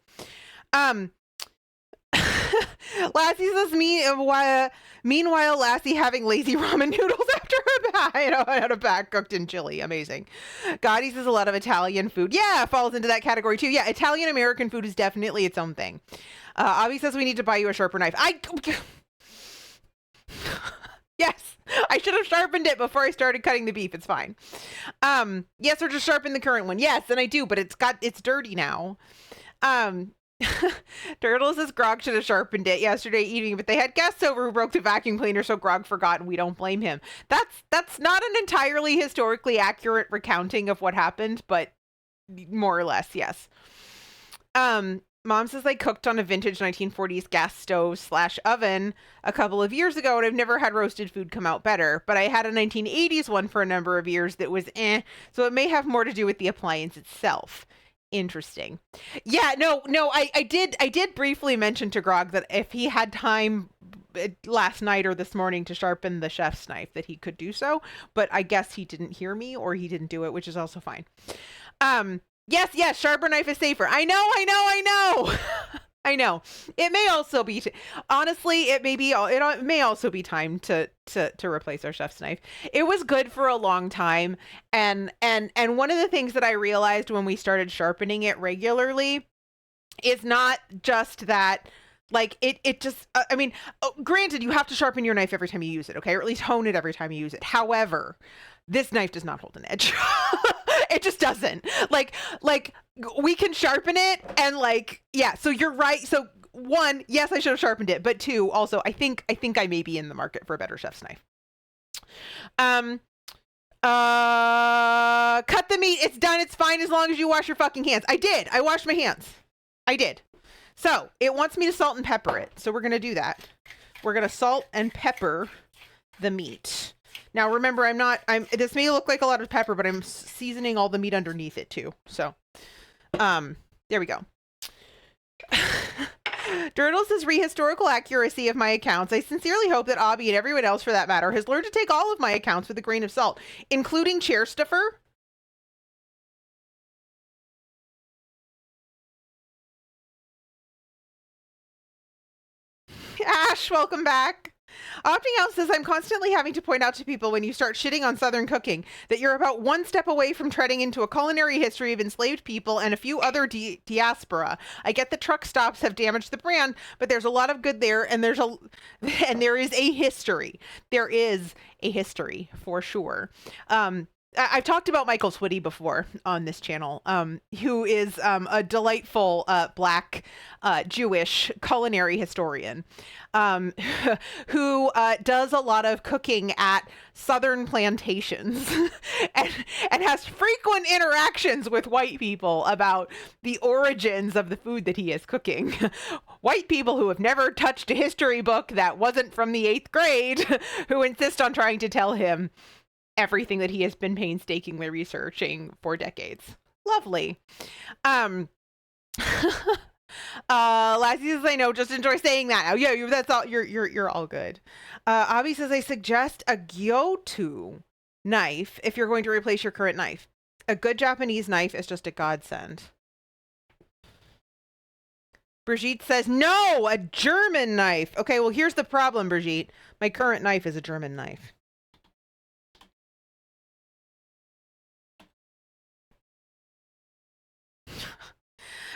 Speaker 1: Lassie says, meanwhile, Lassie having lazy ramen noodles after a bag cooked in chili. Amazing. Gotti says a lot of Italian food. Yeah, falls into that category too. Yeah, Italian American food is definitely its own thing. Avi says we need to buy you a sharper knife. Yes, I should have sharpened it before I started cutting the beef. It's fine. Yes, or just sharpen the current one. Yes, and I do, but it's dirty now. Turtle says Grog should have sharpened it yesterday evening, but they had guests over who broke the vacuum cleaner, so Grog forgot, and we don't blame him. That's not an entirely historically accurate recounting of what happened, but more or less, yes. Mom says they cooked on a vintage 1940s gas stove / oven a couple of years ago, and I've never had roasted food come out better, but I had a 1980s one for a number of years that was so it may have more to do with the appliance itself. Interesting. Yeah, no, I did briefly mention to Grog that if he had time last night or this morning to sharpen the chef's knife, that he could do so, but I guess he didn't hear me or he didn't do it, which is also fine. Yes, sharper knife is safer. I know. I know. It may also be, honestly, it may also be time to replace our chef's knife. It was good for a long time. And one of the things that I realized when we started sharpening it regularly is not just that, like, it just, I mean, granted, you have to sharpen your knife every time you use it, okay? Or at least hone it every time you use it. However, this knife does not hold an edge. It just doesn't. Like we can sharpen it and like, yeah, so you're right. So one, yes, I should have sharpened it, but two, also, I think I may be in the market for a better chef's knife. Cut the meat. It's done. It's fine as long as you wash your fucking hands. I did. I washed my hands. I did. So it wants me to salt and pepper it. So we're going to do that. We're going to salt and pepper the meat. Now, remember, this may look like a lot of pepper, but I'm seasoning all the meat underneath it too. So, there we go. Dirtle says rehistorical accuracy of my accounts. I sincerely hope that Abby and everyone else for that matter has learned to take all of my accounts with a grain of salt, including chair stuffer. Ash, welcome back. Opting Out says, I'm constantly having to point out to people when you start shitting on Southern cooking that you're about one step away from treading into a culinary history of enslaved people and a few other diaspora. I get the truck stops have damaged the brand, but there's a lot of good there, and there is a history. There is a history for sure. I've talked about Michael Twitty before on this channel, who is a delightful Black Jewish culinary historian who does a lot of cooking at Southern plantations and has frequent interactions with white people about the origins of the food that he is cooking. White people who have never touched a history book that wasn't from the 8th grade, who insist on trying to tell him everything that he has been painstakingly researching for decades. Lovely. Lassie says, I know, just enjoy saying that. Oh yeah, that's all. You're all good. Abby says, I suggest a Gyoto knife if you're going to replace your current knife. A good Japanese knife is just a godsend. Brigitte says, no, a German knife. Okay, well, here's the problem, Brigitte. My current knife is a German knife.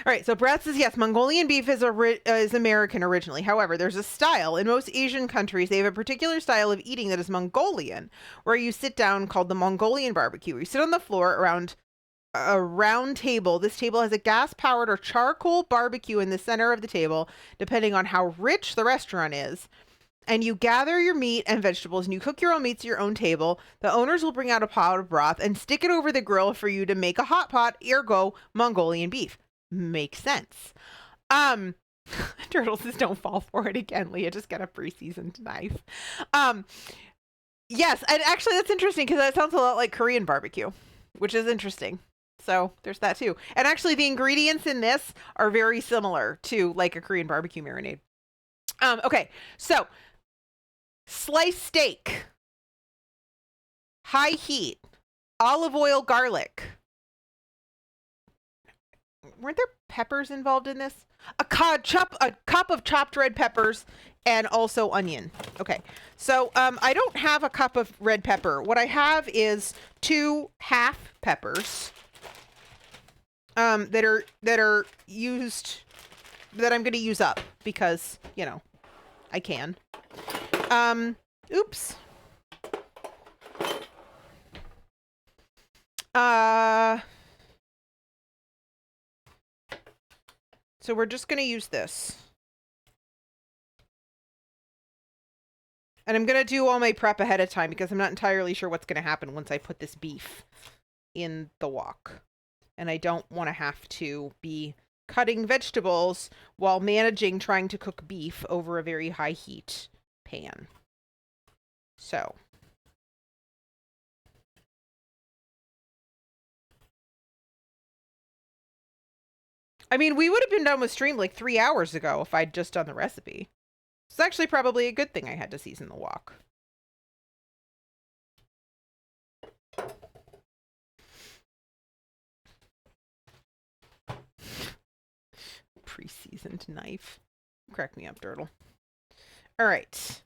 Speaker 1: All right, so Brad says, yes, Mongolian beef is American originally. However, there's a style. In most Asian countries, they have a particular style of eating that is Mongolian, where you sit down, called the Mongolian barbecue. You sit on the floor around a round table. This table has a gas-powered or charcoal barbecue in the center of the table, depending on how rich the restaurant is. And you gather your meat and vegetables, and you cook your own meats at your own table. The owners will bring out a pot of broth and stick it over the grill for you to make a hot pot, ergo Mongolian beef. Makes sense. Turtle says, don't fall for it again, Leah. Just get a pre-seasoned knife. Yes, and actually that's interesting because that sounds a lot like Korean barbecue, which is interesting. So there's that too. And actually the ingredients in this are very similar to like a Korean barbecue marinade. Okay, so sliced steak, high heat, olive oil, garlic. Weren't there peppers involved in this? A cup of chopped red peppers and also onion. Okay, so I don't have a cup of red pepper. What I have is 2 half peppers that are used, that I'm going to use up because, you know, I can. Oops. So we're just going to use this. And I'm going to do all my prep ahead of time because I'm not entirely sure what's going to happen once I put this beef in the wok. And I don't want to have to be cutting vegetables while managing trying to cook beef over a very high heat pan. So. I mean, we would have been done with stream like 3 hours ago if I'd just done the recipe. It's actually probably a good thing I had to season the wok. Pre-seasoned knife. Crack me up, Dirtle. All right.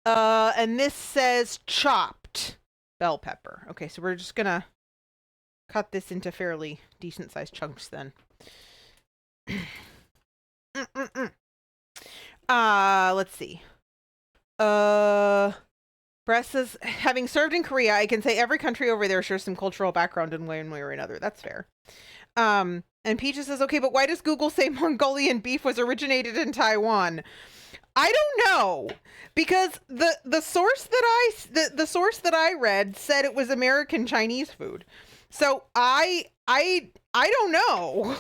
Speaker 1: And this says chopped bell pepper. Okay, so we're just gonna cut this into fairly decent sized chunks then. Let's see. Bress says, having served in Korea, I can say every country over there shares some cultural background in one way or another. That's fair. And Peaches says, okay, but why does Google say Mongolian beef was originated in Taiwan? I don't know, because the source that I read said it was American Chinese food. So I don't know.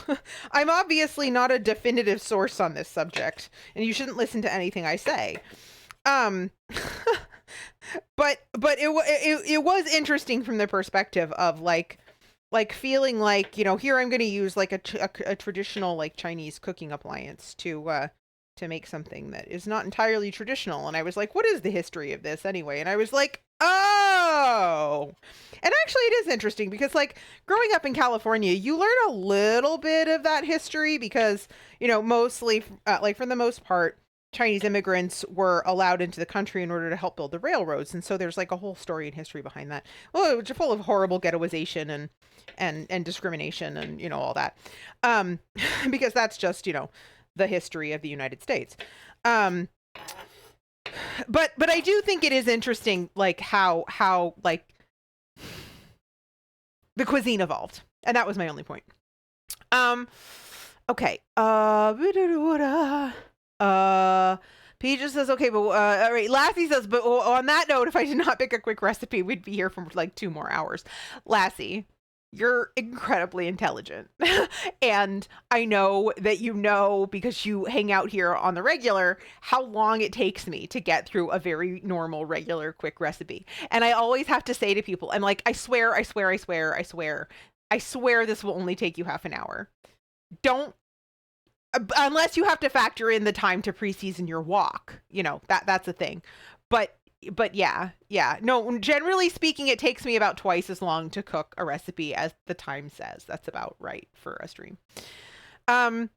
Speaker 1: I'm obviously not a definitive source on this subject, and you shouldn't listen to anything I say. But it was interesting from the perspective of like feeling like, you know, here I'm going to use like a traditional like Chinese cooking appliance to make something that is not entirely traditional. And I was like, what is the history of this anyway? And I was like, oh. And actually it is interesting because like growing up in California, you learn a little bit of that history because, you know, mostly like for the most part, Chinese immigrants were allowed into the country in order to help build the railroads. And so there's like a whole story and history behind that. Well, which are full of horrible ghettoization and discrimination and, you know, all that. Because that's just, you know, the history of the United States. But I do think it is interesting, like how like the cuisine evolved. And that was my only point. Okay. Peach says, okay, but all right. Lassie says, but on that note, if I did not pick a quick recipe, we'd be here for like 2 more hours. Lassie, you're incredibly intelligent. And I know that you know, because you hang out here on the regular, how long it takes me to get through a very normal, regular, quick recipe. And I always have to say to people, I'm like, I swear this will only take you half an hour. Don't, unless you have to factor in the time to pre-season your wok, you know, that's a thing. But yeah. No, generally speaking, it takes me about twice as long to cook a recipe as the time says. That's about right for a stream. Abby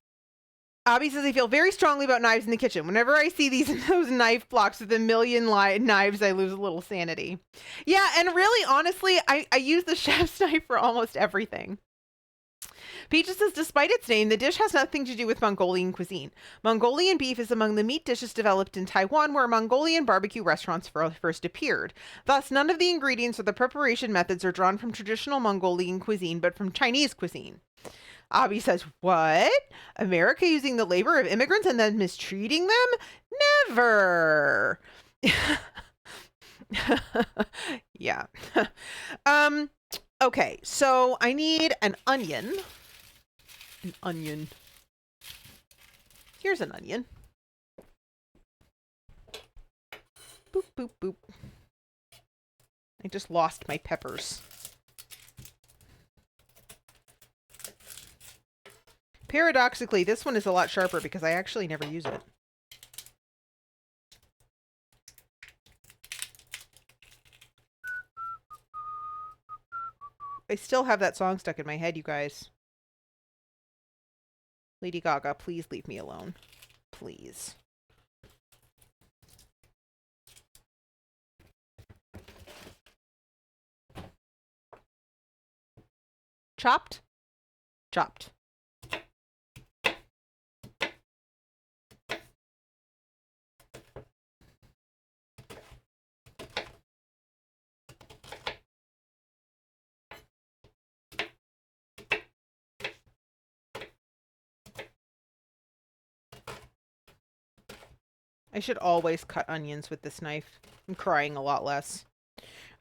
Speaker 1: says, I feel very strongly about knives in the kitchen. Whenever I see those knife blocks with a million knives, I lose a little sanity. Yeah, and really, honestly, I use the chef's knife for almost everything. Peaches says, despite its name, the dish has nothing to do with Mongolian cuisine. Mongolian beef is among the meat dishes developed in Taiwan, where Mongolian barbecue restaurants first appeared. Thus, none of the ingredients or the preparation methods are drawn from traditional Mongolian cuisine, but from Chinese cuisine. Abby says, what? America using the labor of immigrants and then mistreating them? Never. Yeah. Okay, so I need an onion. An onion. Here's an onion. Boop, boop, boop. I just lost my peppers. Paradoxically, this one is a lot sharper because I actually never use it. I still have that song stuck in my head, you guys. Lady Gaga, please leave me alone. Please. Chopped? Chopped. I should always cut onions with this knife. I'm crying a lot less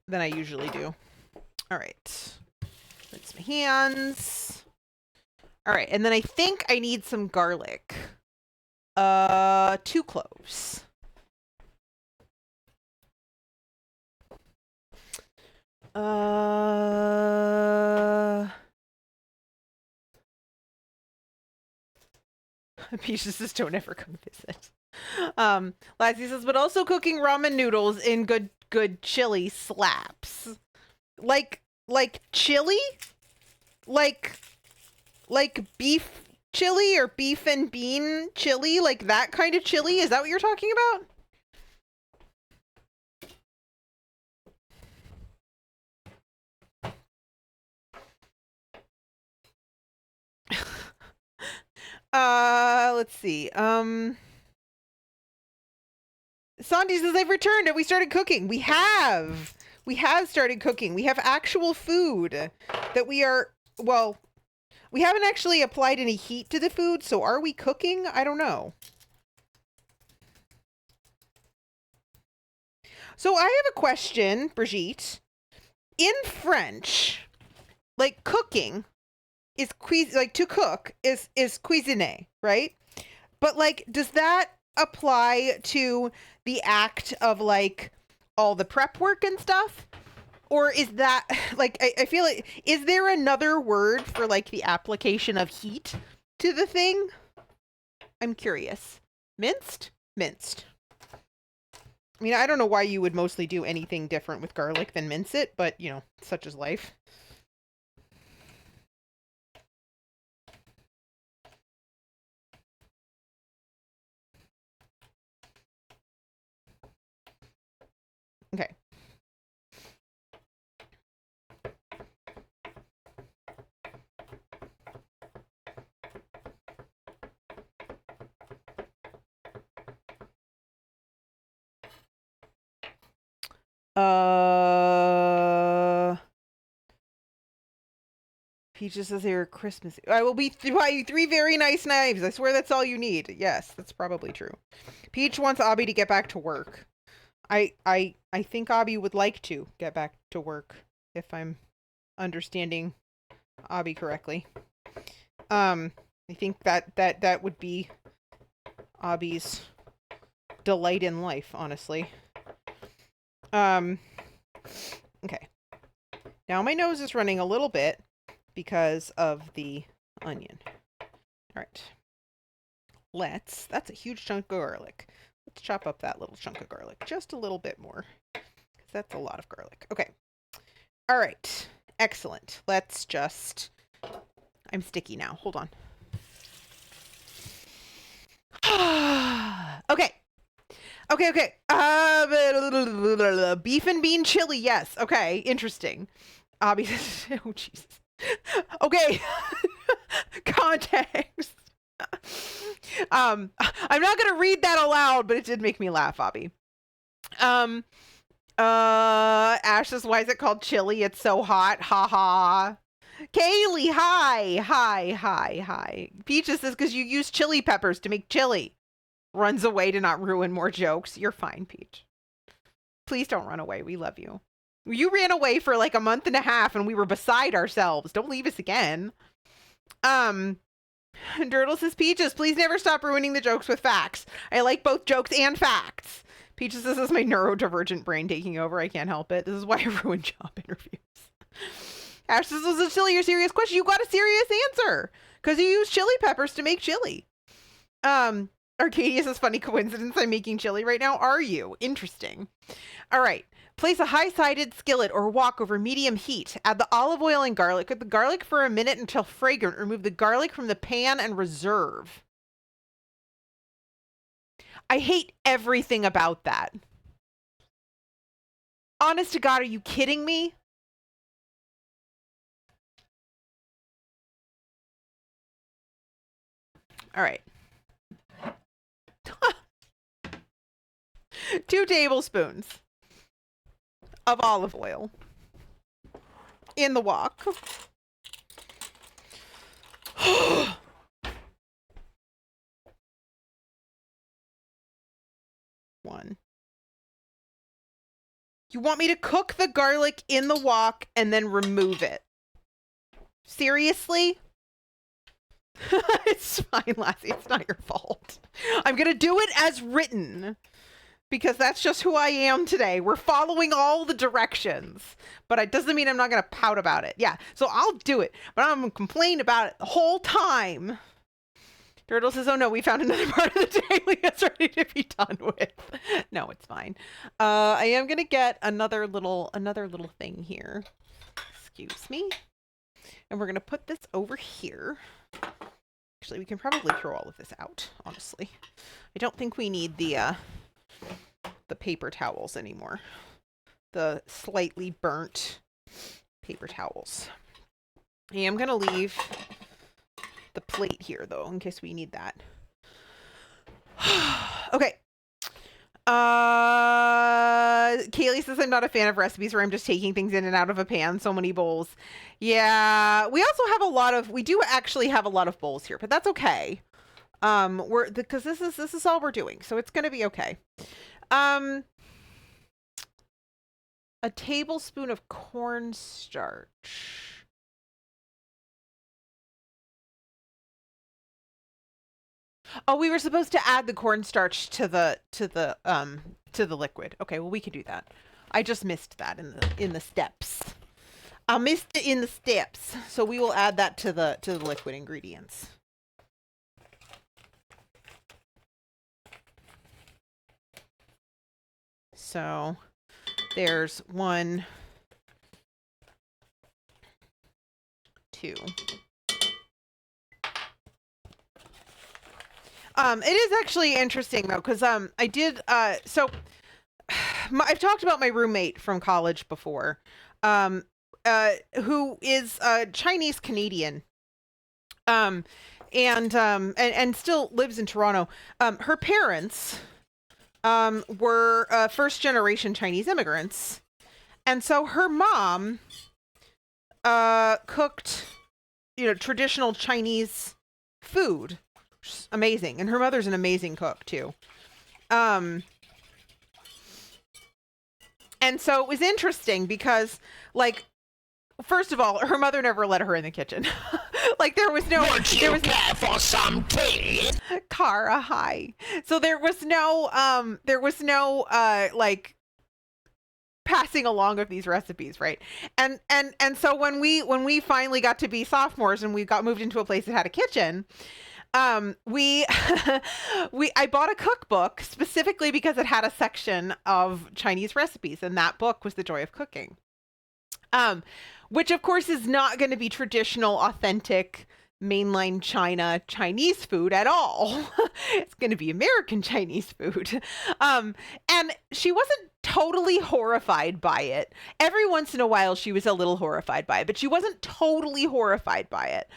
Speaker 1: than I usually do. All right. Rinse my hands. All right, and then I think I need some garlic. 2 cloves. Peaches says, don't ever come visit. Lassie says, but also cooking ramen noodles in good chili slaps. Like chili? Like beef chili or beef and bean chili? Like that kind of chili? Is that what you're talking about? Let's see. Sandy says, I've returned and we started cooking. We have started cooking. We have actual food that we are, well, we haven't actually applied any heat to the food, so are we cooking? I don't know. So I have a question, Brigitte. In French, like cooking is to cook is cuisiner, right? But like, does that apply to the act of like all the prep work and stuff? Or is that like, I feel like, is there another word for like the application of heat to the thing? I'm curious. Minced? Minced. I mean, I don't know why you would mostly do anything different with garlic than mince it, but you know, such is life. Okay. Peaches says they are Christmas. I will buy you 3 very nice knives. I swear that's all you need. Yes, that's probably true. Peach wants Abby to get back to work. I think Abby would like to get back to work, if I'm understanding Abby correctly. I think that would be Abby's delight in life, honestly. Okay. Now my nose is running a little bit because of the onion. All right. That's a huge chunk of garlic. Let's chop up that little chunk of garlic just a little bit more, because that's a lot of garlic. Okay. All right. Excellent. Let's just... I'm sticky now. Hold on. Okay. Okay. Beef and bean chili. Yes. Okay. Interesting. Obviously. Oh, Jesus. Okay. Context. I'm not gonna read that aloud, but it did make me laugh, Abby. Ash says, why is it called chili? It's so hot. Ha ha. Kaylee, hi. Peaches says, because you use chili peppers to make chili. Runs away to not ruin more jokes. You're fine, Peach. Please don't run away. We love you. You ran away for like a month and a half and we were beside ourselves. Don't leave us again. Dirtle says, Peaches, please never stop ruining the jokes with facts. I like both jokes and facts. Peaches says, this is my neurodivergent brain taking over. I can't help it. This is why I ruin job interviews. Ash says, this was a silly or serious question. You got a serious answer because you use chili peppers to make chili. Arcadia says, funny coincidence. I'm making chili right now. Are you? Interesting. All right. Place a high-sided skillet or wok over medium heat. Add the olive oil and garlic. Cook the garlic for a minute until fragrant. Remove the garlic from the pan and reserve. I hate everything about that. Honest to God, are you kidding me? All right. 2 tablespoons of olive oil in the wok. One. You want me to cook the garlic in the wok and then remove it? Seriously? It's fine, Lassie. It's not your fault. I'm going to do it as written because that's just who I am today. We're following all the directions, but it doesn't mean I'm not going to pout about it. Yeah, so I'll do it, but I'm going to complain about it the whole time. Turtle says, oh no, we found another part of the daily that's ready to be done with. No, it's fine. I am going to get another little thing here. Excuse me. And we're going to put this over here. Actually, we can probably throw all of this out, honestly. I don't think we need the paper towels anymore. The slightly burnt paper towels. I am going to leave the plate here, though, in case we need that. Okay. Kaylee says, I'm not a fan of recipes where I'm just taking things in and out of a pan, so many bowls. Yeah, we also have we do actually have a lot of bowls here, but that's okay. Because this is all we're doing, so it's going to be okay. A tablespoon of cornstarch. Oh, we were supposed to add the cornstarch to the liquid. Okay, well we can do that. I just missed that in the steps. I missed it in the steps. So we will add that to the liquid ingredients. So there's 1, 2. It is actually interesting though, because I did so I've talked about my roommate from college before, who is Chinese Canadian, and still lives in Toronto. Her parents were first generation Chinese immigrants, and so her mom cooked, traditional Chinese food, which is amazing, and her mother's an amazing cook too. And so it was interesting because, like, first of all, her mother never let her in the kitchen. Like, there was no...
Speaker 2: care for some tea?
Speaker 1: Cara, hi. So there was no, like, passing along of these recipes, right? And so when we finally got to be sophomores and we got moved into a place that had a kitchen, I bought a cookbook specifically because it had a section of Chinese recipes, and that book was The Joy of Cooking. Which of course is not going to be traditional, authentic, mainline China Chinese food at all. It's going to be American Chinese food. And she wasn't totally horrified by it. Every once in a while she was a little horrified by it, but she wasn't totally horrified by it.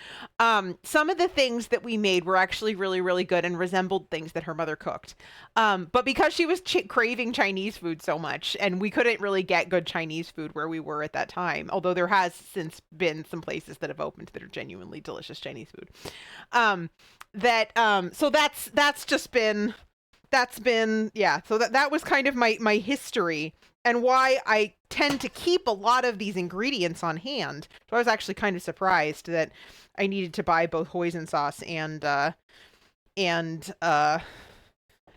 Speaker 1: Some of the things that we made were actually really, really good and resembled things that her mother cooked. But because she was craving Chinese food so much, and we couldn't really get good Chinese food where we were at that time, although there has since been some places that have opened that are genuinely delicious Chinese food. So that was kind of my history and why I tend to keep a lot of these ingredients on hand. So I was actually kind of surprised that I needed to buy both hoisin sauce and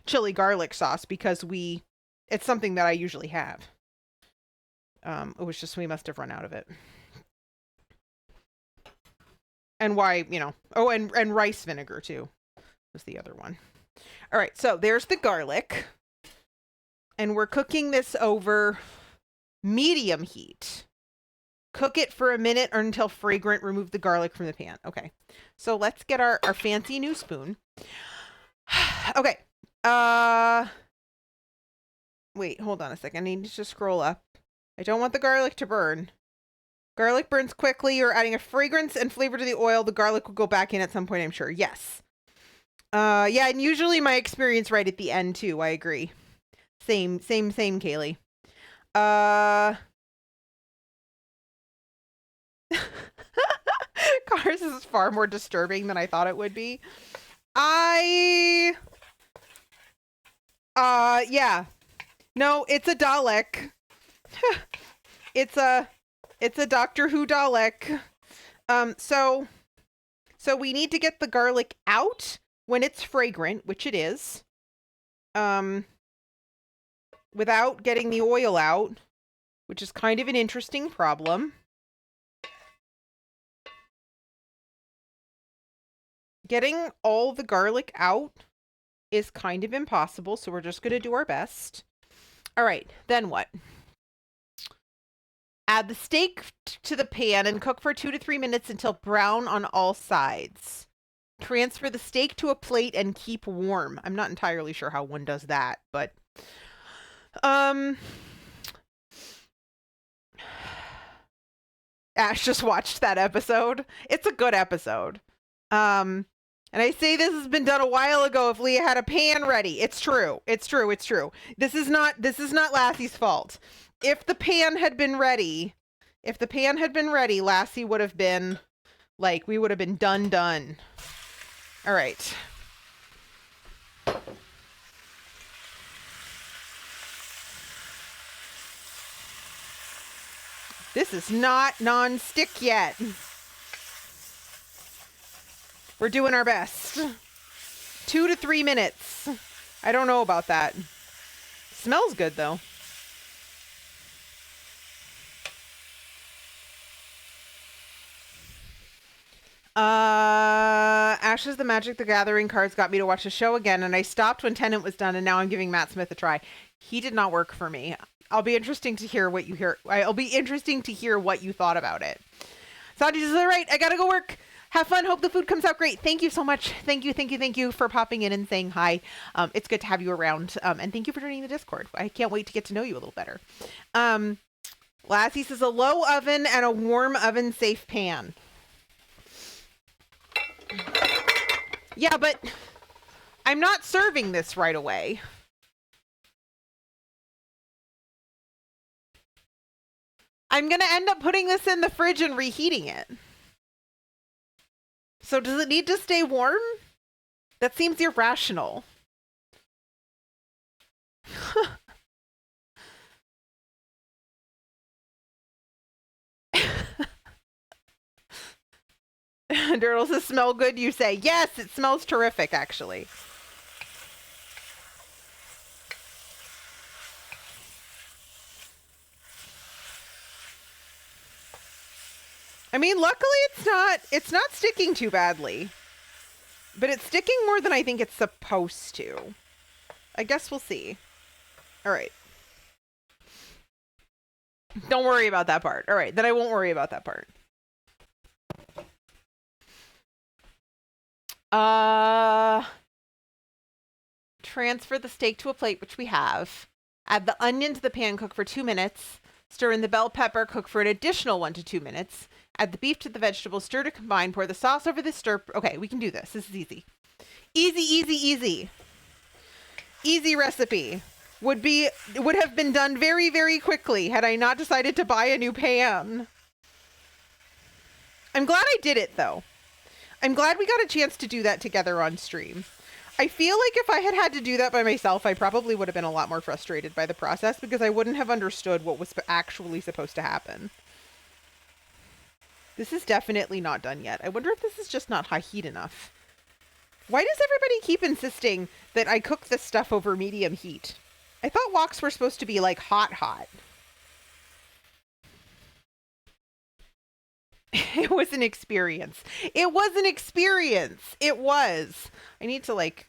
Speaker 1: chili garlic sauce because it's something that I usually have. It was just we must have run out of it. And why, and rice vinegar too was the other one. All right, so there's the garlic. And we're cooking this over medium heat. Cook it for a minute or until fragrant. Remove the garlic from the pan. Okay, so let's get our fancy new spoon. Okay. Wait, hold on a second. I need to just scroll up. I don't want the garlic to burn. Garlic burns quickly. You're adding a fragrance and flavor to the oil. The garlic will go back in at some point, I'm sure. Yes. Yeah, and usually my experience right at the end too. I agree. Same, Kaylee. Cars is far more disturbing than I thought it would be. Yeah. No, it's a Dalek. It's a Doctor Who Dalek. So we need to get the garlic out when it's fragrant, which it is. Without getting the oil out, which is kind of an interesting problem. Getting all the garlic out is kind of impossible, so we're just going to do our best. All right, then what? Add the steak to the pan and cook for 2 to 3 minutes until brown on all sides. Transfer the steak to a plate and keep warm. I'm not entirely sure how one does that, but Ash just watched that episode. It's a good episode. And I say this has been done a while ago if Leah had a pan ready. It's true. It's true. This is not Lassie's fault. If the pan had been ready, Lassie would have been like, we would have been done. All right. This is not non-stick yet. We're doing our best. 2 to 3 minutes. I don't know about that. Smells good though. Ash's The Magic the Gathering cards got me to watch the show again, and I stopped when Tenet was done, and now I'm giving Matt Smith a try. He did not work for me. I'll be interesting to hear what you hear. I'll be interesting to hear what you thought about it. Sandy says, all right, I gotta go work. Have fun. Hope the food comes out great. Thank you so much. Thank you for popping in and saying hi. It's good to have you around. And thank you for joining the Discord. I can't wait to get to know you a little better. Lassie says a low oven and a warm oven safe pan. Yeah, but I'm not serving this right away. I'm going to end up putting this in the fridge and reheating it. So does it need to stay warm? That seems irrational. Dirtle says, smell good, you say. Yes, it smells terrific, actually. I mean, luckily it's not sticking too badly. But it's sticking more than I think it's supposed to. I guess we'll see. All right. Don't worry about that part. All right, then I won't worry about that part. Transfer the steak to a plate, which we have. Add the onion to the pan, cook for 2 minutes. Stir in the bell pepper, cook for an additional 1 to 2 minutes. Add the beef to the vegetables, stir to combine, pour the sauce over the stir. Okay, we can do this. This is easy. Easy. Easy recipe. Would have been done very, very quickly had I not decided to buy a new pan. I'm glad I did it, though. I'm glad we got a chance to do that together on stream. I feel like if I had to do that by myself, I probably would have been a lot more frustrated by the process because I wouldn't have understood what was actually supposed to happen. This is definitely not done yet. I wonder if this is just not high heat enough. Why does everybody keep insisting that I cook this stuff over medium heat? I thought woks were supposed to be like hot. It was an experience. It was an experience. It was. I need to like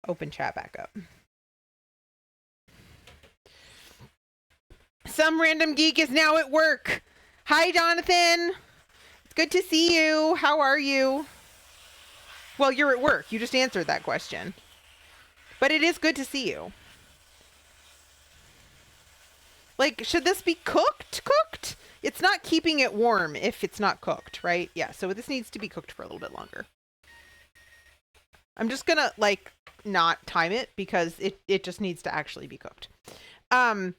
Speaker 1: open chat back up. Some random geek is now at work. Hi, Jonathan. It's good to see you. How are you? Well, you're at work. You just answered that question. But it is good to see you. Like, should this be cooked? It's not keeping it warm if it's not cooked, right? Yeah, so this needs to be cooked for a little bit longer. I'm just gonna, like, not time it because it just needs to actually be cooked. Brad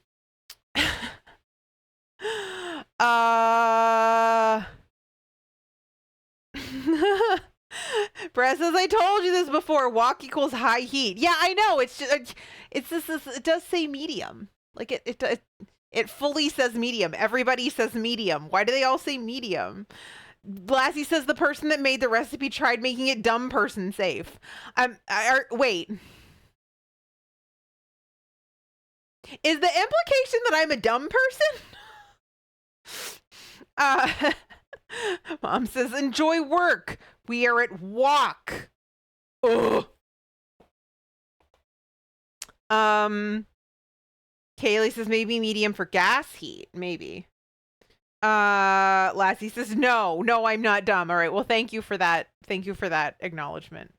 Speaker 1: says, I told you this before. Wok equals high heat. Yeah, I know. It's just, it does say medium. Like it fully says medium. Everybody says medium. Why do they all say medium? Lassie says the person that made the recipe tried making it dumb person safe. Wait. Is the implication that I'm a dumb person? Mom says, enjoy work. We are at wok. Ugh. Kaylee says maybe medium for gas heat. Maybe. Lassie says, no, I'm not dumb. All right. Well, thank you for that. Thank you for that acknowledgement.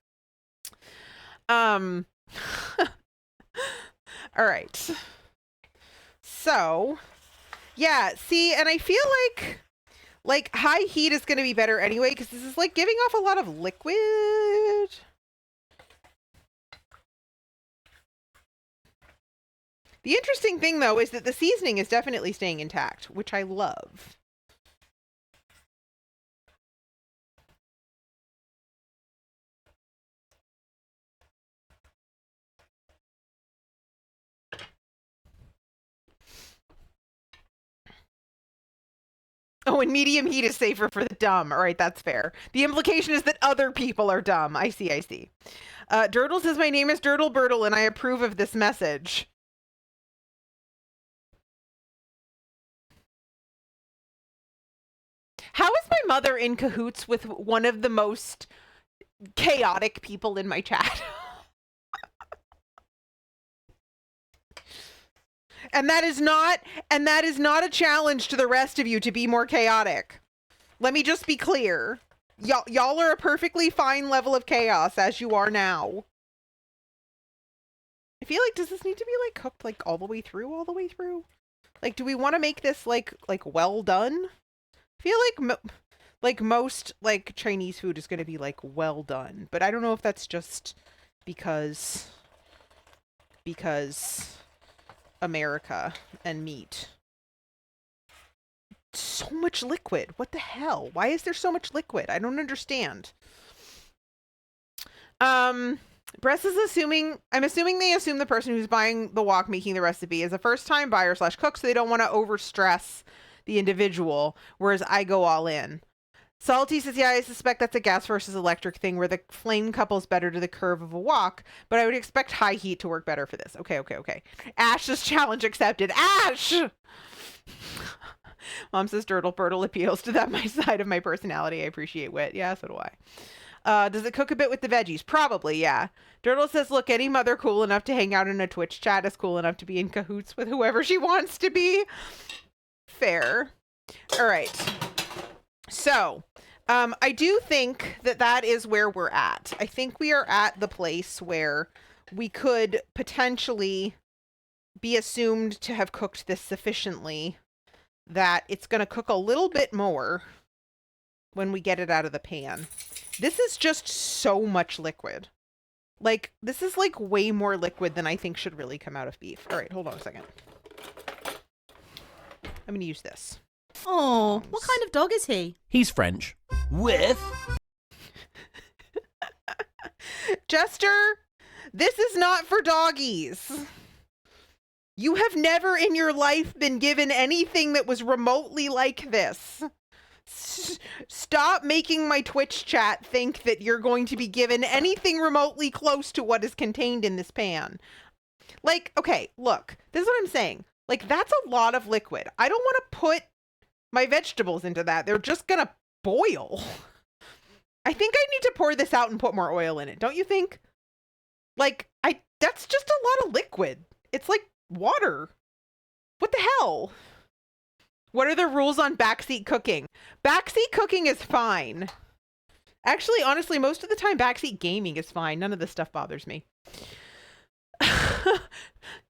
Speaker 1: All right. So, yeah, see, and I feel like high heat is going to be better anyway, because this is like giving off a lot of liquid. The interesting thing, though, is that the seasoning is definitely staying intact, which I love. Oh, and medium heat is safer for the dumb. All right, that's fair. The implication is that other people are dumb. I see. Dirtle says, my name is Dirtle Birtle, and I approve of this message. How is my mother in cahoots with one of the most chaotic people in my chat? And that is not a challenge to the rest of you to be more chaotic. Let me just be clear. Y'all are a perfectly fine level of chaos as you are now. I feel like, does this need to be like cooked like all the way through? Like, do we want to make this like well done? I feel like most like Chinese food is going to be like well done, but I don't know if that's just because America and meat. So much liquid. What the hell? Why is there so much liquid? I don't understand. Bress is I'm assuming they assume the person who's buying the wok making the recipe is a first-time buyer / cook, so they don't want to overstress the individual, whereas I go all in. Salty says, yeah, I suspect that's a gas versus electric thing where the flame couples better to the curve of a wok, but I would expect high heat to work better for this. Okay. Ash's challenge accepted. Ash! Mom says Dirtle Birtle appeals to that my side of my personality. I appreciate wit. Yeah, so do I. Does it cook a bit with the veggies? Probably, yeah. Dirtle says, look, any mother cool enough to hang out in a Twitch chat is cool enough to be in cahoots with whoever she wants to be. Fair. All right. So, I do think that is where we're at. I think we are at the place where we could potentially be assumed to have cooked this sufficiently that it's going to cook a little bit more when we get it out of the pan. This is just so much liquid. Like, this is like way more liquid than I think should really come out of beef. All right, hold on a second. I'm going to use this.
Speaker 7: Oh, what kind of dog is he?
Speaker 8: He's French. With...
Speaker 1: Jester, this is not for doggies. You have never in your life been given anything that was remotely like this. Stop making my Twitch chat think that you're going to be given anything remotely close to what is contained in this pan. Like, okay, look, this is what I'm saying. Like, that's a lot of liquid. I don't want to put my vegetables into that. They're just gonna boil. I think I need to pour this out and put more oil in it. Don't you think? Like, that's just a lot of liquid. It's like water. What the hell? What are the rules on backseat cooking? Backseat cooking is fine. Actually, honestly, most of the time backseat gaming is fine. None of this stuff bothers me.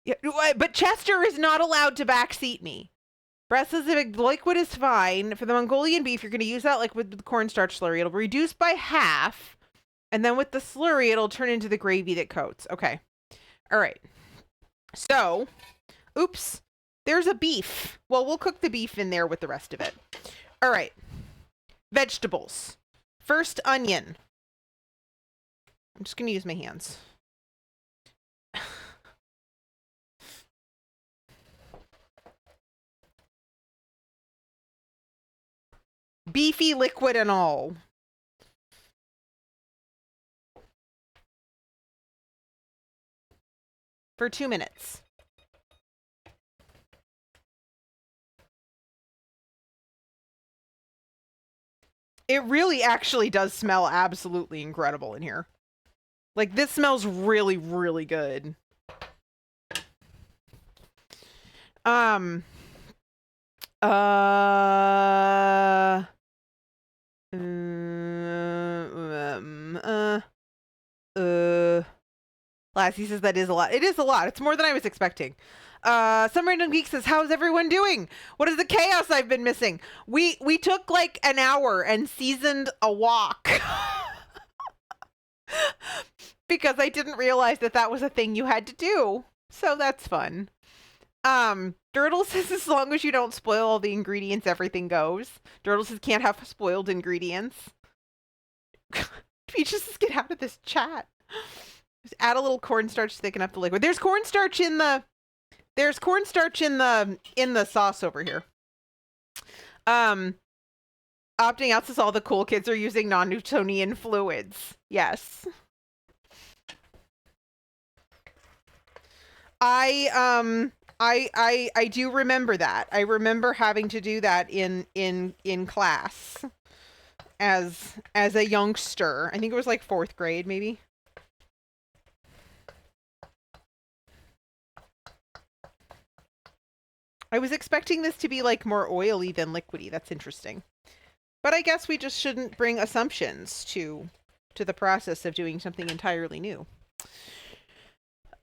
Speaker 1: Yeah, but Chester is not allowed to backseat me. Breast says if liquid is fine. For the Mongolian beef, you're going to use that liquid with the cornstarch slurry. It'll reduce by half. And then with the slurry, it'll turn into the gravy that coats. Okay. All right. So, oops. There's a beef. Well, we'll cook the beef in there with the rest of it. All right. Vegetables. First, onion. I'm just going to use my hands. Beefy liquid and all. For 2 minutes. It really actually does smell absolutely incredible in here. Like, this smells really, really good. Lassie says that is a lot. It is a lot. It's more than I was expecting. Some random geek says, how's everyone doing? What is the chaos I've been missing? We took like an hour and seasoned a wok. Because I didn't realize that was a thing you had to do. So that's fun. Dirtle says as long as you don't spoil all the ingredients, everything goes. Dirtle says can't have spoiled ingredients. Peaches says get out of this chat. Just add a little cornstarch to thicken up the liquid. There's cornstarch in the sauce over here. Opting out says all the cool kids are using non-Newtonian fluids. Yes. I do remember that. I remember having to do that in class as a youngster. I think it was like 4th grade maybe. I was expecting this to be like more oily than liquidy. That's interesting. But I guess we just shouldn't bring assumptions to the process of doing something entirely new.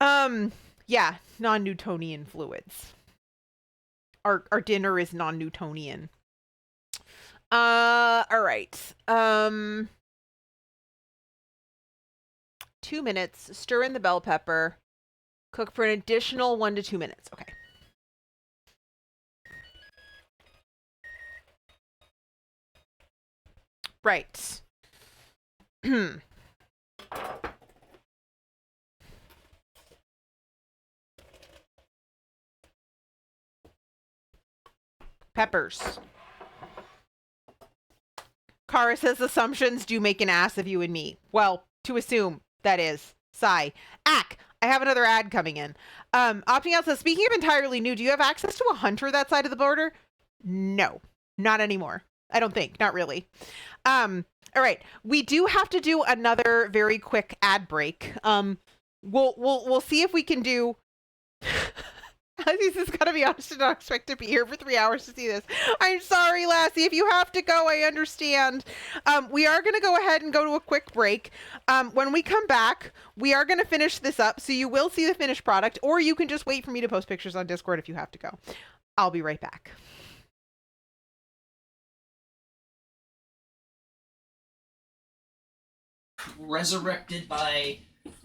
Speaker 1: Yeah, non-Newtonian fluids. Our dinner is non-Newtonian. All right. 2 minutes. Stir in the bell pepper. Cook for an additional 1 to 2 minutes. Okay. Right. Peppers. Kara says assumptions do make an ass of you and me. Well, to assume, that is. Sigh. Ack! I have another ad coming in. Opting out says, speaking of entirely new, do you have access to a hunter that side of the border? No, not anymore. I don't think. Not really. All right. We do have to do another very quick ad break. We'll see if we can do. This is gotta be honest. I don't expect to be here for 3 hours to see this. I'm sorry, Lassie. If you have to go, I understand. We are gonna go ahead and go to a quick break. When we come back, we are gonna finish this up, so you will see the finished product, or you can just wait for me to post pictures on Discord if you have to go. I'll be right back.
Speaker 8: Resurrected by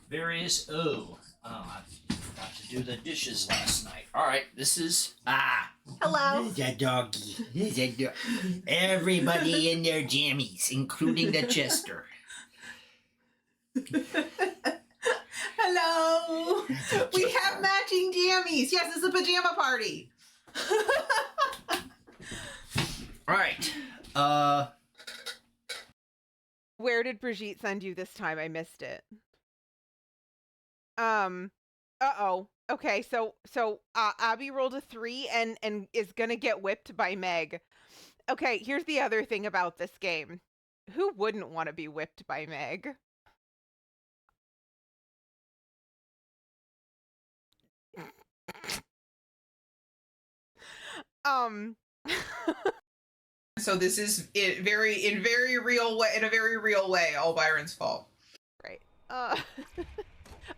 Speaker 8: various. I forgot to do the dishes last night. All right, this is
Speaker 7: Hello.
Speaker 4: This is a doggy. This is a everybody in their jammies, including the Chester.
Speaker 7: Hello. We have matching jammies. Yes, it's a pajama party.
Speaker 8: all right.
Speaker 1: Where did Brigitte send you this time? I missed it. Uh-oh. Okay, so Abby rolled a 3 and is gonna get whipped by Meg. Okay, here's the other thing about this game. Who wouldn't want to be whipped by Meg?
Speaker 9: So this is in a very real way, all Byron's fault.
Speaker 1: Right.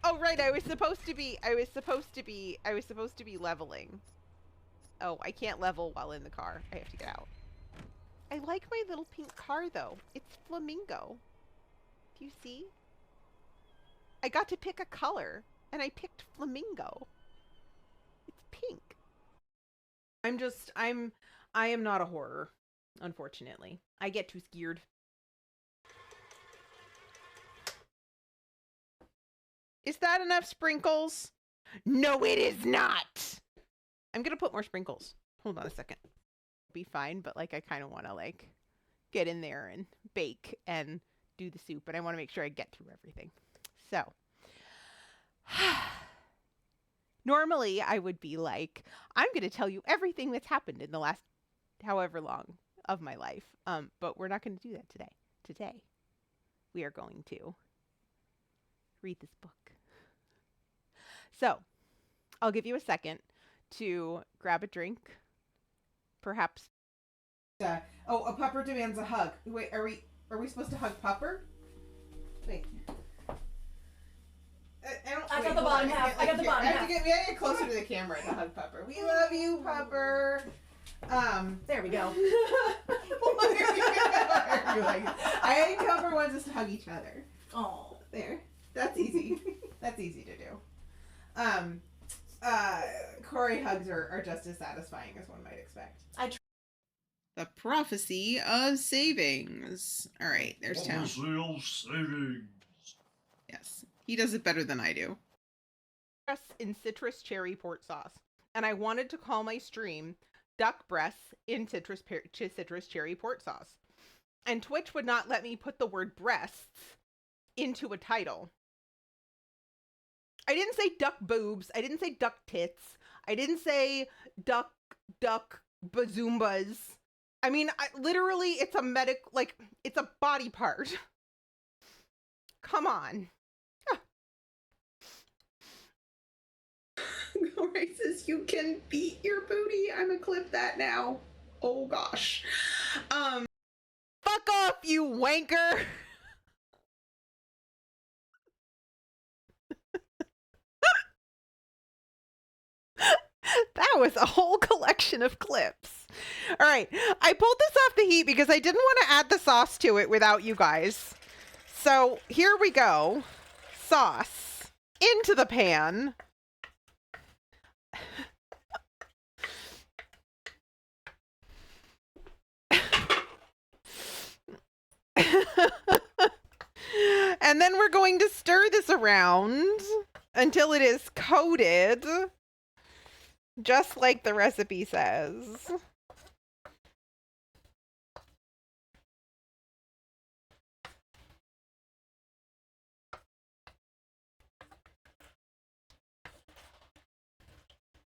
Speaker 1: Oh right, I was supposed to be leveling. Oh, I can't level while in the car. I have to get out. I like my little pink car though. It's flamingo. Do you see? I got to pick a color and I picked flamingo. It's pink. I am not a horror, unfortunately. I get too scared. Is that enough sprinkles? No, it is not. I'm gonna put more sprinkles. Hold on a second. Be fine, but like I kind of want to like get in there and bake and do the soup, and I want to make sure I get through everything. So normally I would be like, I'm gonna tell you everything that's happened in the last however long of my life. But we're not gonna do that today. Today we are going to read this book. So I'll give you a second to grab a drink. Perhaps. A Pupper demands a hug. Wait, are we supposed to hug Pupper? Wait.
Speaker 7: I got the bottom half. I got the bottom half.
Speaker 1: We gotta get closer to the camera to hug Pupper. We love you, Pupper.
Speaker 7: There we go.
Speaker 1: I think Pupper wants us to hug each other.
Speaker 7: Oh,
Speaker 1: There. That's easy. That's easy to do. Corey hugs are just as satisfying as one might expect. The prophecy of savings. All right, there's town.
Speaker 4: Savings.
Speaker 1: Yes, he does it better than I do. In citrus cherry port sauce, and I wanted to call my stream "Duck Breasts in Citrus Cherry Port Sauce," and Twitch would not let me put the word breasts into a title. I didn't say duck boobs. I didn't say duck tits. I didn't say duck bazoombas. I mean, literally, it's a it's a body part. Come on. Corey says you can beat your booty. I'm gonna clip that now. Oh gosh. fuck off, you wanker! That was a whole collection of clips. All right, I pulled this off the heat because I didn't want to add the sauce to it without you guys. So here we go. Sauce into the pan. And then we're going to stir this around until it is coated, just like the recipe says.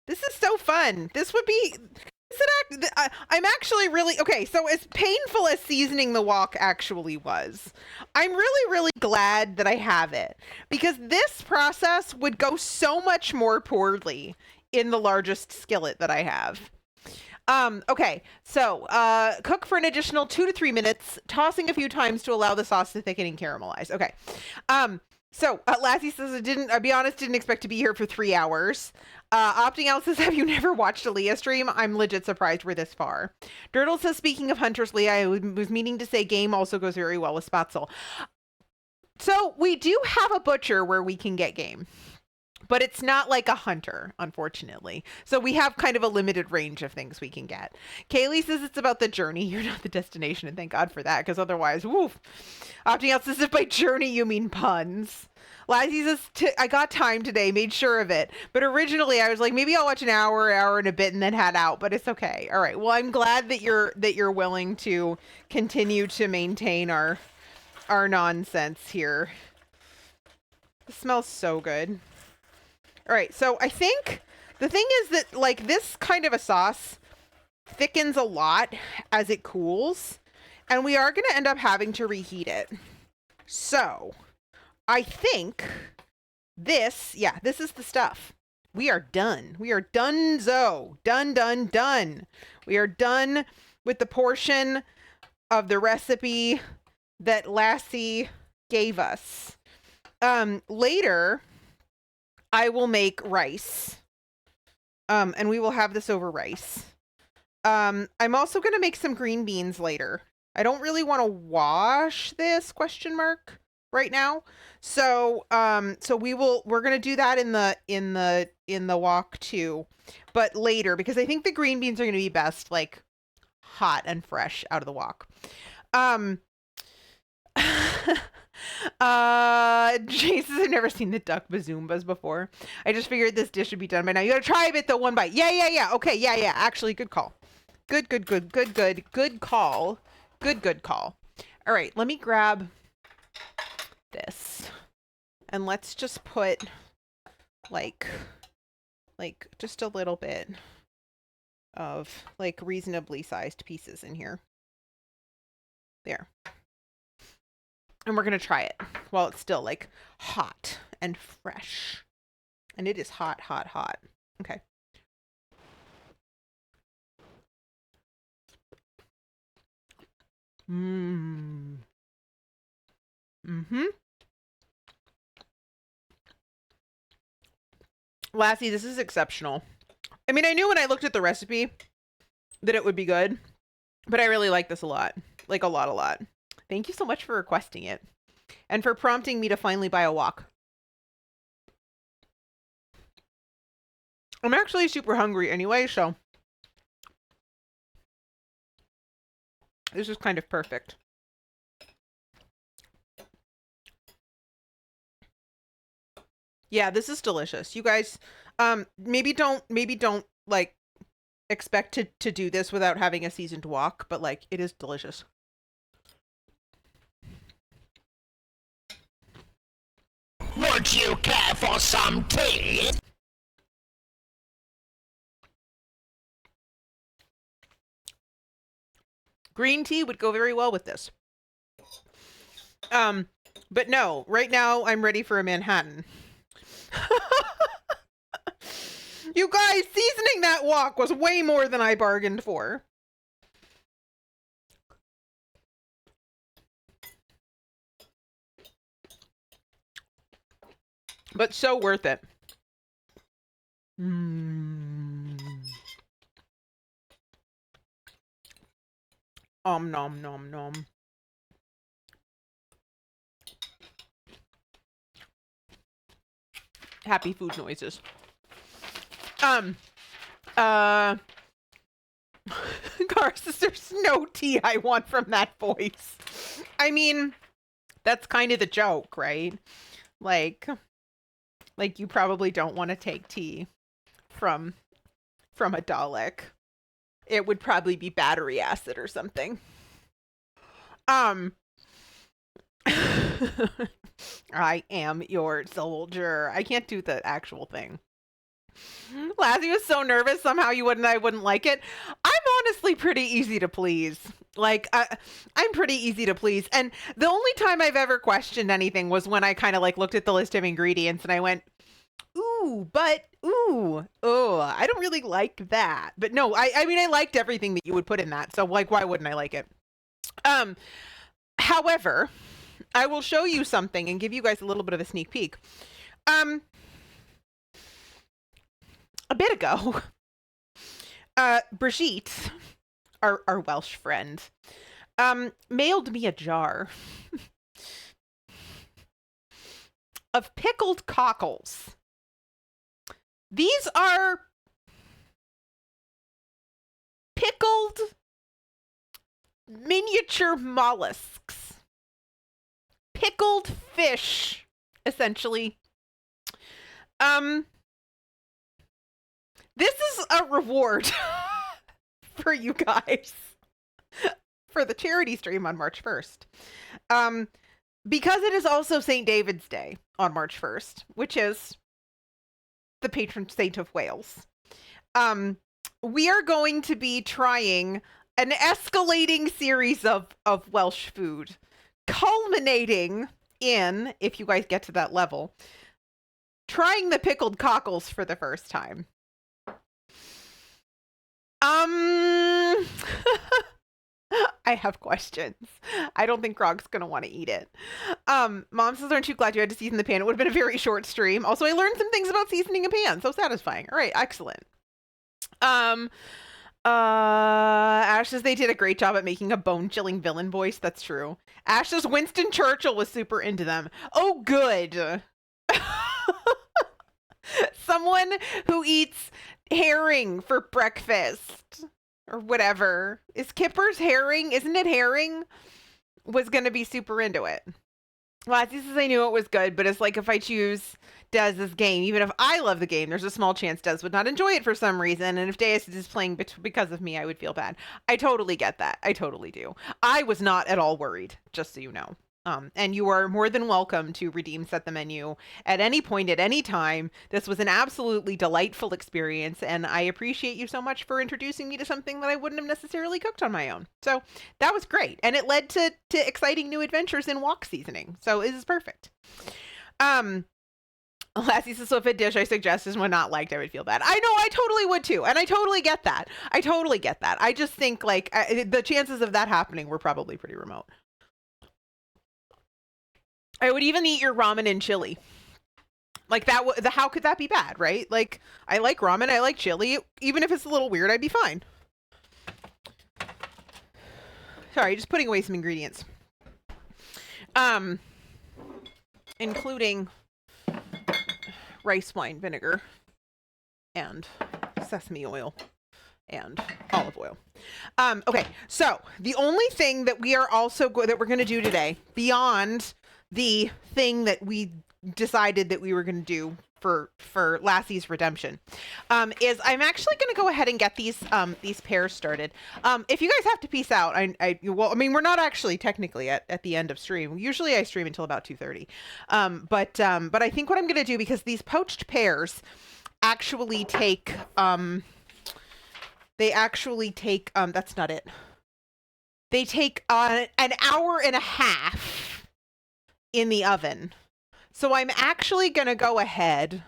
Speaker 1: This is so fun. This would be... I'm actually really... Okay, so as painful as seasoning the wok actually was, I'm really, really glad that I have it. Because this process would go so much more poorly in the largest skillet that I have. Okay, so cook for an additional 2 to 3 minutes, tossing a few times to allow the sauce to thicken and caramelize. Okay. So Lassie says, I'll be honest, didn't expect to be here for 3 hours. Opting out says, have you never watched a Leah stream? I'm legit surprised we're this far. Dirtle says, speaking of hunters, Leah, I was meaning to say game also goes very well with Spatzel. So we do have a butcher where we can get game, but it's not like a hunter, unfortunately. So we have kind of a limited range of things we can get. Kaylee says it's about the journey. You're not the destination, and thank God for that, because otherwise, woof. Opting out says, if by journey you mean puns. Lassie says, I got time today, made sure of it. But originally I was like, maybe I'll watch an hour and a bit and then head out, but it's okay. All right. Well, I'm glad that you're willing to continue to maintain our nonsense here. It smells so good. All right. So I think the thing is that like this kind of a sauce thickens a lot as it cools, and we are going to end up having to reheat it. So I think this is the stuff. We are done. We are donezo. Done. We are done with the portion of the recipe that Lassie gave us. Later, I will make rice. And we will have this over rice. I'm also going to make some green beans later. I don't really want to wash this ? Right now. So we're going to do that in the wok too, but later, because I think the green beans are going to be best like hot and fresh out of the wok. Jason, I've never seen the duck bazoombas before. I just figured this dish would be done by now. You got to try a bit though, one bite. Yeah. Okay. Yeah. Actually, good call. Good call. Good call. All right. Let me grab this and let's just put like just a little bit of like reasonably sized pieces in here. There. And we're going to try it while it's still like hot and fresh. And it is hot. Okay. Lassie, this is exceptional. I mean, I knew when I looked at the recipe that it would be good, but I really like this a lot. Like a lot. Thank you so much for requesting it and for prompting me to finally buy a wok. I'm actually super hungry anyway, so this is kind of perfect. Yeah, this is delicious. You guys, maybe don't like expect to do this without having a seasoned wok, but like it is delicious.
Speaker 4: Would you care for some tea?
Speaker 1: Green tea would go very well with this. But no, right now I'm ready for a Manhattan. You guys, seasoning that wok was way more than I bargained for. but so worth it. Mm. Nom nom nom. Happy food noises. Garces, there's no tea I want from that voice. I mean, that's kind of the joke, right? Like you probably don't want to take tea from a Dalek. It would probably be battery acid or something. I am your soldier. I can't do the actual thing. Lassie was so nervous somehow I wouldn't like it. I'm honestly pretty easy to please. Like, I'm pretty easy to please. And the only time I've ever questioned anything was when I kind of like looked at the list of ingredients and I went, oh, I don't really like that. But no, I mean, I liked everything that you would put in that. So like, why wouldn't I like it? However, I will show you something and give you guys a little bit of a sneak peek. A bit ago, Brigitte, our Welsh friend, mailed me a jar of pickled cockles. These are pickled miniature mollusks. Pickled fish, essentially. This is a reward for you guys for the charity stream on March 1st. Because it is also St. David's Day on March 1st, which is the patron saint of Wales. We are going to be trying an escalating series of Welsh food, culminating in, if you guys get to that level, trying the pickled cockles for the first time. I have questions. I don't think Grog's gonna want to eat it. Mom says, aren't you glad you had to season the pan? It would have been a very short stream. Also, I learned some things about seasoning a pan. So satisfying. All right, excellent. Ash says they did a great job at making a bone-chilling villain voice. That's true. Ash says Winston Churchill was super into them. Oh, good. Someone who eats herring for breakfast or whatever. Is Kipper's herring? Isn't it herring? Was going to be super into it. Lassie says I knew it was good, but it's like if I choose Dez's game, even if I love the game, there's a small chance Dez would not enjoy it for some reason. And if Deus is playing because of me, I would feel bad. I totally get that. I totally do. I was not at all worried, just so you know. And you are more than welcome to redeem Set the Menu at any point, at any time. This was an absolutely delightful experience, and I appreciate you so much for introducing me to something that I wouldn't have necessarily cooked on my own. So that was great, and it led to exciting new adventures in wok seasoning. So this is perfect. Lassie says, so if a dish I suggest is one not liked, I would feel bad. I know, I totally would too, and I totally get that. I just think like the chances of that happening were probably pretty remote. I would even eat your ramen and chili. Like that, how could that be bad, right? Like, I like ramen, I like chili. Even if it's a little weird, I'd be fine. Sorry, just putting away some ingredients. Including rice wine vinegar and sesame oil and olive oil. Okay, so the only thing that we are also that we're going to do today, beyond the thing that we decided that we were going to do for Lassie's redemption, is I'm actually going to go ahead and get these pears started. If you guys have to peace out, well, I mean, we're not actually technically at the end of stream. Usually I stream until about 2:30. But I think what I'm going to do, because these poached pears actually take, that's not it. They take an hour and a half in the oven. So I'm actually going to go ahead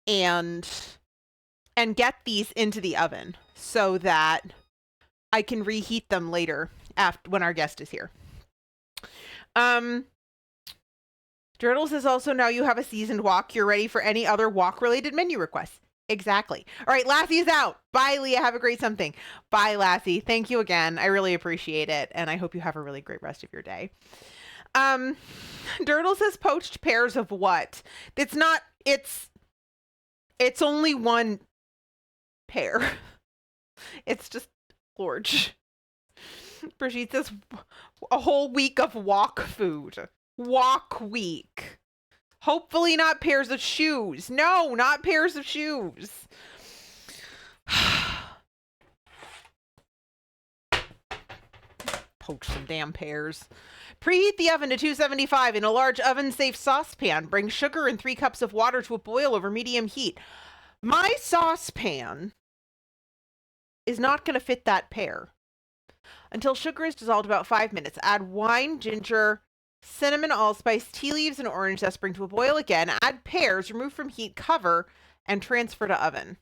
Speaker 1: and get these into the oven so that I can reheat them later when our guest is here. Turtle says also now you have a seasoned wok. You're ready for any other wok-related menu requests. Exactly. All right, Lassie is out. Bye, Leah. Have a great something. Bye, Lassie. Thank you again. I really appreciate it, and I hope you have a really great rest of your day. Dirtle says poached pears of what? It's not. It's only one pear. It's just large. Brigitte says a whole week of wok food. Wok week. Hopefully not pairs of shoes. No, not pairs of shoes. Poach some damn pears. Preheat the oven to 275 in a large oven-safe saucepan. Bring sugar and 3 cups of water to a boil over medium heat. My saucepan is not going to fit that pear. Until sugar is dissolved about 5 minutes. Add wine, ginger, cinnamon, allspice, tea leaves, and orange zest. Bring to a boil again. Add pears, remove from heat, cover, and transfer to oven.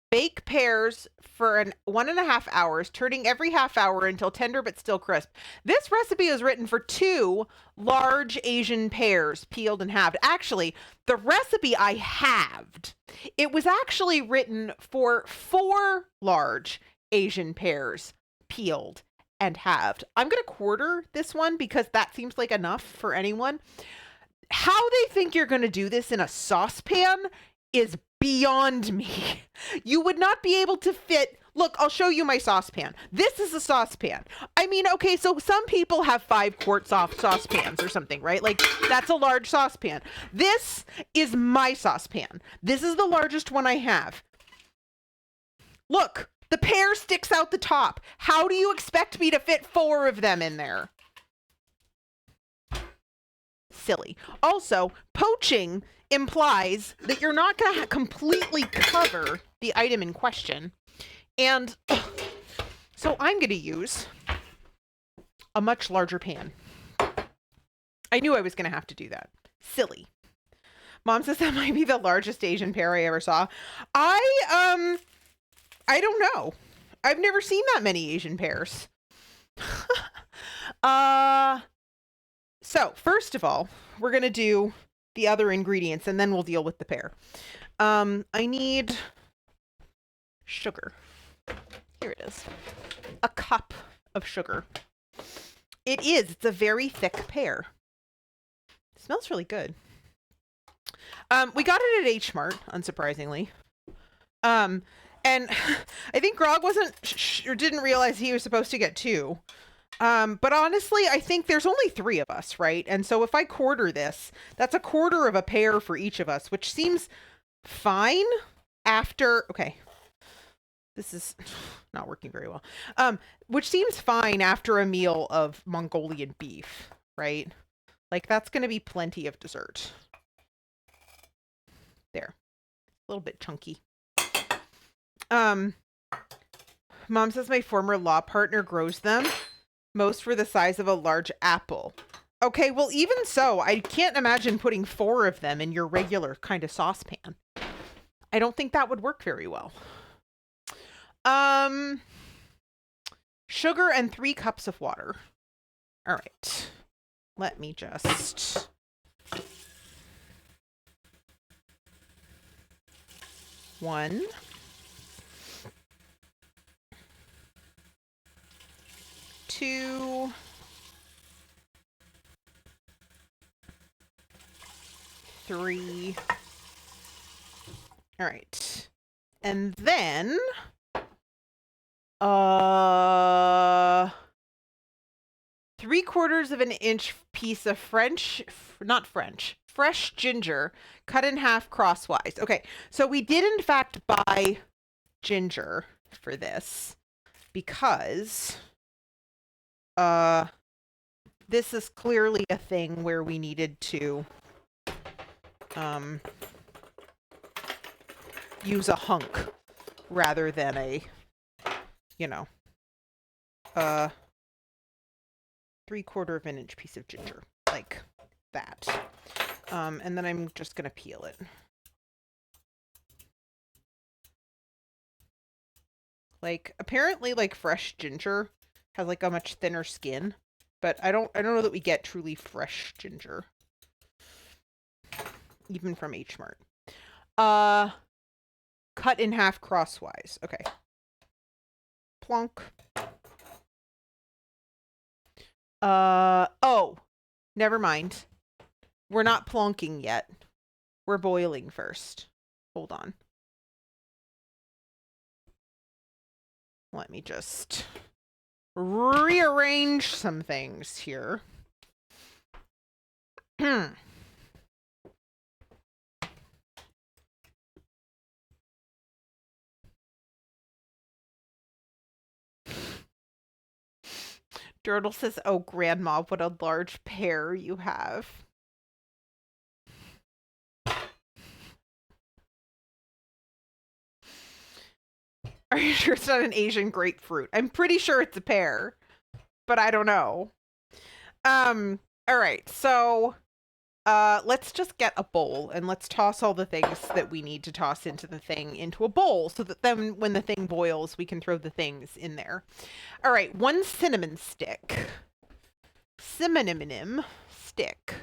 Speaker 1: Bake pears for 1.5 hours, turning every half hour until tender but still crisp. This recipe is written for 2 large Asian pears, peeled and halved. Actually, the recipe I halved. It was actually written for 4 large Asian pears, peeled and halved. I'm going to quarter this one because that seems like enough for anyone. How they think you're going to do this in a saucepan is beyond me. You would not be able to fit. Look, I'll show you my saucepan. This is a saucepan. I mean, okay, so some people have 5-quart saucepans or something, right? Like, that's a large saucepan. This is my saucepan. This is the largest one I have. Look, the pear sticks out the top. How do you expect me to fit 4 of them in there? Silly. Also, poaching implies that you're not going to completely cover the item in question. And so I'm going to use a much larger pan. I knew I was going to have to do that. Silly. Mom says that might be the largest Asian pear I ever saw. I don't know. I've never seen that many Asian pears. So first of all, we're going to do the other ingredients and then we'll deal with the pear. I need sugar. Here it is. A cup of sugar. It's a very thick pear. It smells really good. We got it at H Mart, unsurprisingly. And I think Grog or didn't realize he was supposed to get 2. But honestly, I think there's only 3 of us, right? And so if I quarter this, that's a quarter of a pear for each of us, which seems fine after, okay, this is not working very well. Which seems fine after a meal of Mongolian beef, right? Like that's going to be plenty of dessert. There, a little bit chunky. Mom says my former law partner grows them. Most were the size of a large apple. Okay, well, even so, I can't imagine putting 4 of them in your regular kind of saucepan. I don't think that would work very well. Sugar and 3 cups of water. All right. Let me just... One. 2, 3. All right. And then 3/4 of an inch piece of fresh ginger cut in half crosswise. Okay. So we did in fact buy ginger for this because this is clearly a thing where we needed to use a hunk rather than a, 3/4 of an inch piece of ginger, like that. And then I'm just gonna peel it. Like apparently like fresh ginger has like a much thinner skin, but I don't know that we get truly fresh ginger. even from H Mart. Cut in half crosswise. Okay. Plonk. Oh, never mind. We're not plonking yet. We're boiling first. Hold on. Let me just rearrange some things here. Dirtle says, oh, Grandma, what a large pear you have. Are you sure it's not an Asian grapefruit? I'm pretty sure it's a pear, but I don't know. All right, so let's just get a bowl and let's toss all the things that we need to toss into the thing into a bowl so that then when the thing boils, we can throw the things in there. All right, 1 cinnamon stick. Cinnamon stick.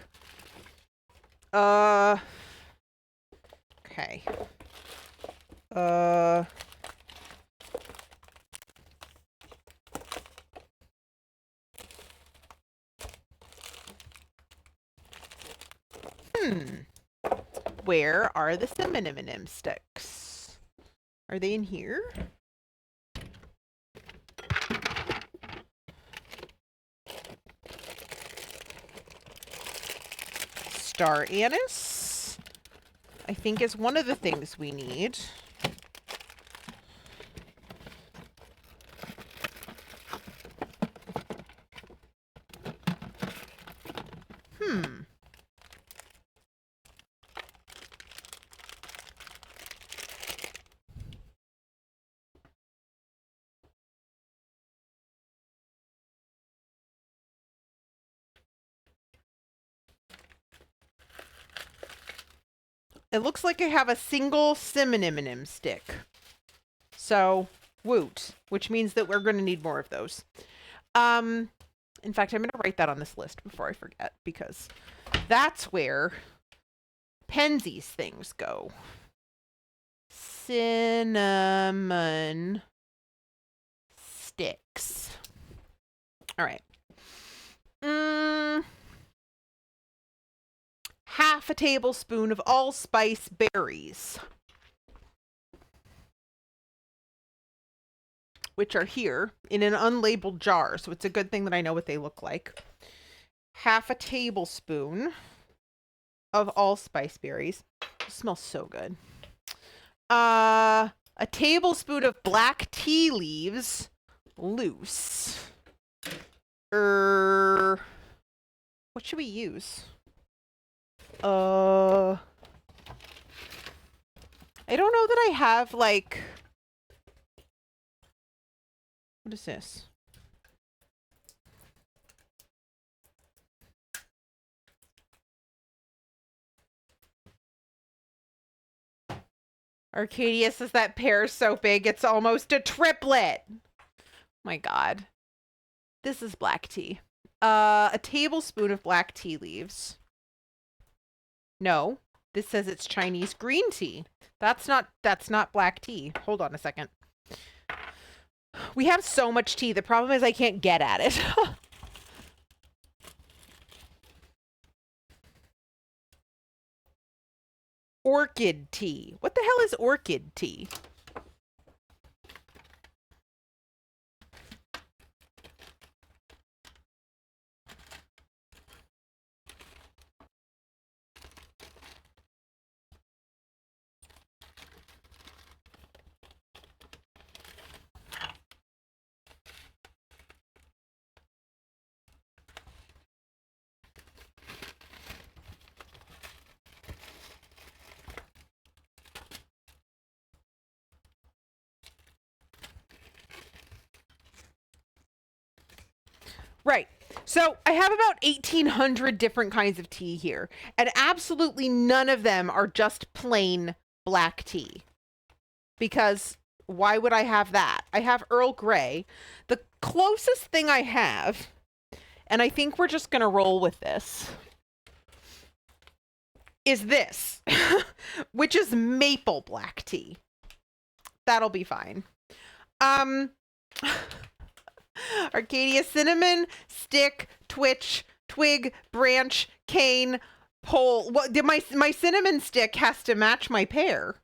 Speaker 1: Okay. Where are the cinnamon sticks? Are they in here? Star anise, I think, is one of the things we need. It looks like I have a single cinnamon stick. So, woot, which means that we're going to need more of those. In fact, I'm going to write that on this list before I forget, because that's where Pensie's things go. Cinnamon sticks. All right. Half a tablespoon of allspice berries, which are here in an unlabeled jar, so it's a good thing that I know what they look like. Half a tablespoon of allspice berries. It smells so good. A tablespoon of black tea leaves, loose. What should we use? I don't know that I have, like, what is this? Arcadia says that pear's so big, it's almost a triplet. My God. This is black tea. A tablespoon of black tea leaves. No, this says it's Chinese green tea. That's not black tea. Hold on a second. We have so much tea. The problem is I can't get at it. Orchid tea. What the hell is orchid tea? Right. So I have about 1,800 different kinds of tea here, and absolutely none of them are just plain black tea. Because why would I have that? I have Earl Grey. The closest thing I have, and I think we're just going to roll with this, is this, which is maple black tea. That'll be fine. Arcadia, cinnamon, stick, twitch, twig, branch, cane, pole. What did my cinnamon stick has to match my pear.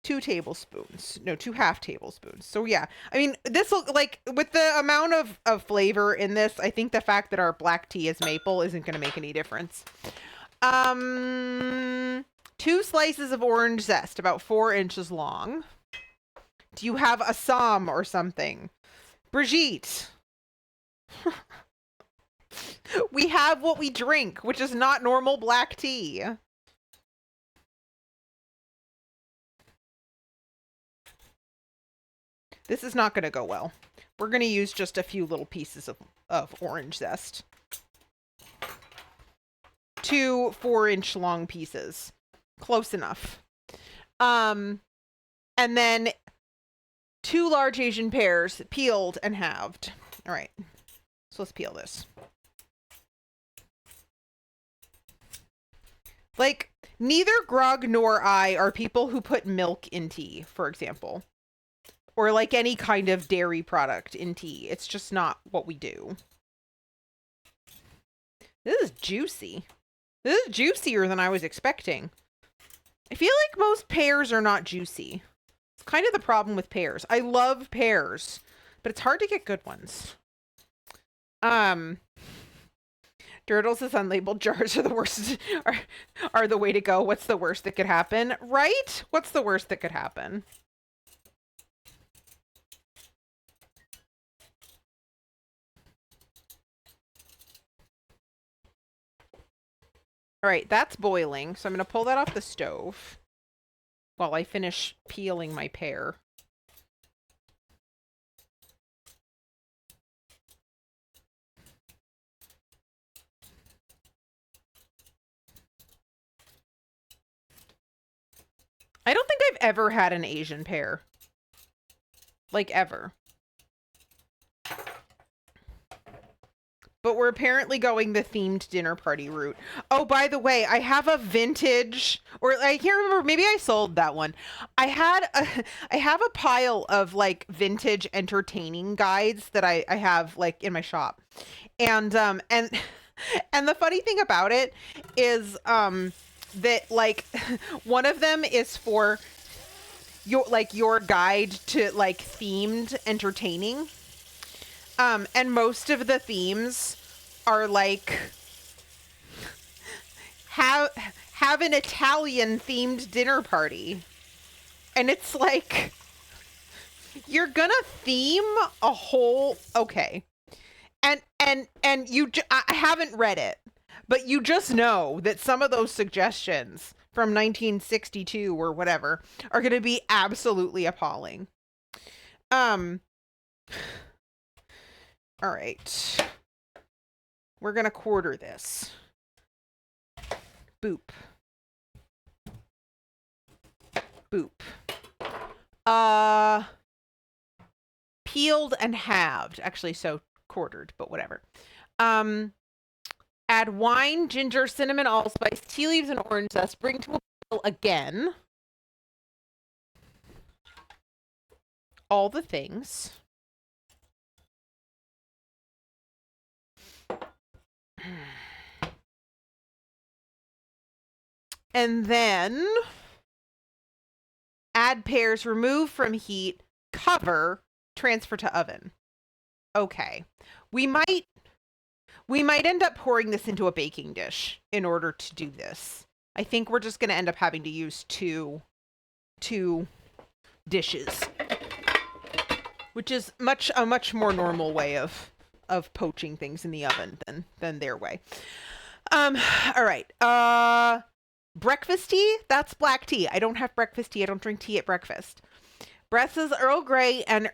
Speaker 1: 2 tablespoons. No, 2 half tablespoons. So yeah, I mean, this will, like, with the amount of flavor in this, I think the fact that our black tea is maple isn't going to make any difference. 2 slices of orange zest, about 4 inches long. Do you have a Somme or something? Brigitte. We have what we drink, which is not normal black tea. This is not going to go well. We're going to use just a few little pieces of orange zest. 2 4-inch long pieces. Close enough. And then 2 large Asian pears, peeled and halved. All right. So let's peel this. Like, neither Grog nor I are people who put milk in tea, for example. Or like any kind of dairy product in tea. It's just not what we do. This is juicy. This is juicier than I was expecting. I feel like most pears are not juicy. It's kind of the problem with pears. I love pears, but it's hard to get good ones. Durdles is unlabeled jars are the worst, are the way to go. What's the worst that could happen? Right? What's the worst that could happen? All right, that's boiling. So I'm going to pull that off the stove while I finish peeling my pear. I don't think I've ever had an Asian pear. Like, ever. But we're apparently going the themed dinner party route. Oh, by the way, I have a vintage, or I can't remember, maybe I sold that one. I have a pile of like vintage entertaining guides that I have like in my shop. And the funny thing about it is that like one of them is for your guide to like themed entertaining. And most of the themes are like have an Italian themed dinner party. And it's like, you're gonna theme a whole, okay. And I haven't read it, but you just know that some of those suggestions from 1962 or whatever are going to be absolutely appalling. All right. We're going to quarter this. Boop. Boop. Peeled and halved. Actually, so quartered, but whatever. Add wine, ginger, cinnamon, allspice, tea leaves, and orange zest. Bring to a boil again. All the things. And then add pears, remove from heat, cover, transfer to oven. Okay. We might end up pouring this into a baking dish in order to do this. I think we're just going to end up having to use two dishes, which is a much more normal way of poaching things in the oven than their way. All right. Breakfast tea, that's black tea. I don't have breakfast tea. I don't drink tea at breakfast. Bressa's Earl Grey and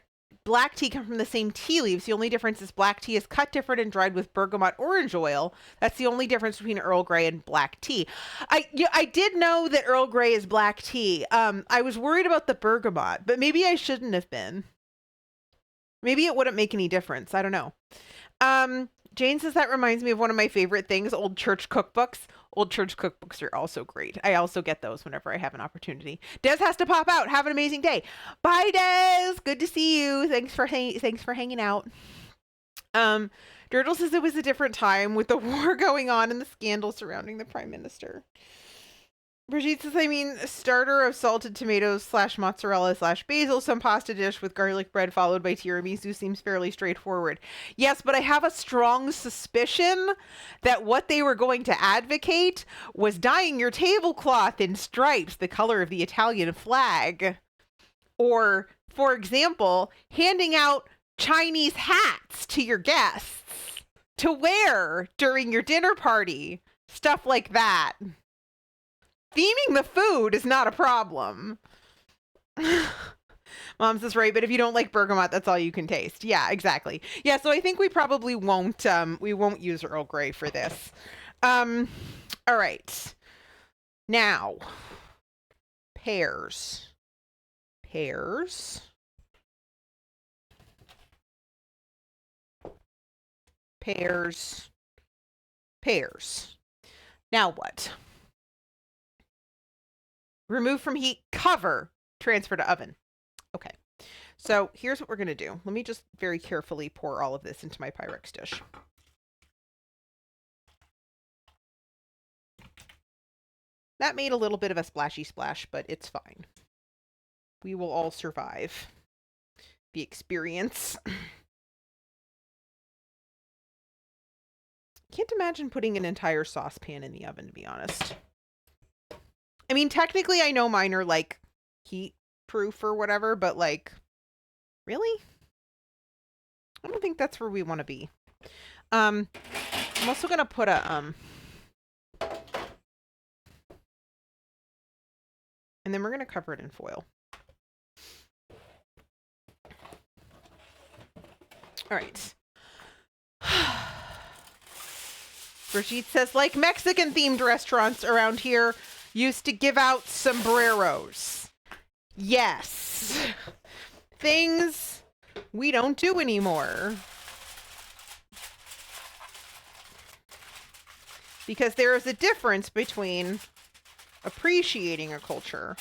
Speaker 1: black tea come from the same tea leaves. The only difference is black tea is cut different and dried with bergamot orange oil. That's the only difference between Earl Grey and black tea. I did know that Earl Grey is black tea. I was worried about the bergamot, but maybe I shouldn't have been. Maybe it wouldn't make any difference. I don't know. Jane says that reminds me of one of my favorite things, old church cookbooks. Old church cookbooks are also great. I also get those whenever I have an opportunity. Des has to pop out. Have an amazing day. Bye, Des. Good to see you. Thanks for hanging out. Dirtle says it was a different time with the war going on and the scandal surrounding the prime minister. Brigitte says, I mean, starter of salted tomatoes / mozzarella / basil, some pasta dish with garlic bread followed by tiramisu seems fairly straightforward. Yes, but I have a strong suspicion that what they were going to advocate was dyeing your tablecloth in stripes, the color of the Italian flag. Or, for example, handing out Chinese hats to your guests to wear during your dinner party. Stuff like that. Theming the food is not a problem. Mom says, right, but if you don't like bergamot, that's all you can taste. Yeah, exactly. Yeah, so I think we probably won't use Earl Grey for this. All right. Now, pears. Pears. Pears. Pears. Now what? Remove from heat, cover, transfer to oven. Okay, so here's what we're going to do. Let me just very carefully pour all of this into my Pyrex dish. That made a little bit of a splashy splash, but it's fine. We will all survive the experience. Can't imagine putting an entire saucepan in the oven, to be honest. I mean, technically, I know mine are, like, heat proof or whatever, but, like, really? I don't think that's where we want to be. I'm also going to put a, and then we're going to cover it in foil. All right. Brigitte says, like Mexican-themed restaurants around here used to give out sombreros. Yes. Things we don't do anymore. Because there is a difference between appreciating a culture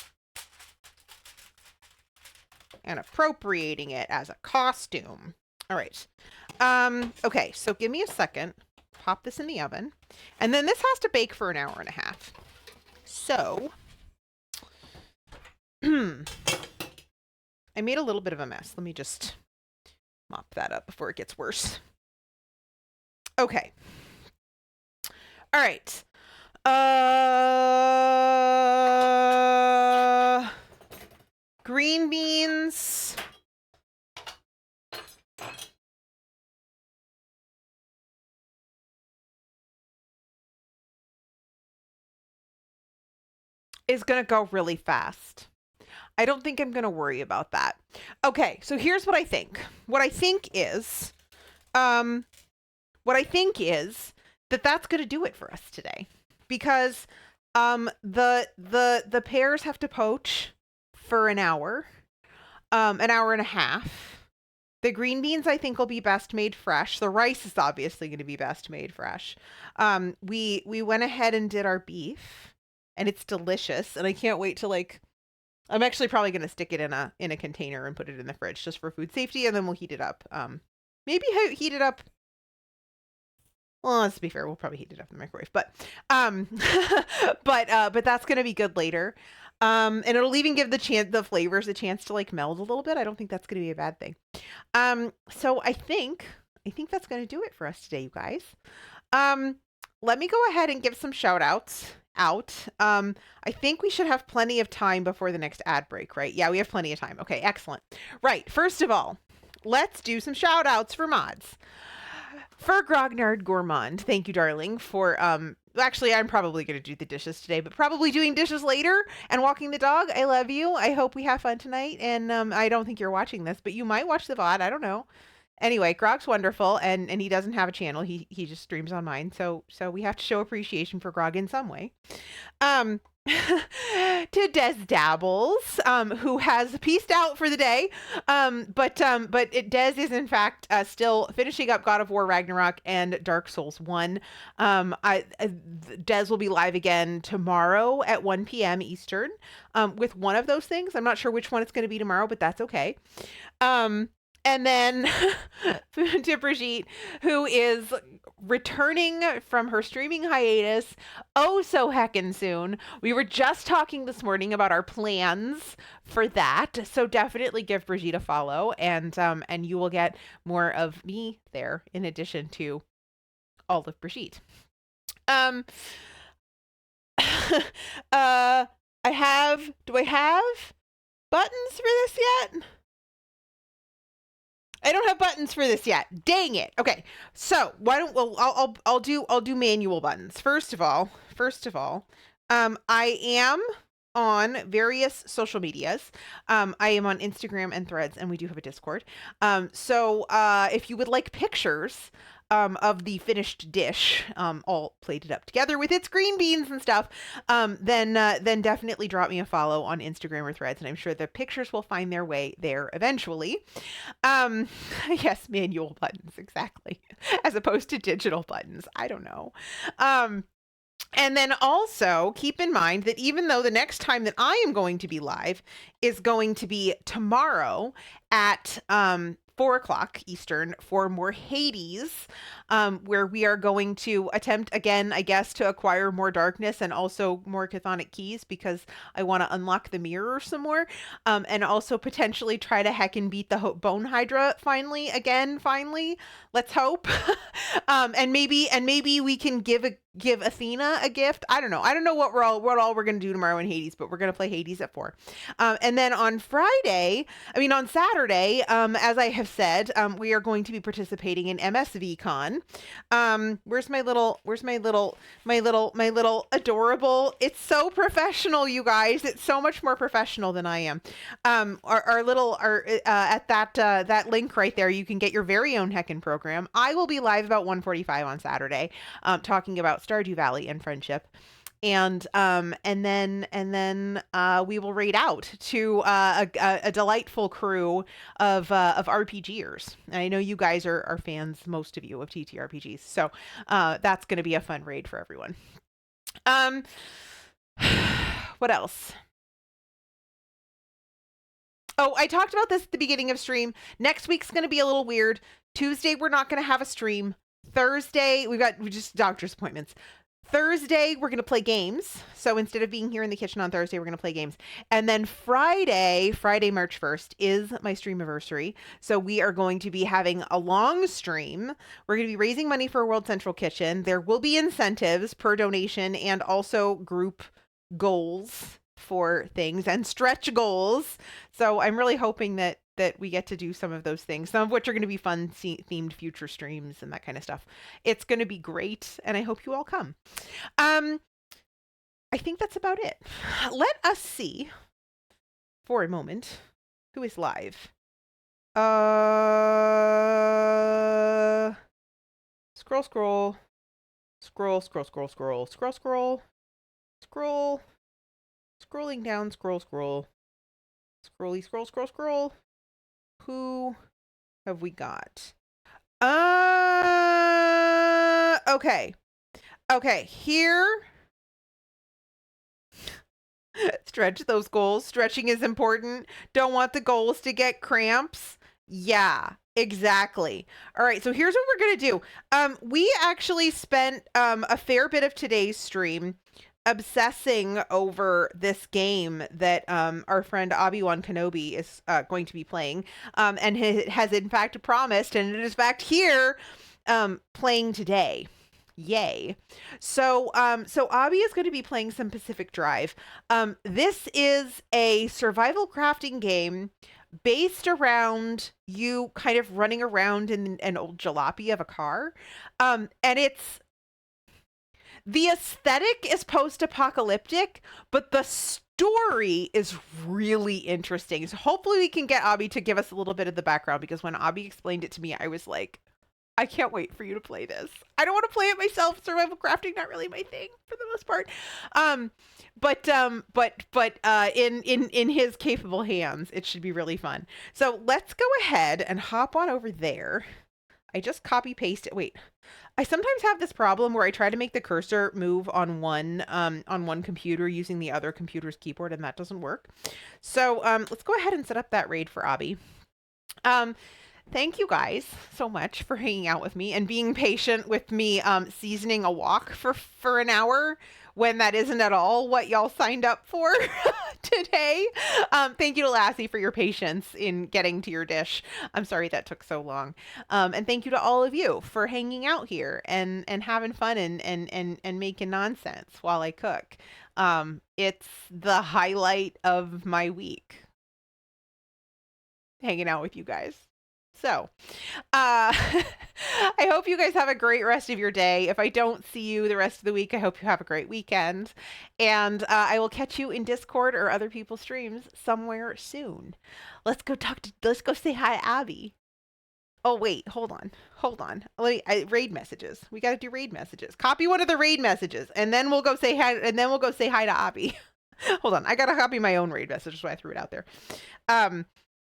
Speaker 1: and appropriating it as a costume. All right. Okay, so give me a second. Pop this in the oven. And then this has to bake for an hour and a half. So, I made a little bit of a mess. Let me just mop that up before it gets worse. Okay. All right. Green beans. Is going to go really fast. I don't think I'm going to worry about that. Okay, so here's what I think. What I think is that that's going to do it for us today, because the pears have to poach for an hour and a half. The green beans, I think, will be best made fresh. The rice is obviously going to be best made fresh. We went ahead and did our beef. And it's delicious, and I can't wait to, like, I'm actually probably going to stick it in a container and put it in the fridge just for food safety, and then we'll heat it up. Maybe heat it up. Well, let's be fair, we'll probably heat it up in the microwave, but but that's going to be good later. And it'll even give the flavors a chance to, like, meld a little bit. I don't think that's going to be a bad thing. So I think that's going to do it for us today, you guys. Let me go ahead and give some shout outs out. I think we should have plenty of time before the next ad break, right? Yeah, we have plenty of time. Okay, excellent. Right, first of all, let's do some shout outs for mods. For Grognard Gourmand, thank you, darling, for actually, I'm probably going to do the dishes today, but probably doing dishes later and walking the dog. I love you. I hope we have fun tonight. And I don't think you're watching this, but you might watch the VOD. I don't know. Anyway, Grog's wonderful, and he doesn't have a channel. He just streams on mine. So we have to show appreciation for Grog in some way. To Des Dabbles, who has peaced out for the day. Des is in fact still finishing up God of War Ragnarok and Dark Souls 1. Des will be live again tomorrow at 1 p.m. Eastern with one of those things. I'm not sure which one it's going to be tomorrow, but that's okay. And then to Brigitte, who is returning from her streaming hiatus oh so heckin' soon. We were just talking this morning about our plans for that, so definitely give Brigitte a follow, and you will get more of me there in addition to all of Brigitte. Do I have buttons for this yet? I don't have buttons for this yet. Dang it. Okay. So why don't I'll do manual buttons. First of all, I am on various social medias. I am on Instagram and Threads, and we do have a Discord. So if you would like pictures of the finished dish, all plated up together with its green beans and stuff, then definitely drop me a follow on Instagram or Threads, and I'm sure the pictures will find their way there eventually. Yes, manual buttons, exactly, as opposed to digital buttons. I don't know. And then also keep in mind that even though the next time that I am going to be live is going to be tomorrow at 4:00 Eastern for more Hades, where we are going to attempt again, I guess, to acquire more darkness and also more chthonic keys, because I want to unlock the mirror some more, and also potentially try to heckin' beat the Bone Hydra finally. Let's hope. And maybe we can give Athena a gift. I don't know what we're gonna do tomorrow in Hades, but we're gonna play Hades at 4. And then on Saturday, as I have said, we are going to be participating in MSVCon. Where's my little adorable? It's so professional, you guys. It's so much more professional than I am. At that link right there, you can get your very own heckin' program. I will be live about 1:45 on Saturday, talking about Stardew Valley and friendship. And then we will raid out to a delightful crew of RPGers. I know you guys are fans, most of you, of TTRPGs, so that's going to be a fun raid for everyone. What else? Oh, I talked about this at the beginning of stream. Next week's going to be a little weird. Tuesday, we're not going to have a stream. Thursday, we just doctor's appointments. Thursday, we're going to play games. So instead of being here in the kitchen on Thursday, we're going to play games. And then Friday, March 1st, is my streamiversary. So we are going to be having a long stream. We're going to be raising money for World Central Kitchen. There will be incentives per donation and also group goals for things and stretch goals. So I'm really hoping that we get to do some of those things, some of which are going to be fun themed future streams and that kind of stuff. It's going to be great, and I hope you all come. I think that's about it. Let us see for a moment who is live. Scrolling down, scroll. Scroll. Who have we got? Okay, here. Stretch those goals. Stretching is important. Don't want the goals to get cramps. Yeah, exactly. All right, so here's what we're going to do. We actually spent a fair bit of today's stream obsessing over this game that our friend Obi-Wan Kenobi is going to be playing, and has in fact promised, and it is in fact here, playing today. Yay. So Abby is going to be playing some Pacific Drive. This is a survival crafting game based around you kind of running around in an old jalopy of a car. And the aesthetic is post-apocalyptic, but the story is really interesting. So hopefully we can get Abby to give us a little bit of the background, because when Abby explained it to me, I was like, I can't wait for you to play this. I don't want to play it myself. Survival crafting, not really my thing for the most part. But in his capable hands, it should be really fun. So let's go ahead and hop on over there. I just copy paste it. Wait, I sometimes have this problem where I try to make the cursor move on one computer using the other computer's keyboard, and that doesn't work. So let's go ahead and set up that raid for Abby. Thank you guys so much for hanging out with me and being patient with me seasoning a wok for an hour when that isn't at all what y'all signed up for today. Thank you to Lassie for your patience in getting to your dish. I'm sorry that took so long. And thank you to all of you for hanging out here and having fun and making nonsense while I cook. It's the highlight of my week, hanging out with you guys. So, I hope you guys have a great rest of your day. If I don't see you the rest of the week, I hope you have a great weekend. And I will catch you in Discord or other people's streams somewhere soon. Let's go say hi to Abby. Oh, wait, hold on. Raid messages. We got to do raid messages. Copy one of the raid messages, and then we'll go say hi, to Abby. Hold on. I got to copy my own raid message, so I threw it out there.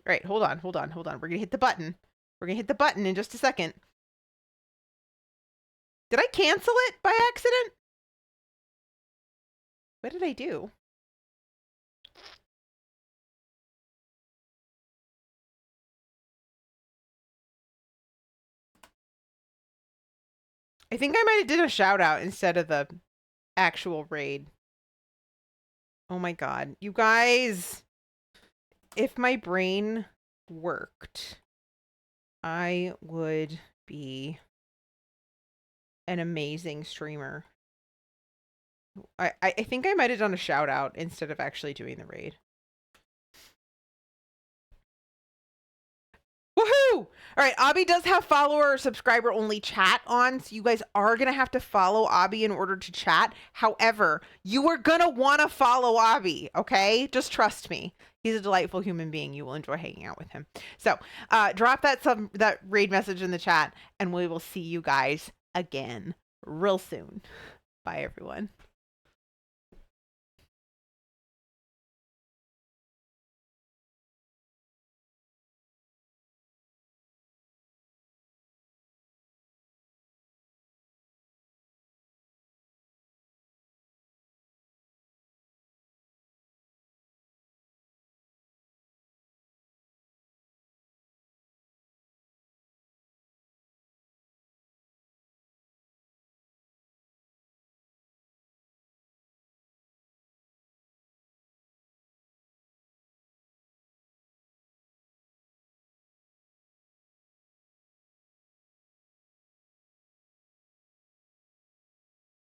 Speaker 1: Right, hold on. We're going to hit the button. We're going to hit the button in just a second. Did I cancel it by accident? What did I do? I think I might have did a shout out instead of the actual raid. Oh my God. You guys, if my brain worked, I would be an amazing streamer. I think I might have done a shout out instead of actually doing the raid. Woohoo! All right, Abby does have follower or subscriber only chat on, so you guys are going to have to follow Abby in order to chat. However, you are going to want to follow Abby, okay? Just trust me. He's a delightful human being. You will enjoy hanging out with him. So drop that raid message in the chat, and we will see you guys again real soon. Bye, everyone.